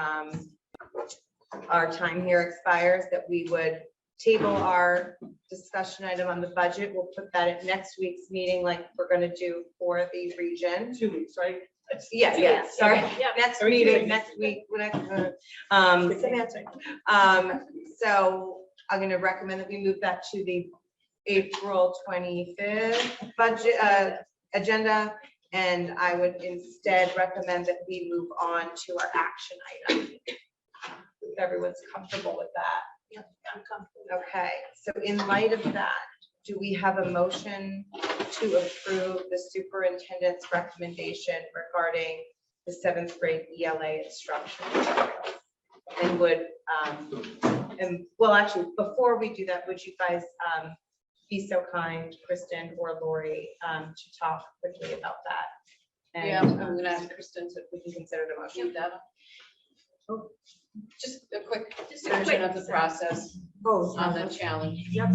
our time here expires, that we would table our discussion item on the budget. We'll put that at next week's meeting, like we're going to do for the region. 2 weeks, right? Yeah, sorry. Yeah. Next meeting, next week. So I'm going to recommend that we move that to the April 25th budget agenda. And I would instead recommend that we move on to our action item. If everyone's comfortable with that. Yep, I'm comfortable. Okay, so in light of that, do we have a motion to approve the superintendent's recommendation regarding the 7th grade ELA instruction materials? And would, well, actually, before we do that, would you guys be so kind, Kristen or Lori, to talk quickly about that? And, Yeah, I'm gonna ask Kristen if we can consider the motion. Oh. Just a quick description of the process on the challenge. Yep.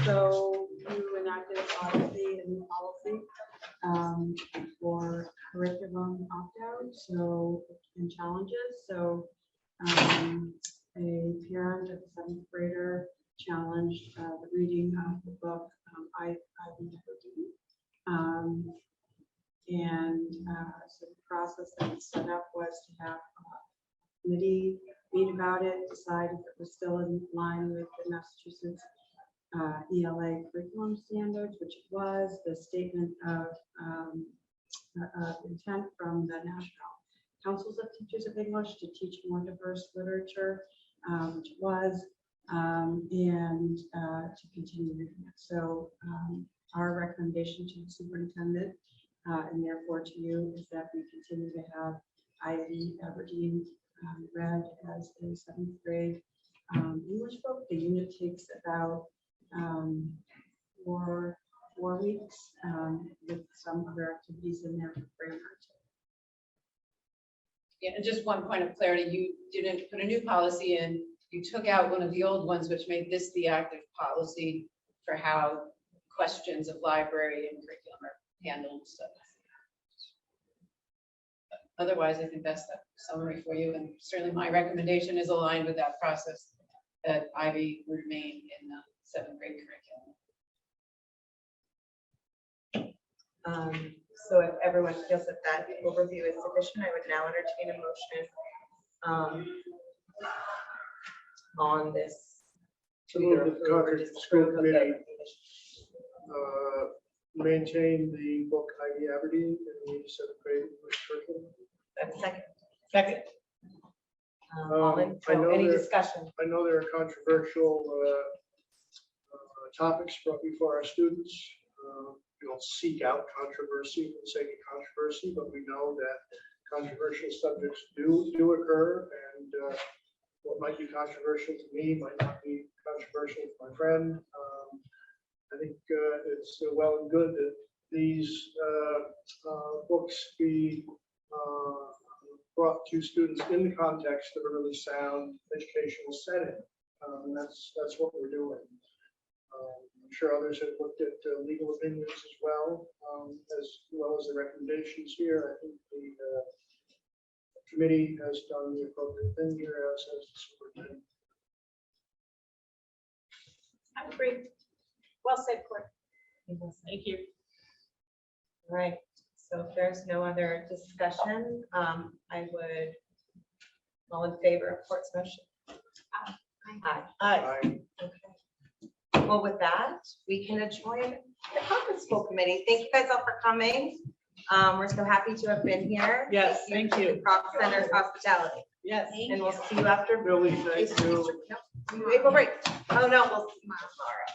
So you enacted a policy, a new policy for curriculum opt-out, so in challenges. So a parent of a 7th grader challenged the reading of the book I've Never Been. So the process that was set up was to have committee meet about it, decide if it was still in line with the Massachusetts ELA curriculum standards, which it was. The statement of intent from the National Councils of Teachers of English to teach more diverse literature, which it was, and to continue reading it. So our recommendation to the superintendent and therefore to you is that we continue to have Ivy Aberdeen read as a 7th grade English book. The unit takes about 4 weeks with some other activities in there for grammar. Yeah, and just one point of clarity, you didn't put a new policy in, you took out one of the old ones, which made this the active policy for how questions of library and curriculum are handled. So otherwise, I think that's the summary for you, and certainly my recommendation is aligned with that process, that Ivy would remain in the 7th grade curriculum. So if everyone feels that that overview is sufficient, I would now entertain a motion on this. To move the Concord School Committee maintain the book Ivy Aberdeen in the 7th grade English curriculum. That's second. Second. Any discussion? I know there are controversial topics brought before our students. We don't seek out controversy for the sake of controversy, but we know that controversial subjects do occur, and what might be controversial to me might not be controversial to my friend. I think it's well and good that these books be brought to students in the context of a really sound educational setting. And that's what we're doing. I'm sure others have looked at legal opinions as well as the recommendations here. I think the committee has done the appropriate thing here, as has the superintendent. I agree. Well said, Court. Thank you. All right. So if there's no other discussion, I would, all in favor of Court's motion? Aye. Aye. Okay. Well, with that, we can adjourn the Concord School Committee. Thank you guys all for coming. We're so happy to have been here. Yes, thank you. to Prop Center's hospitality. Yes. And we'll see you after. Billy, thank you. April break. Oh, no, we'll see you tomorrow.